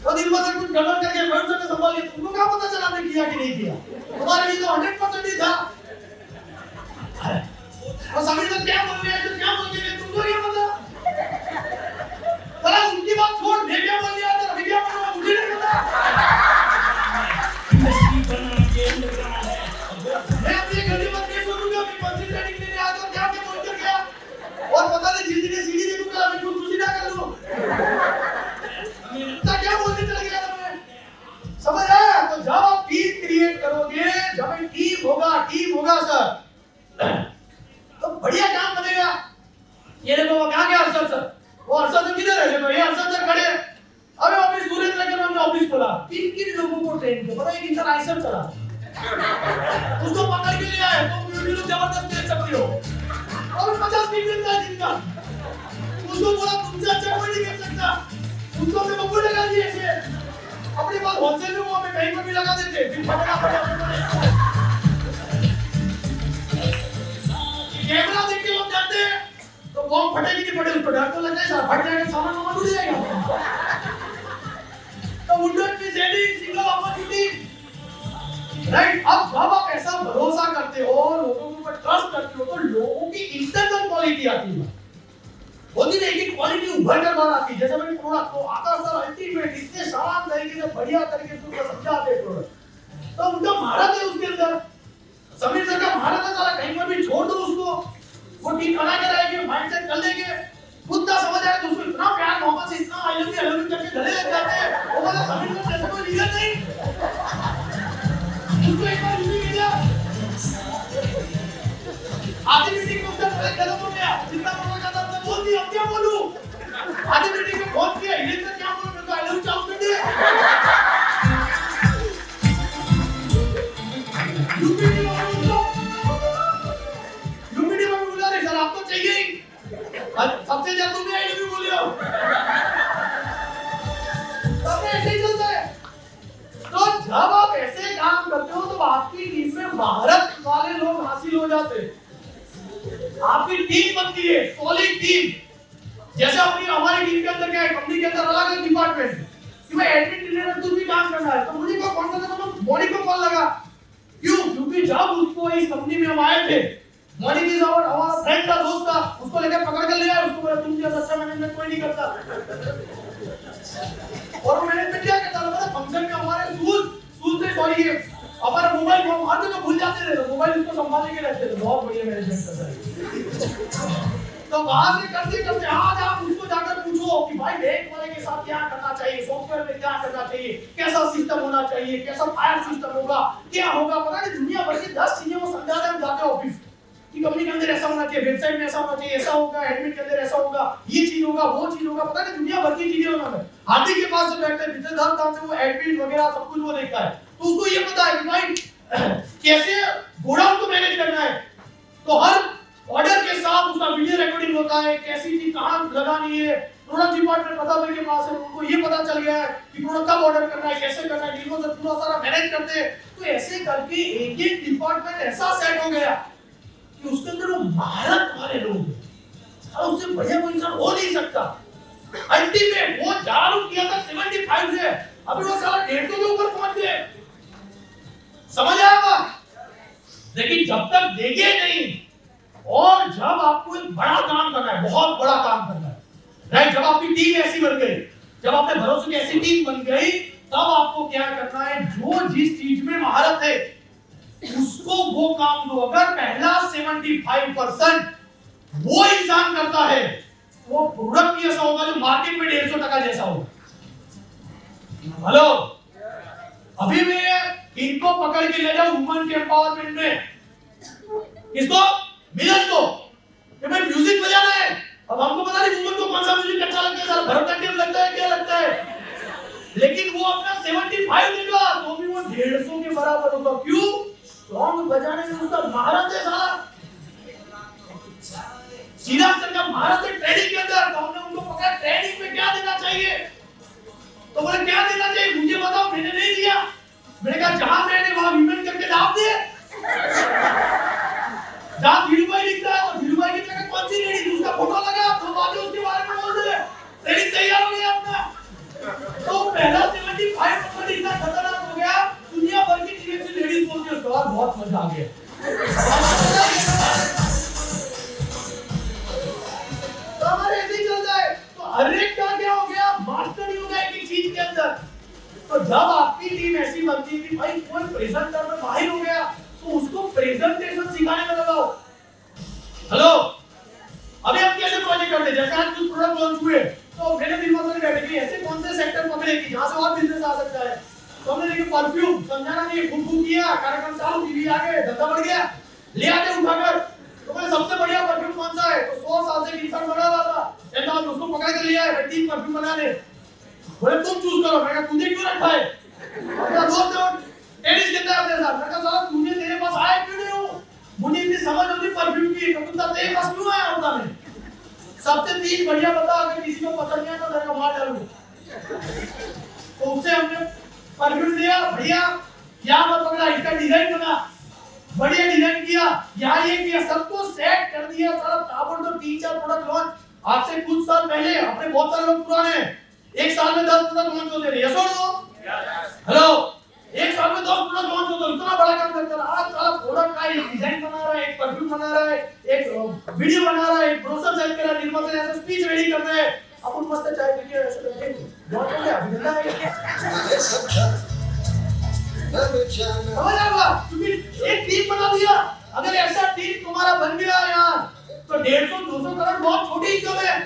B: और निर्मल सर कुछ गड़बड़ करके भविष्य में संभाल लिया, तुमको क्या पता चला आपने किया कि नहीं किया? तुम्हारे लिए तो 100% ही था। और समीर सर क्या बोल रहे हैं, तो क्या बोल रहे हैं, तुमको ये पता? चला उनकी बात छोड़, मैं क्या बोल रहा था, मैं क्या बोल रहा हूं, मुझे नहीं पता। मैं अपनी गली बात नहीं सुनूंगा, मैं कंसंट्रेटिंग लेने आता हूं, क्या क्या बोलते क्या? और पता नहीं जिस दिन सीढ़ी देखूंगा, मैं खुद खुशी ना कर लूं। तो क्या बोलने चला गया था मैं? समझ आया? तो जब आप टीम क्रिएट करोगे, जब एक टीम होगा सर, तो बढ़िया काम बनेगा। ये देखो वो कहां गया अरशद सर, वो अरशद सर किधर है? देखो ये अरशद सर खड़े, अबे ऑफिस सूरत लेकर हमने ऑफिस खोला, किन लोगों को ट्रेन किया, पता है? एक इंसान आइसर चला, उसको पकड़ के ले आए, तो वीडियो लोग जबरदस्त देख सकते हो, और 50 मिनट मिलता है दिन का। उसको बोला तुमसे अच्छा कोई नहीं कर सकता, उसको हमने बब्बू लगा दिए ऐसे, अपनी बात होलसेल में वो हमें कहीं पर भी लगा देते, फिर फटेगा। कैमरा देख के लोग जाते हैं, तो बॉम्ब फटेगी नहीं फटे, उसको डर तो लगता है सर, फट जाएगा, सामान टूट जाएगा। तो विंडोज की सेटिंग, सिंगल अपॉर्चुनिटी, राइट? अब जब आप ऐसा भरोसा करते हो, लोगों के ऊपर ट्रस्ट करते हो, तो लोगों की इंटरनल क्वालिटी आती है, होती नहीं कि क्वालिटी उभर कर बाहर आती है। जैसे मैंने प्रोडक्ट को आता सर अल्टीमेट इतने शानदार तरीके से, बढ़िया तरीके से उसको समझाते हैं प्रोडक्ट, तो उनका महारत है उसके अंदर। समीर सर का महारत है, साला कहीं पर भी छोड़ दो उसको, वो टीम बना कर आएगी, माइंडसेट कर लेंगे, खुद ना समझ आए तो उसको इतना प्यार मोहब्बत से, इतना आई लव यू करके गले लग जाते हैं। वो बोला समीर सर जैसा कोई लीडर नहीं, उसको एक बार यूं ही किया, आधी मीटिंग में उसका पहले खत्म हो गया, जितना बोलना चाहता था बोल दिया, अब क्या बोलूं? आधी मीटिंग में बहुत किया, ये सर क्या बोलूं, मेरे को आई लव यू चालू कर दिया। यूपीडी में बोला रे सर आपको चाहिए ही, सबसे ज्यादा तुम आई लव यू बोले हो, तब ऐसे ही चलता है। तो जब आप ऐसे काम करते हो, तो आपकी टीम में महारत वाले लोग हासिल हो जाते हैं, आपकी टीम बनती है, सॉलिड टीम। जैसे अपनी हमारी टीम के अंदर क्या है, कंपनी के अंदर अलग अलग डिपार्टमेंट है, कि भाई एडमिन ट्रेनर कुछ भी काम करना है, तो मुझे को कौन सा था, मॉनी को कॉल लगा, क्यों? क्योंकि जब उसको इस कंपनी में हम आए थे, मॉनी की हमारा फ्रेंड था, दोस्त था, उसको लेकर पकड़ कर ले आए, उसको बोला तुम जैसा अच्छा मैनेजमेंट कोई नहीं करता। और वो मैनेजमेंट क्या करता था, फंक्शन में हमारे शूज थे, सॉरी ये हमारा मोबाइल को हर जगह भूल जाते थे, मोबाइल उसको संभालने के रहते थे, बहुत बढ़िया मैनेजमेंट करता है। तो वहां से करते करते आज आप उसको जाकर पूछो कि भाई बैंक वाले के साथ क्या करना चाहिए, सॉफ्टवेयर में क्या करना चाहिए, कैसा सिस्टम होना चाहिए, कैसा फायर सिस्टम होगा, क्या होगा, पता नहीं दुनिया भर की 10 चीजें वो समझाते हैं। हम जाते हैं ऑफिस कि कंपनी के अंदर ऐसा होना चाहिए, वेबसाइट में ऐसा होना चाहिए, ऐसा होगा, एडमिन के अंदर ऐसा होगा, ये चीज होगा, वो चीज होगा, पता नहीं दुनिया भर की चीजें होना है। हार्दिक के पास जो बैठते हैं पिछले 10 साल से वो एडमिन वगैरह सब कुछ वो देखता है, तो उसको ये पता है कि भाई कैसे गोडाउन को मैनेज करना है। तो हर ऑर्डर के साथ उसका वीडियो रिकॉर्डिंग होता है, कैसी चीज कहां लगानी है, प्रोडक्ट डिपार्टमेंट पता है के पास है, उनको ये पता चल गया है कि प्रोडक्ट कब ऑर्डर करना है, कैसे करना है, डीमो से पूरा सारा मैनेज करते हैं। तो ऐसे करके एक एक डिपार्टमेंट ऐसा सेट हो गया कि उसके अंदर वो महारत वाले लोग हैं, और उससे बढ़िया कोई इंसान हो नहीं सकता। अल्टीमेट वो चालू किया था 75 से, अभी वो साला 150 के ऊपर पहुंच गए, समझ आया बात? लेकिन जब तक देंगे नहीं, और जब आपको एक बड़ा काम करना है, बहुत बड़ा काम करना है, राइट? जब आपकी टीम ऐसी बन गई, जब आपने भरोसे की ऐसी टीम बन गई, तब आपको क्या करना है, जो जिस चीज में महारत है उसको वो काम दो। अगर पहला 75% वो इंसान करता है, वो प्रोडक्ट ही ऐसा होगा जो मार्केट में 150% जैसा होगा। हेलो, अभी मैं इनको पकड़ के ले जाऊं वुमन के एम्पावरमेंट में, किसको? मिलन को, कि भाई म्यूजिक बजाना है। अब हमको पता नहीं वुमन को कौन सा म्यूजिक अच्छा लगता है, सारा भरतनाट्यम लगता है, क्या लगता है, लेकिन वो अपना 75 देगा तो भी वो 150 के बराबर होगा। क्यों? सॉन्ग बजाने में उसका महारत है सारा, सीधा सर का महारत है ट्रेनिंग के अंदर। तो हमने उनको पकड़ा, ट्रेनिंग में क्या देना चाहिए, तो बोले क्या देना चाहिए मुझे बताओ, मैंने नहीं दिया। मैंने कहा जहां मैंने वहां विमेन करके दाब दे, जहां धीरूभाई लिखता है तो धीरूभाई की जगह कौन सी लेडी, उसका फोटो लगा तो बातें उसके बारे में बोल दे, ट्रेनिंग तैयार हो गया अपना। तो पहला 75% इतना खतरनाक हो गया, दुनिया भर की टीम से लेडीज बोलती है, और बहुत मजा आ गया। तो हमारे ऐसे ही चलता है, तो हर एक का क्या हो गया, मास्टरी हो गया एक चीज के अंदर। तो जब आपकी टीम ऐसी बनती है कि भाई कोई प्रेजेंटर में माहिर हो गया, तो उसको प्रेजेंटेशन सिखाने में लगाओ। हेलो, अभी हम कैसे प्रोजेक्ट करते हैं, जैसे आज कुछ प्रोडक्ट लॉन्च हुए तो मैंने दिमाग में बैठे कि ऐसे कौन से सेक्टर पकड़े कि जहां से और बिजनेस आ सकता है। तो हमने देखा परफ्यूम, समझाना नहीं, फूक किया, कार्यक्रम चालू, टीवी आ गए, धंधा बढ़ गया, ले आते उठाकर। तो बोले सबसे बढ़िया परफ्यूम कौन सा है, तो 100 साल से इंसान बना रहा था, कहता हम उसको पकड़ के ले आए, भाई 3 परफ्यूम बना ले। बोले तुम चूज करो। मैं कहा तुझे क्यों रखा है, अपना दोस्त है टेनिस खेलता है अपने साथ। मैं कहा साला तुझे, तेरे पास आया क्यों नहीं हूं, मुझे इतनी समझ होती परफ्यूम की, तो तुम तेरे पास क्यों आया होता मैं। सबसे 3 बढ़िया बता, अगर किसी को पसंद नहीं आया तो तेरे को मार डालूंगा। तो उससे हमने परफ्यूम दिया, बढ़िया, यहाँ मत पकड़ा, इसका डिजाइन बना, बढ़िया डिजाइन किया, यहाँ ये किया, सबको सेट कर दिया, सारा ताबड़तोड़ 3-4 प्रोडक्ट लॉन्च। आज से कुछ साल पहले अपने बहुत सारे लोग पुराने, एक साल में 10 प्रोडक्ट लॉन्च होते थे, यस और नो? हेलो, एक साल में 10 प्रोडक्ट लॉन्च होते, इतना बड़ा काम करता रहा। आज सारा प्रोडक्ट का एक डिजाइन बना रहा है, एक परफ्यूम बना रहा है, एक वीडियो बना रहा है, एक ब्रोशर सेट कर रहा है, निर्माता ऐसे स्पीच रेडी कर रहा है, अपन मस्त चाय पी के ऐसे बैठे लॉन्च हो गया, अभिनंदन है। समझ आया, क्योंकि एक टीम बना दिया। अगर ऐसा टीम तुम्हारा बन गया यार, तो 150-200 करोड़ बहुत छोटी इनकम है।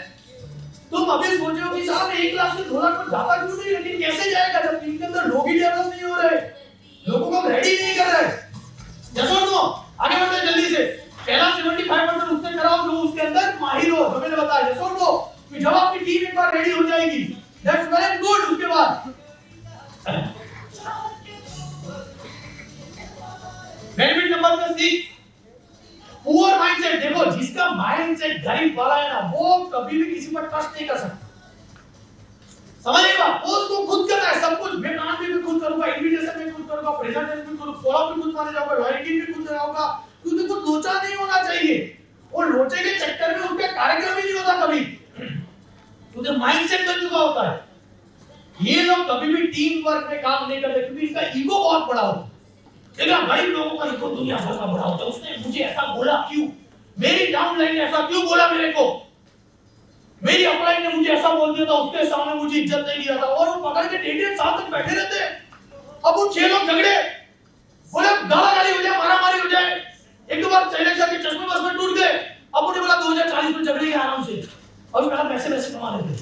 B: तुम अभी सोचो कि साहब 1 लाख से 2 लाख पर जाता क्यों नहीं, लेकिन कैसे जाएगा जब टीम के अंदर लोग ही डेवलप नहीं हो रहे, लोगों को रेडी नहीं कर रहे। जैसा तो आगे बढ़ते हैं जल्दी से। पहला 75% उससे कराओ जो उसके अंदर माहिर हो, जो मैंने बताया। जैसा तो कि जब आपकी टीम एक बार रेडी हो जाएगी, दैट्स वेरी गुड। उसके बाद बेनिफिट नंबर 6, पुअर माइंडसेट। देखो जिसका माइंडसेट गरीब वाला है ना, वो कभी भी किसी पर ट्रस्ट नहीं कर सकता। समझिएगा, वो उसको खुद करना है सब कुछ। मैं काम भी खुद करूंगा, इनविटेशन भी खुद करूंगा, प्रेजेंटेशन भी खुद, फॉलो भी खुद माने जाऊंगा, रॉयल्टी भी खुद कराऊंगा, क्योंकि कुछ लोचा नहीं होना चाहिए। वो लोचे के चक्कर में उसका कार्यक्रम ही नहीं होता कभी, क्योंकि माइंडसेट बन चुका होता है। ये लोग कभी भी टीम वर्क में काम नहीं करते, क्योंकि इसका ईगो बहुत बड़ा होता है। देखा, गरीब लोगों का ईगो दुनिया भर का बड़ा होता है। उसने मुझे ऐसा बोला क्यों, मेरी डाउनलाइन ने ऐसा क्यों बोला मेरे को, मेरी अपलाइन ने मुझे ऐसा बोल दिया था, उसके सामने मुझे इज्जत नहीं दिया था, और वो पकड़ के 1.5 साल तक बैठे रहते। अब वो 6 लोग झगड़े, बोले गाली हो जाए, मारामारी हो जाए, 1-2 बार इलेक्शन के चश्मे बस में टूट गए। अब उन्हें बोला 2040 में झगड़ेंगे आराम से, और कहना पैसे कमा लेते।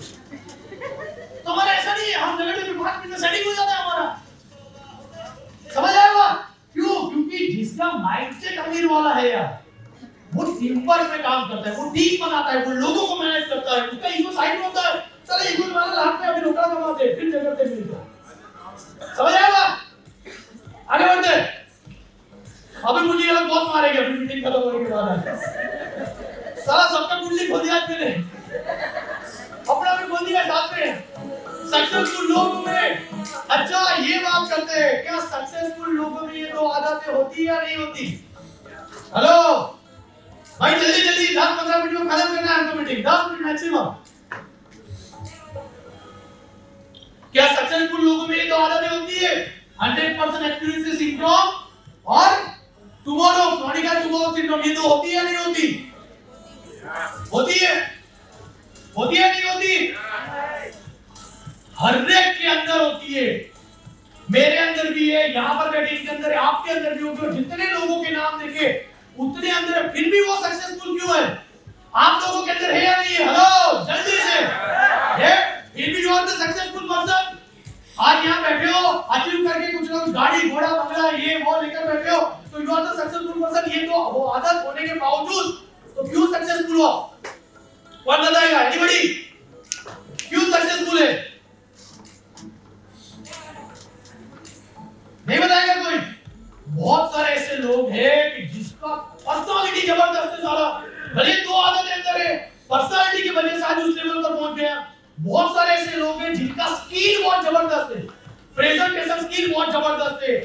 B: तो हमारा ऐसा नहीं है, हम झगड़े के 5 मिनट में सेटिंग हो जाता है हमारा। समझ आएगा क्यों? क्योंकि जिसका माइंडसेट अमीर वाला है यार, वो टीम वर्क में काम करता है, वो टीम बनाता है, वो लोगों को मैनेज करता है, उसका ईगो साइड में होता है। चलो ईगो वाला हाथ में अभी रोकड़ा कमाते हैं, फिर जगह पे मिलता। समझ आएगा, आगे बढ़ते। अभी मुझे ये लोग बहुत मारेंगे अभी मीटिंग खत्म होने के बाद। सारा सबका कुंडली खोल दिया आज मैंने, अपना भी खोल दिया साथ में। सक्सेसफुल लोगों में, अच्छा ये बात करते हैं, क्या सक्सेसफुल लोगों में ये 2 आदतें होती या नहीं होती? हेलो भाई, जल्दी जल्दी 10-15 मिनट में खत्म करना है हमको मीटिंग, 10 मिनट मैक्सिमम। क्या सक्सेसफुल लोगों में ये 2 आदतें होती है? 100% एक्यूरेसी सिंड्रोम और टुमारो क्रॉनिकल टुमारो सिंड्रोम, ये 2 होती है या नहीं होती? होती है, होती है नहीं होती? हर एक के अंदर होती है, मेरे अंदर भी है, यहाँ पर बैठे इनके अंदर है, आपके अंदर भी होगी। और जितने लोगों के नाम देखे उतने अंदर है, फिर भी वो सक्सेसफुल क्यों है? आप लोगों के अंदर है या नहीं है? हेलो जल्दी से, है फिर भी you are the successful person. आज यहाँ बैठे हो, अचीव करके कुछ लोग गाड़ी घोड़ा बंगला ये वो लेकर बैठे हो, तो you are the successful person. ये तो वो आदत होने के बावजूद तो क्यों सक्सेसफुल हो? कौन बताएगा? एनीबॉडी? क्यों सक्सेसफुल है? नहीं बताएगा कोई? बहुत सारे ऐसे लोग हैं कि जिसका पर्सनालिटी जबरदस्त है सारा, भले दो आदतें अंदर है, पर्सनालिटी की वजह से आज उस लेवल पर पहुंच गया। बहुत सारे ऐसे लोग हैं जिनका स्किल बहुत जबरदस्त है, प्रेजेंटेशन स्किल बहुत जबरदस्त है,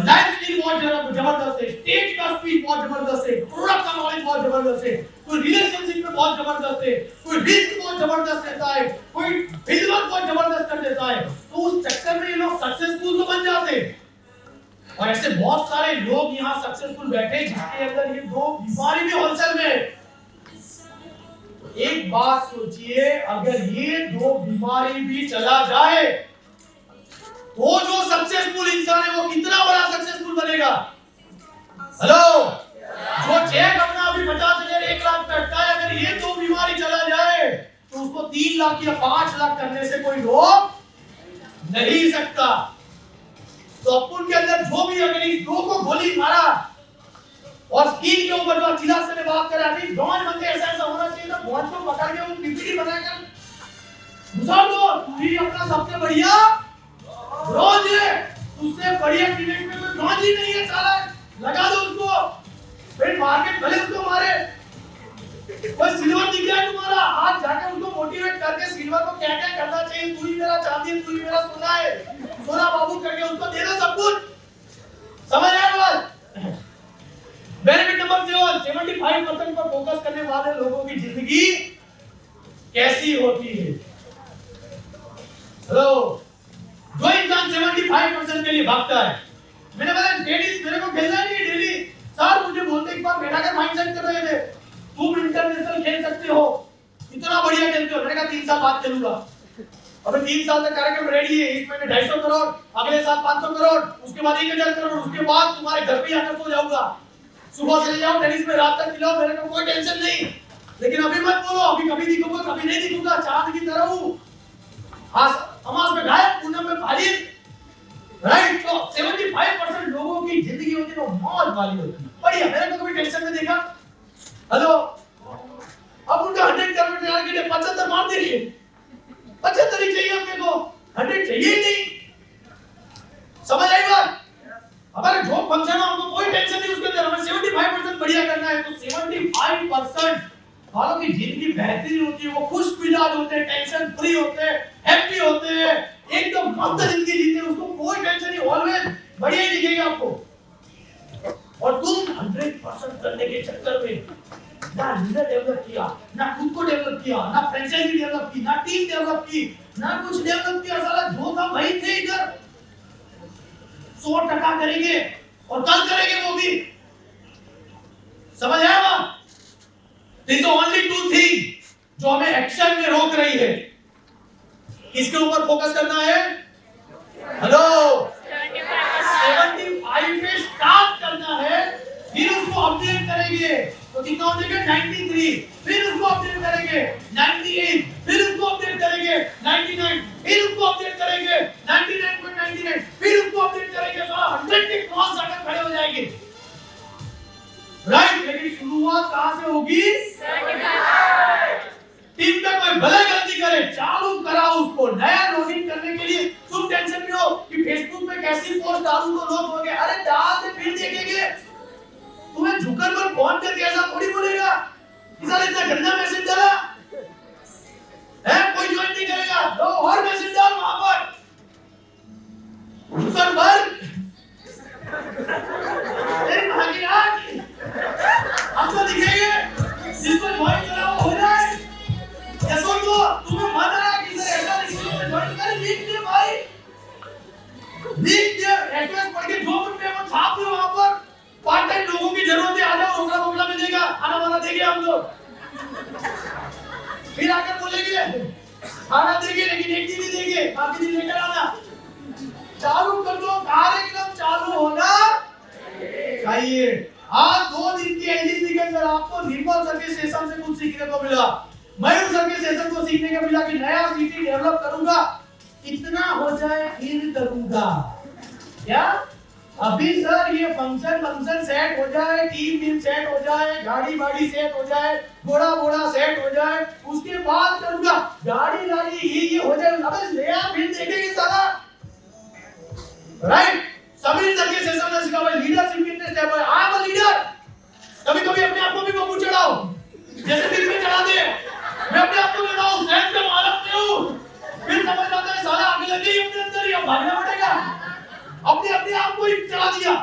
B: लाइफ स्किल बहुत जबरदस्त है, स्टेज का स्पीच बहुत जबरदस्त है, प्रोडक्ट का नॉलेज बहुत जबरदस्त है, कोई रिलेशनशिप में बहुत जबरदस्त है, कोई रिस्क बहुत जबरदस्त लेता है, कोई बिजनेस बहुत जबरदस्त कर देता है। तो उस चक्कर में ये लोग सक्सेसफुल तो बन जाते हैं। और ऐसे बहुत सारे लोग यहाँ सक्सेसफुल बैठे जिसके अंदर ये दो बीमारी भी होलसेल में। एक बात सोचिए, अगर ये दो बीमारी भी चला जाए तो जो सक्सेसफुल इंसान है वो कितना बड़ा सक्सेसफुल बनेगा? हेलो, जो चेक अपना अभी 50,000 1 लाख करता है, अगर ये दो बीमारी चला जाए तो उसको 3 लाख या 5 लाख करने से कोई रोक नहीं सकता। तो अपन के अंदर जो भी अगर इस दो को गोली मारा और स्किल के ऊपर जो चिराग से बात कर रहा थी, डॉन बनते ऐसा होना चाहिए था। बहुत को पकड़ के वो पीपीटी बनाकर घुसा दो, तू ही अपना सबसे बढ़िया रोज है, उससे बढ़िया टीमेट में कोई डॉन ही नहीं है साला, लगा दो उसको। फिर मार्केट भले उसको मारे, कोई सिल्वर दिख गया तुम्हारा, आज जाकर उसको मोटिवेट करके सिल्वर को क्या क्या करना चाहिए, तू ही मेरा चांदी है, तू ही मेरा सोना है, सोना बाबू करके उसको देना सब कुछ। समझ आया बात? बेनिफिट नंबर 7, 75% पर फोकस करने वाले लोगों की जिंदगी कैसी होती है? हेलो, जो इंसान 75% के लिए भागता है, मैंने बोला टेनिस मेरे को खेलना नहीं है डेली, सर मुझे बोलते एक बार बैठा कर माइंड सेट कर रहे थे, तुम इंटरनेशनल खेल सकते हो, इतना बढ़िया खेलते हो। मैंने कहा 3 साल बाद खेलूंगा। अबे 3 साल तक कार्यक्रम रेडी है, इसमें 250 करोड़, अगले साल 500 करोड़, उसके बाद 1000 करोड़, उसके बाद तुम्हारे घर पे आकर सो जाऊंगा, सुबह चले जाओ टेनिस में, रात तक खिलाओ, मेरे को कोई टेंशन नहीं। लेकिन अभी मत बोलो, अभी कभी दिखूंगा कभी नहीं दिखूंगा, चांद की तरह हूं, समाज में गायब, पूनम में फालिद। राइट? तो 75% लोगों की जिंदगी होती है वो मौज वाली होती है, बढ़िया, मेरे को कभी टेंशन में देखा? हेलो, अब उनका 100 करोड़ टारगेट 75 मार दीजिए, 75 ही चाहिए अपने को, 100 चाहिए ही नहीं। समझ आई बात? हमारे जो फंक्शन है हमको कोई टेंशन नहीं उसके अंदर, हमें 75% बढ़िया करना है। तो 75% वालों की जिंदगी बेहतरीन होती है, वो खुश मिजाज होते हैं, टेंशन फ्री होते हैं, हैप्पी होते हैं, एकदम मस्त जिंदगी जीते हैं, उसको कोई टेंशन नहीं, ऑलवेज बढ़िया ही दिखेगा आपको। और तुम 100% करने के चक्कर में ना लीडर डेवलप किया, ना खुद को डेवलप किया, ना फ्रेंचाइजी डेवलप की, ना टीम डेवलप की, ना कुछ डेवलप किया, साला जो था वही थे इधर। 100% करेंगे और कल करेंगे वो भी। समझ आया बात? These are only 2 things जो हमें एक्शन में रोक रही है। किसके ऊपर फोकस करना है? हेलो, 75 पे स्टार्ट करना है, फिर उसको अपडेट करेंगे तो कितना हो जाएगा? 93, फिर उसको अपडेट करेंगे 98, फिर उसको अपडेट करेंगे 99, फिर उसको अपडेट करेंगे 99.99, फिर उसको अपडेट करेंगे, साला 100 के क्रॉस जाकर खड़े हो जाएंगे। राइट? लेकिन शुरुआत कहां से होगी? टीम में कोई भले गलती करे, चालू कराओ उसको, नया लॉगिन करने के लिए तुम टेंशन में हो कि फेसबुक पे कैसी पोस्ट डालूं तो लोग बोलेंगे, अरे डाल दे फिर देखेंगे। तुम्हें जुकरबर्ग फोन करके ऐसा थोड़ी बोलेगा कि साला इतना गंदा मैसेज डाला है, कोई ज्वाइन नहीं करेगा, तो और मैसेज डाल वहां पर। जुकरबर्ग तेरी भागी आज हमको दिखेंगे, जिसको ज्वाइन करा वो हो जाए। ऐसा तो तुम्हें मन आ रहा कि सर ऐसा नहीं तो ज्वाइन कर, लिख दे भाई, लिख दे, एड्रेस पढ़ के जो कुछ है वो छाप दो वहां पर। पार्ट टाइम लोगों की जरूरत है, आ जाओ, रोकड़ा रोकड़ा मिलेगा, खाना वाना देंगे हम लोग, फिर आकर बोलेंगे खाना देंगे लेकिन एक दिन ही देंगे, बाकी दिन लेकर आना। चालू कर दो, कार्यक्रम चालू होना चाहिए। आज 2 दिन की एलडीसी के अंदर आपको निर्मल सर के सेशन से कुछ सीखने को मिला, मयूर सर के सेशन को सीखने को मिला कि नया सिटी डेवलप करूंगा इतना हो जाए फिर करूंगा। क्या अभी सर ये फंक्शन सेट हो जाए, टीम सेट हो जाए, गाड़ी सेट हो जाए, घोड़ा सेट हो जाए, उसके बाद करूंगा। गाड़ी ये हो जाए, अबे ले आ फिर देखेंगे साला। राइट? समीर सर के सेशन में सिखा भाई लीडरशिप कितने स्टेप है। I am a leader. कभी-कभी अपने आप को भी बबू चढ़ाओ, जैसे दिल में चढ़ा दे। मैं अपने आप को बताऊं सेंस का मालक नहीं हूं, फिर समझ आता है साला आगे लग गई अपने अंदर ही, अब भागना पड़ेगा। अपने आप को ही चढ़ा दिया।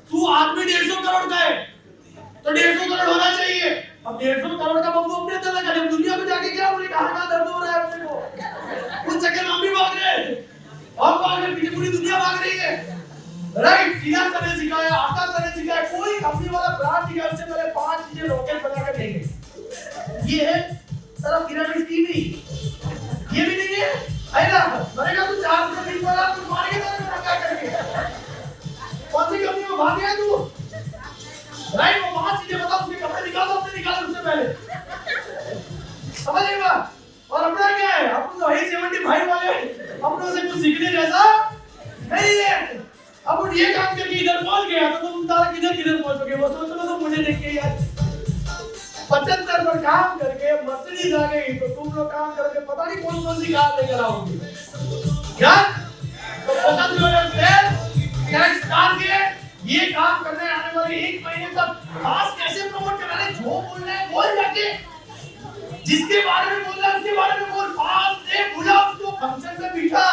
B: तू आदमी 150 करोड़ का है तो 150 करोड़ होना चाहिए। अब 150 करोड़ का बबू अपने अंदर लगा, जब दुनिया में जाके क्या बोले कहां दर्द हो रहा है अपने को, उस जगह हम भी भाग रहे हैं और भाग रहे, पीछे पूरी दुनिया भाग रही है। राइट? सीनियर सर ने सिखाया, आकाश सर ने सिखाया, कोई कंपनी वाला ब्रांड निकाल से पहले 5 चीजें रॉकेट बनाकर देंगे। ये है सर पिरामिड स्कीम ही, ये भी नहीं है। आएगा मरेगा तू 4 से 3 वाला तू मारेगा तो क्या करके कौन सी कंपनी में भाग गया तू। राइट? वो 5 चीजें बताओ, उसके कपड़े निकालो, अपने निकालो उससे पहले, समझिएगा। और अपना क्या है, अपन तो है 75 वाले, अपनों से कुछ सीखने जैसा नहीं है। अब वो ये काम करके इधर पहुंच गया तो तुम तारा किधर पहुंचोगे, वो सोच लो तो मुझे देख के यार 75 पर काम करके मर्सिडीज आ गई तो तुम लोग काम करोगे पता नहीं कौन सी कार लेकर आओगे यार। तो focus low your self, next target, ये काम करने आने वाले 1 महीने तक खास कैसे प्रमोट करना है, जो बोलना है बोल जाके, जिसके बारे में बोलना है उसके बारे में बोल। पास से बुला उसको फंक्शन में बिठा,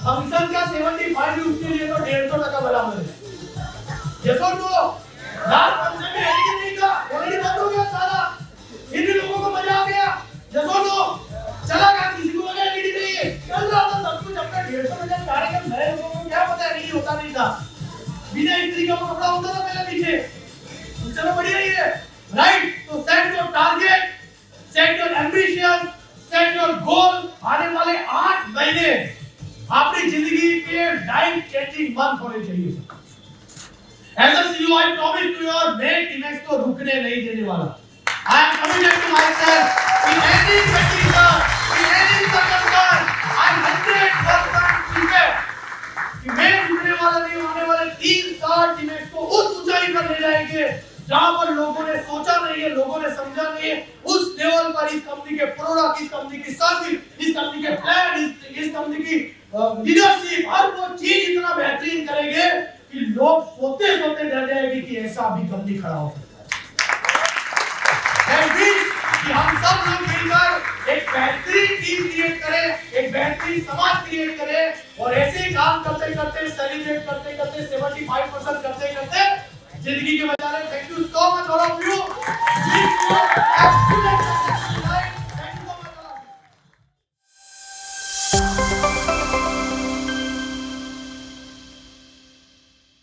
B: फंक्शन का 75 उसके लिए तो 150 टका बराबर है। ये सुन लो, लास्ट फंक्शन में एलईडी नहीं था, ऑलरेडी बंद हो गया सारा, इन लोगों को मजा आ गया। ये सुन लो, चला गया, किसी को लगा एलईडी नहीं है, चल रहा था सब कुछ अपना 150 में कार्यक्रम, नए लोगों को क्या पता है नहीं होता नहीं था, बिना इस्त्री का कपड़ा होता था पहले पीछे, उससे तो बढ़िया ही है। राइट? तो set your target, set your ambition, set your goal. आने वाले 8 महीने आपकी जिंदगी के लाइफ चेंजिंग मंथ होने चाहिए। As a CEO, I promise to your main teammates को रुकने नहीं देने वाला। I am committed to myself in any condition, in any circumstance. I am 100% prepared कि मैं रुकने वाला नहीं, आने वाले 3 साल टीममेट्स को उस ऊंचाई पर ले जाएंगे जहां पर लोगों ने सोचा नहीं है, लोगों ने समझा नहीं है। उस लेवल पर इस कंपनी के प्रोडक्ट, इस कंपनी की सर्विस, इस कंपनी के प्लान, इस कंपनी की लीडरशिप, हर वो चीज इतना बेहतरीन करेंगे कि लोग सोते डर जाएंगे कि ऐसा भी कंपनी खड़ा हो सकता है। कि हम सब लोग मिलकर एक बेहतरीन टीम क्रिएट करें, एक बेहतरीन समाज क्रिएट करें और ऐसे काम करते करते, सेलिब्रेट करते करते, 75% करते करते जिंदगी के बजाय। Thank you so much all of you.